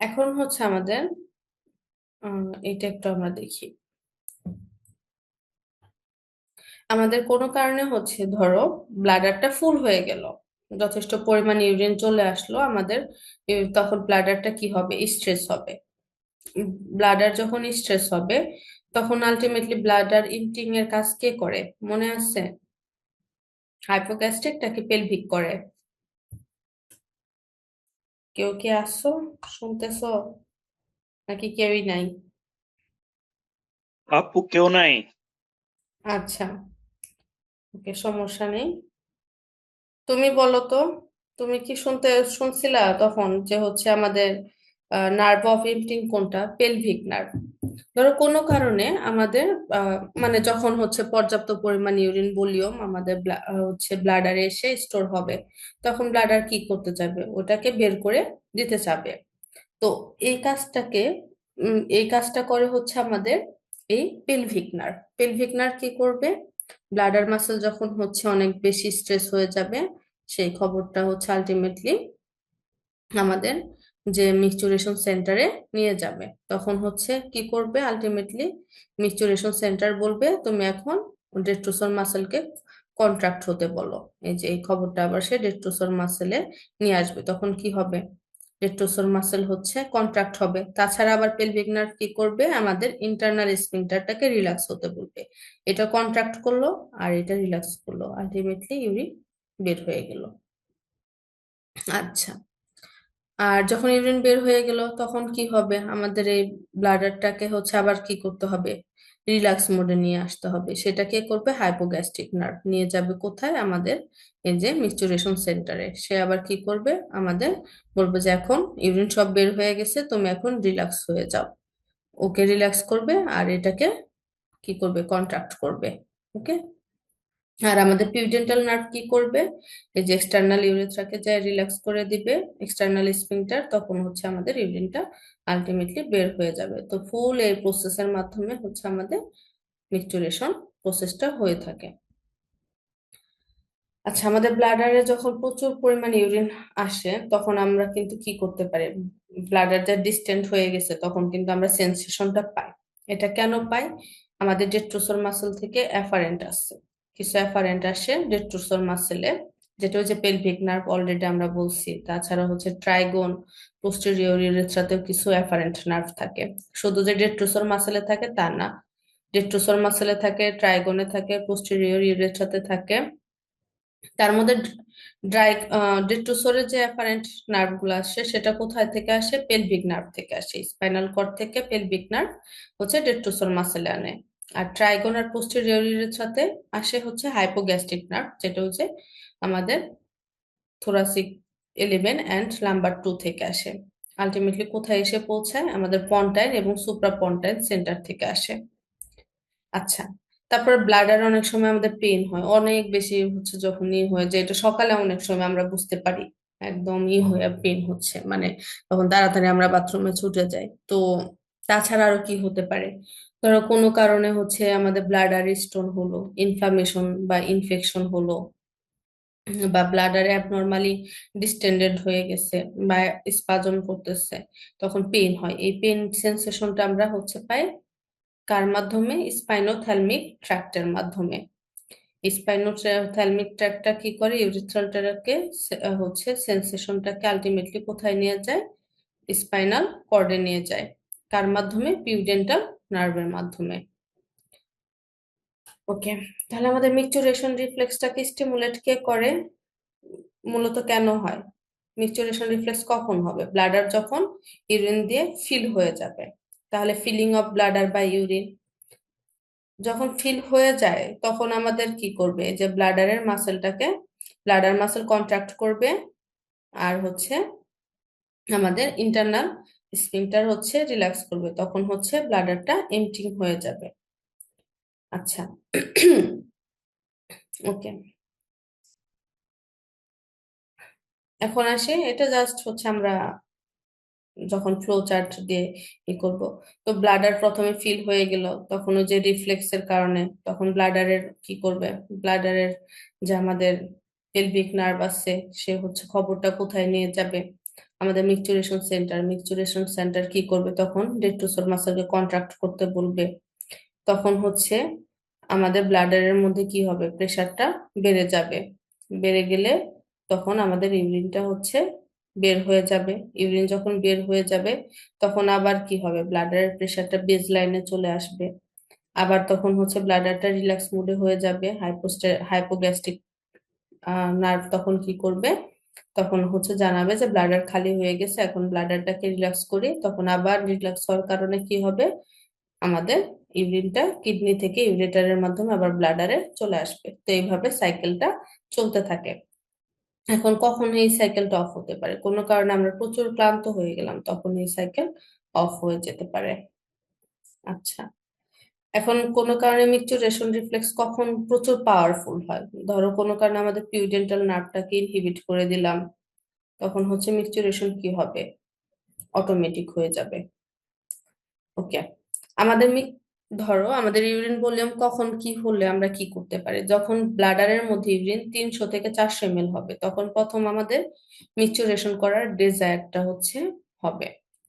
এখন হচ্ছে আমাদের এটা একটু আমরা দেখি। আমাদের কোনো কারণে হচ্ছে ধরো ব্লাডারটা ফুল হয়ে গেল, যথেষ্ট পরিমাণ ইউরিন চলে আসলো আমাদের, তখন ব্লাডারটা কি হবে? স্ট্রেস হবে। ব্লাডার যখন স্ট্রেস হবে তখন আলটিমেটলি ব্লাডার ইম্পটিং এর কাজ কে করে? মনে আছে? হাইপোগ্যাস্ট্রিক নাকি পেলভিক করে? কেউ কি আসছো, শুনতেছো, নাকি কেউই নাই? আপু কেউ নাই। আচ্ছা, ওকে, সমস্যা নেই। তুমি বলো তো, তুমি কি শুনছিলা তখন যে হচ্ছে আমাদের নার্ভ অফ এম্পটিং কোনটা? Pelvic nerve. ধরো কোনো কারণে আমাদের মানে যখন হচ্ছে পর্যাপ্ত পরিমাণ ইউরিন ভলিউম আমাদের হচ্ছে ব্লাডারে এসে স্টোর হবে, তখন ব্লাডার কি করতে যাবে? ওটাকে বের করে দিতে চাবে। তো এই কাজটা করে হচ্ছে আমাদের এই পেলভিক নার্ভ। পেলভিক নার্ভ কি করবে? ব্লাডার মাসেল যখন হচ্ছে অনেক বেশি স্ট্রেস হয়ে যাবে, সেই খবরটা হচ্ছে আলটিমেটলি আমাদের যে মিক্সচুরেশন সেন্টারে নিয়ে যাবে। তখন হচ্ছে কি করবে? আলটিমেটলি মিক্সচুরেশন সেন্টার বলবে তুমি এখন ডেট্রোসার মাসেলকে কন্ট্রাক্ট হতে বলো। এই যে এই খবরটা আবার সে ডেট্রোসার মাসেলে নিয়ে আসবে, তখন কি হবে? ডেট্রোসার মাসেল হচ্ছে কন্ট্রাক্ট হবে। তাছাড়া আবার পেলভিক নার্ভ কি করবে? আমাদের ইন্টারনাল স্ফিংক্টারটাকে রিল্যাক্স হতে বলবে। এটা কন্ট্রাক্ট করলো আর এটা রিল্যাক্স করলো, আলটিমেটলি ইউরিন বের হয়ে গেল। আচ্ছা, আর যখন ইউরিন বের হয়ে গেল তখন কি হবে? আমাদের এই ব্লাডারটাকে হচ্ছে আবার কি করতে হবে? রিল্যাক্স মোডে নিয়ে আসতে হবে। সেটা কে করবে? হাইপোগ্যাস্ট্রিক নার্ভ নিয়ে যাবে কোথায়? আমাদের এই যে মিক্সচুরেশন সেন্টারে। সে আবার কি করবে? আমাদের বলবে যে এখন ইউরিন সব বের হয়ে গেছে, তুমি এখন রিল্যাক্স হয়ে যাও। ওকে রিল্যাক্স করবে আর এটাকে কি করবে? কন্ট্রাক্ট করবে। ওকে। আর আমাদের পিউডেন্টাল নার্ভ কি করবে, এই যে এক্সটার্নাল ইউরেথ্রাকে যা রিল্যাক্স করে দিবে এক্সটার্নাল স্ফিংক্টার, তখন হচ্ছে আমাদের ইউরিনটা আলটিমেটলি বের হয়ে যাবে। তো ফুল এই প্রসেসের মাধ্যমে হচ্ছে আমাদের মিকচুরেশন প্রসেসটা হয়ে থাকে। আচ্ছা, আমাদের ব্লাডারে যখন প্রচুর পরিমাণে ইউরিন আসে তখন আমরা কিন্তু কি করতে পারি, ব্লাডার যা ডিস্টেন্ট হয়ে গেছে তখন কিন্তু আমরা সেন্সেশনটা পাই। এটা কেন পাই, আমাদের ডেট্রোসোর মাসল থেকে অ্যাফারেন্ট আসছে, কিছু অ্যাফারেন্ট আসে ডেট্রোসোর মাসেলে, যেটা হচ্ছে পেলভিক নার্ভ অলরেডি আমরা বলছি। তাছাড়া হচ্ছে ট্রাইগোন, পোস্টেরিয়র ইউরেথ্রাতেও কিছু অ্যাফারেন্ট নার্ভ থাকে। শুধু যে ডেট্রোসোর মাসেলে থাকে তা না, ডেট্রোসোর মাসেলে থাকে, ট্রাইগোনে থাকে, পোস্টেরিয়র ইউরেথ্রাতে থাকে। তার মধ্যে ড্রাই ডেট্রোসোরের যে অ্যাপারেন্ট নার্ভ গুলো আসে সেটা কোথায় থেকে আসে, পেলভিক নার্ভ থেকে আসে, স্পাইনাল কর্ড থেকে পেলভিক নার্ভ হচ্ছে ডেট্রোসোর মাসেলে আনে। আর ট্রাইগোন আর পোস্টেরিয়রের সাথে আসে হচ্ছে হাইপোগ্যাস্ট্রিক নার্ভ, যেটা হচ্ছে আমাদের থোরাসিক 11 অ্যান্ড লাম্বার 2 থেকে আসে। আলটিমেটলি কোথায় এসে পৌঁছায়, আমাদের পন্টাইন এবং সুপ্রা পন্টাইন সেন্টার থেকে আসে। আচ্ছা, তারপর ব্লাডার অনেক সময় আমাদের পেন হয়, অনেক বেশি হচ্ছে যখন হয় যে এটা সকালে অনেক সময় আমরা বুঝতে পারি একদম হয়ে পেন হচ্ছে, মানে তখন তাড়াতাড়ি আমরা বাথরুমে ছুটে যাই। তো তাছাড়া আরো কি হতে পারে, ধরো কোনো কারণে হচ্ছে আমাদের ব্লাডার স্টোন হলো, ইনফ্লামেশন বা ইনফেকশন হলো, বা ব্লাডার অ্যাবনর্মালি ডিস্টেন্ডেড হয়ে গেছে বা স্পাজম করতেছে, তখন পেন হয়। এই পেন সেন্সেশনটা আমরা হচ্ছে পাই কার মাধ্যমে, স্পাইনোথ্যালমিক ট্র্যাক্টের মাধ্যমে। স্পাইনোথ্যালমিক ট্র্যাক্টটা কি করে, ইউরিথ্রালটাকে হচ্ছে সেন্সেশনটাকে আলটিমেটলি কোথায় নিয়ে যায়, স্পাইনাল কর্ডে নিয়ে যায়। কার মাধ্যমে, পিউডেন্টাল নার্ভের মাধ্যমে। ওকে, তাহলে আমাদের মিকচুরেশন রিফ্লেক্সটাকে স্টিমুলেট কে করে, মূলত কেন হয়, মিকচুরেশন রিফ্লেক্স কখন হবে, ব্লাডার যখন ইউরিন দিয়ে ফিল হয়ে যাবে। তাহলে filling of bladder by urine যখন ফিল হয়ে যায় তখন আমাদের কি করবে, যে ব্লাডারের মাসেলটাকে, ব্লাডার মাসেল কন্ট্রাক্ট করবে, আর হচ্ছে আমাদের ইন্টারনাল স্ফিংক্টার হচ্ছে রিল্যাক্স করবে, তখন হচ্ছে ব্লাডারটা এমটিং হয়ে যাবে। আচ্ছা, ওকে, এখন আসে, এটা জাস্ট হচ্ছে আমরা যখন ফ্লো চার্ট দিয়ে করব, তো ব্লাডার প্রথমে ফিল হয়ে গেল, তখন ওই যে রিফ্লেক্সের কারণে তখন ব্লাডারের কি করবে, ব্লাডারের যে আমাদের পেলভিক নার্ভ আছে সে হচ্ছে খবরটা কোথায় নিয়ে যাবে, আমাদের মিকচুরেশন সেন্টার। মিকচুরেশন সেন্টার কি করবে, তখন ডেট্রোসোল মাসলকে কন্ট্রাক্ট করতে বলবে, তখন হচ্ছে আমাদের ব্লাডারের মধ্যে কি হবে, প্রেসারটা বেড়ে যাবে। বেড়ে গেলে তখন আমাদের ইউরিনটা হচ্ছে বের হয়ে যাবে। ইউরিন যখন বের হয়ে যাবে তখন আবার কি হবে, ব্লাডারের প্রেসারটা বেজ লাইনে চলে আসবে। আবার তখন হচ্ছে ব্লাডারটা রিল্যাক্স মুডে হয়ে যাবে। হাইপোগ্যাস্ট্রিক নার্ভ তখন কি করবে, তখন হচ্ছে জানাবে যে ব্লাডার খালি হয়ে গেছে, এখন ব্লাডারটাকে রিল্যাক্স করি, তখন আবার রিল্যাক্স হওয়ার কারণে কি হবে, আমাদের ইউরিনটা কিডনি থেকে ইউরেটারের মাধ্যমে আবার ব্লাডারে চলে আসবে। তো এইভাবে সাইকেলটা চলতে থাকে। এখন কখন এই সাইকেলটা অফ হতে পারে, কোনো কারণে আমরা প্রচুর ক্লান্ত হয়ে গেলাম, তখন এই সাইকেল অফ হয়ে যেতে পারে। আচ্ছা, এখন কোনো কারণে মিকচুরেশন রিফ্লেক্স কখন প্রচুর পাওয়ারফুল হয়, ধরো কোনো কারণে আমাদের পিউডেন্টাল নার্ভটাকে ইনহিবিট করে দিলাম, তখন হচ্ছে মিকচুরেশন কি হবে, অটোমেটিক হয়ে যাবে। ওকে, আমাদের ধরো আমাদের ইউরিন ভলিউম কখন কি হলে আমরা কি করতে পারি, যখন ব্লাডারের মধ্যে ইউরিন 300 থেকে 400 ml হবে, তখন প্রথম আমাদের মিকচুরেশন করার ডিজায়ারটা হচ্ছে হবে,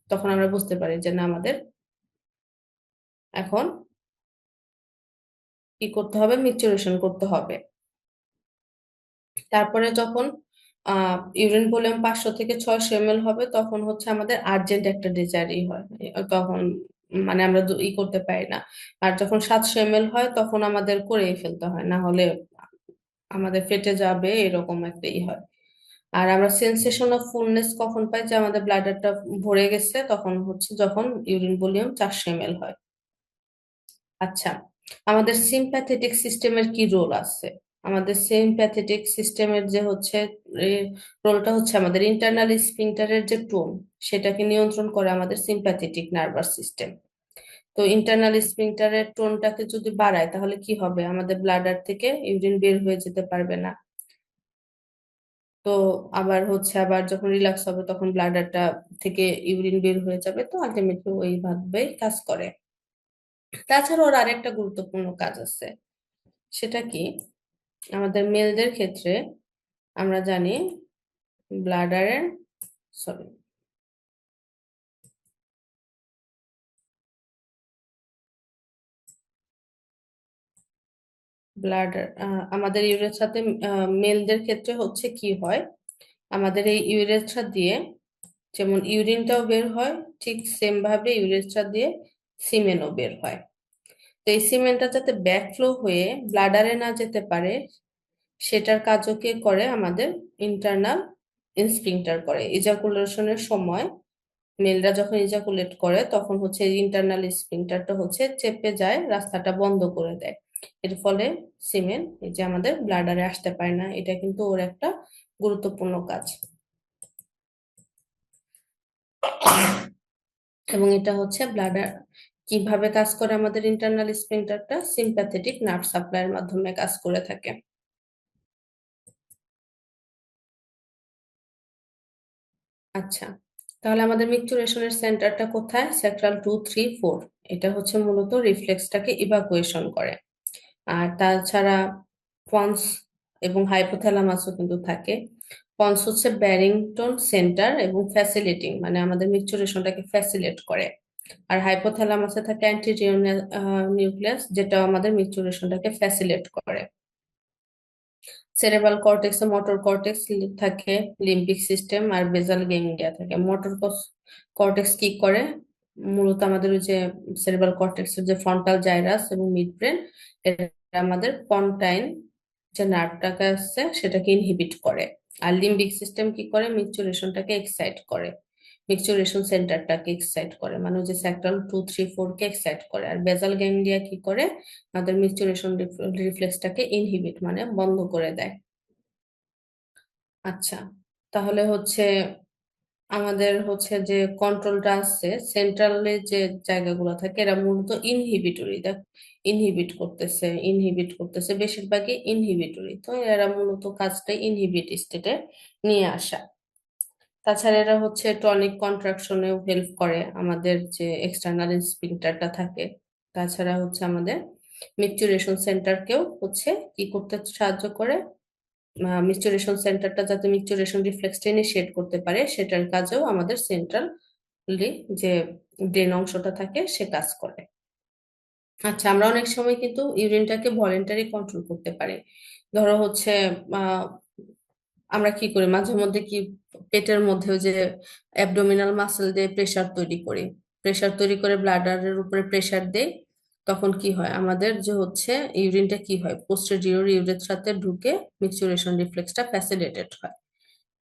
তখন আমরা বুঝতে পারি যে না, আমাদের এখন কি করতে হবে, মিকচুরেশন করতে হবে। তারপরে যখন ইউরিন ভলিউম 500 থেকে 600 ml হবে, তখন হচ্ছে আমাদের আর্জেন্ট একটা ডিজায়ারই হয়, তখন মানে আমরা করতে পারি না। আর যখন 700 ml হয় তখন আমাদের করেই ফেলতে হয়, না হলে আমাদের ফেটে যাবে, এরকম একটা হয়। আর আমরা সেন্সেশন অফ ফুলনেস কখন পাই, যে আমাদের ব্লাডারটা ভরে গেছে, তখন হচ্ছে যখন ইউরিন ভলিউম 400 ml হয়। আচ্ছা, আমাদের সিম্প্যাথেটিক সিস্টেমের কি রোল আছে, আমাদের সিম্প্যাথেটিক সিস্টেমের যে হচ্ছে রোলটা হচ্ছে আমাদের ইন্টারনাল স্ফিংক্টারের যে টোন সেটাকে নিয়ন্ত্রণ করে আমাদের সিম্প্যাথেটিক নার্ভাস সিস্টেম। তো ইন্টারনাল স্ফিংক্টারের টোনটাকে যদি বাড়ায় তাহলে কি হবে, আমাদের ব্লাডার থেকে ইউরিন বের হয়ে যেতে পারবে না। তো আবার হচ্ছে, আবার যখন রিল্যাক্স হবে তখন ব্লাডারটা থেকে ইউরিন বের হয়ে যাবে, তো আলটিমেটলি ওইভাবেই কাজ করে। তাছাড়া ওর আরেকটা গুরুত্বপূর্ণ কাজ আছে। সেটা কি, আমাদের মেলদের ক্ষেত্রে আমরা জানি ব্লাডারের, সরি, ব্লাডার, আমাদের ইউরেথ্রাতে মেলদের ক্ষেত্রে হচ্ছে কি হয়, আমাদের এই ইউরেথ্রা দিয়ে যেমন ইউরিনটাও বের হয়, ঠিক সেম ভাবে ইউরেথ্রা দিয়ে সিমেনও বের হয়। তো এই সিমেন্টটা যাতে ব্যাকফ্লো হয়ে ব্লাডারে না যেতে পারে, সেটার কাজও কে করে, আমাদের ইন্টারনাল স্ফিংক্টার করে। ইজাকুলেশনের সময় মেলরা যখন ইজাকুলেট করে তখন হচ্ছে ইন্টারনাল স্ফিংক্টারটা হচ্ছে চেপে যায়, রাস্তাটা বন্ধ করে দেয়। এর ফলে সিমেন এই যে আমাদের ব্লাডারে আসতে পারে না। এটা কিন্তু ওর একটা গুরুত্বপূর্ণ কাজ। এবং এটা হচ্ছে ব্লাডার কিভাবে কাজ করে, আমাদের ইন্টারনাল স্ফিংক্টারটা সিম্প্যাথেটিক নার্ভ সাপ্লাইয়ের মাধ্যমে কাজ করে থাকে। আচ্ছা, তাহলে আমাদের মিকচুরেশনের সেন্টারটা কোথায়, স্যাক্রাল 2, 3, 4। এটা হচ্ছে মূলত রিফ্লেক্সটাকে ইভাকুয়েশন করে। আর তাছাড়া পন্স এবং হাইপোথ্যালামাসও কিন্তু থাকে। পন্স হচ্ছে ব্যারিংটন সেন্টার এবং ফ্যাসিলিটিং, মানে আমাদের মিকচুরেশনটাকে ফ্যাসিলিটেট করে। আর হাইপোথ্যালামাসে থাকে অ্যান্টেরিয়র নিউক্লিয়াস, যেটা আমাদের মিকচুরেশনটাকে ফ্যাসিলিটেট করে। সেরেব্রাল কর্টেক্সে মোটর কর্টেক্স থাকে, লিম্বিক সিস্টেম আর বেসাল গ্যাংলিয়া থাকে। মোটর কর্টেক্স কি করে, মূলত আমাদের ওই যে সেরেব্রাল কর্টেক্সের যে ফ্রন্টাল জাইরাস এবং মিড ব্রেন, এটা আমাদের পন্টাইন যে নার্ভটাকে আছে সেটাকে ইনহিবিট করে। আর লিম্বিক সিস্টেম কি করে, মিকচুরেশনটাকে এক্সাইট করে, মিকচুরেশন সেন্টারটাকে এক্সাইট করে, মানে ওই যে স্যাক্রাল 2, 3, 4 কে এক্সাইট করে। আর বেসাল গ্যাংলিয়া কি করে, আমাদের মিকচুরেশন রিফ্লেক্সটাকে ইনহিবিট মানে বন্ধ করে দেয়। আচ্ছা, তাহলে হচ্ছে আমাদের হচ্ছে যে কন্ট্রোলটা আছে সেন্ট্রালে যে জায়গাগুলো থাকে, এরা মূলত ইনহিবিটরি, দেখ ইনহিবিট করতেছে বেশিরভাগই ইনহিবিটরি, তো এরা মূলত কাজটা ইনহিবিট স্টেটে নিয়ে আসা। তাছাড়া এরা হচ্ছে টনিক কন্ট্রাকশনেও হেল্প করে, আমাদের যে এক্সটার্নাল স্ফিংক্টারটা থাকে। তাছাড়া হচ্ছে আমাদের মিকচুরেশন সেন্টারকেও হচ্ছে কি করতে সাহায্য করে, মিকচুরেশন সেন্টারটা যাতে মিকচুরেশন রিফ্লেক্সটা ইনিশিয়েট করতে পারে সেটার কাজেও আমাদের সেন্ট্রালি যে ব্রেন অংশটা থাকে সে কাজ করে। আচ্ছা, আমরা অনেক সময় কিন্তু ইউরিনটাকে ভলেন্টারি কন্ট্রোল করতে পারি। ধরো হচ্ছে আহ আমরা কি করি মাঝে মধ্যে, কি পেটের মধ্যে ওই যে অ্যাবডোমিনাল মাসেল দিয়ে প্রেসার তৈরি করি, প্রেসার তৈরি করে ব্লাডারের উপরে প্রেসার দেই। তখন কি হয়, আমাদের যে হচ্ছে ইউরিনটা কি হয়, পোস্টেরিয়র ইউরেথ্রাতে ঢুকে মিকচুরেশন রিফ্লেক্সটা ফ্যাসিলিটেট হয়।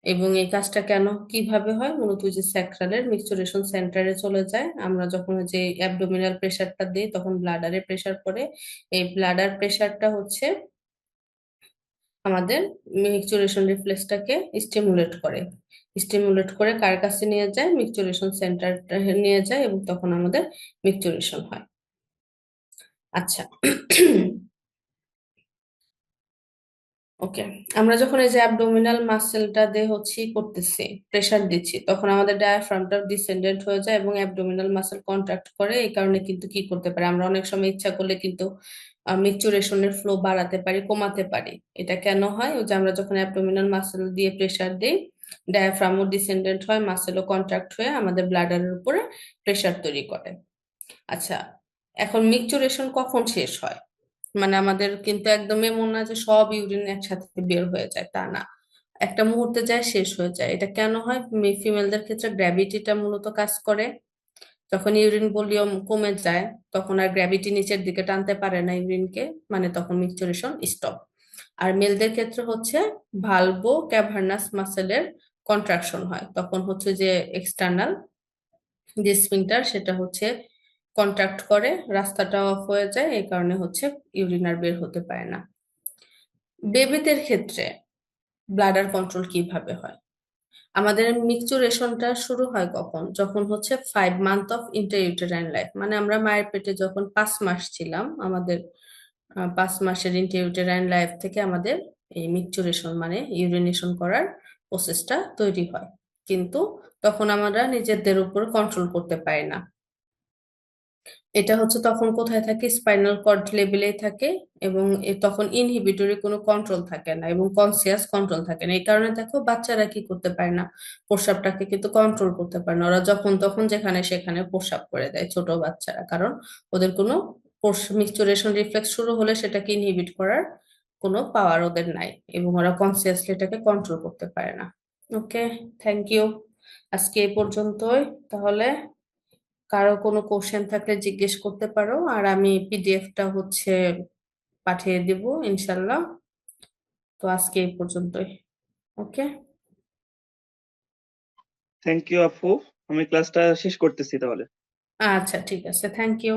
এবং এই কাজটা কেন কিভাবে হয়, মূলত ওই যে স্যাক্রালের মিকচুরেশন সেন্টারে চলে যায়। আমরা যখন ওই যে অ্যাবডোমিনাল প্রেসারটা দিই তখন ব্লাডারে প্রেসার পড়ে। এই ব্লাডার প্রেসারটা হচ্ছে আমাদের মিকচুরেশন রিফ্লেক্সটাকে স্টিমুলেট করে কার কাছে নিয়ে যায়, মিকচুরেশন সেন্টার নিয়ে যায়, এবং তখন আমাদের মিকচুরেশন হয়। আচ্ছা, ওকে, আমরা যখন এই যে অ্যাবডোমিনাল মাসেলটা দিয়ে হচ্ছে করতেছি, প্রেসার দিচ্ছি, তখন আমাদের ডায়াফ্রামটা ডিসেন্ডেন্ট হয়ে যায় এবং অ্যাবডোমিনাল মাসেল কন্ট্রাক্ট করে। এই কারণে কিন্তু কি করতে পারে, আমরা অনেক সময় ইচ্ছা করলে কিন্তু মিকচুরেশনের ফ্লো বাড়াতে পারি, কমাতে পারি। এটা কেন হয়, ওই যে আমরা যখন অ্যাবডোমিনাল মাসেল দিয়ে প্রেসার দিই, ডায়াফ্রামও ডিসেন্ডেন্ট হয়, মাসেলও কন্ট্রাক্ট হয়ে আমাদের ব্লাডারের উপরে প্রেসার তৈরি করে। আচ্ছা, এখন মিকচুরেশন কখন শেষ হয়, মানে আমাদের কিন্তু একদমই এমন না যে সব ইউরিন একসাথে বের হয়ে যায়, তা না। একটা মুহূর্তে যায়, শেষ হয়ে যায়। এটা কেন হয়, ফিমেলদের ক্ষেত্রে গ্র্যাভিটিটা মূলত কাজ করে। যখন ইউরিন ভলিউম কমে যায় তখন আর গ্র্যাভিটি নিচের দিকে টানতে পারে না ইউরিনকে, মানে তখন মিকচুরেশন স্টপ। আর মেলদের ক্ষেত্রে হচ্ছে ভালভো ক্যাভার্নাস মাসেলের কন্ট্রাকশন হয়, তখন হচ্ছে যে এক্সটার্নাল যে স্ফিংক্টার সেটা হচ্ছে কন্ট্রাক্ট করে, রাস্তাটা অফ হয়ে যায়, এই কারণে হচ্ছে ইউরিন আর বের হতে পারে না। বেবিদের ক্ষেত্রে ব্লাডার কন্ট্রোল কিভাবে হয়, আমাদের মিকচুরেশনটা শুরু হয় কখন? যখন হচ্ছে 5 মান্থ অফ ইন্টারইউটেরাইন লাইফ, মানে আমরা মায়ের পেটে যখন 5 মাস ছিলাম, আমাদের 5 মাসের ইন্টারইউটেরাইন লাইফ থেকে আমাদের এই মিকচুরেশন মানে ইউরিনেশন করার প্রসেসটা তৈরি হয়। কিন্তু তখন আমরা নিজেদের উপর কন্ট্রোল করতে পারি না। এটা হচ্ছে তখন কোথায় থাকে? স্পাইনাল কর্ড লেভেলেই থাকে, এবং তখন ইনহিবিটরি কোনো কন্ট্রোল থাকে না এবং কনসিয়াস কন্ট্রোল থাকে না। এই কারণে দেখো বাচ্চারা কি করতে পারে না, প্রস্রাবটাকে কিন্তু কন্ট্রোল করতে পারে না। ওরা যখন তখন যেখানে সেখানে প্রস্রাব করে দেয় ছোট বাচ্চারা, কারণ ওদের কোনো মিক্সচুরেশন রিফ্লেক্স শুরু হলে সেটাকে ইনহিবিট করার কোনো পাওয়ার ওদের নাই, এবং ওরা কনসিয়াসলি এটাকে কন্ট্রোল করতে পারে না। ওকে, থ্যাংক ইউ। আজকে এই পর্যন্তই তাহলে। কারো কোনো কোশ্চেন থাকলে জিজ্ঞেস করতে পারো, আর আমি পিডিএফটা হচ্ছে পাঠিয়ে দিব ইনশাল্লাহ। তো আজকে এই পর্যন্তই। ওকে, থ্যাংক ইউ আপু, আমি ক্লাসটা শেষ করতেছি তাহলে। আচ্ছা ঠিক আছে, থ্যাংক ইউ।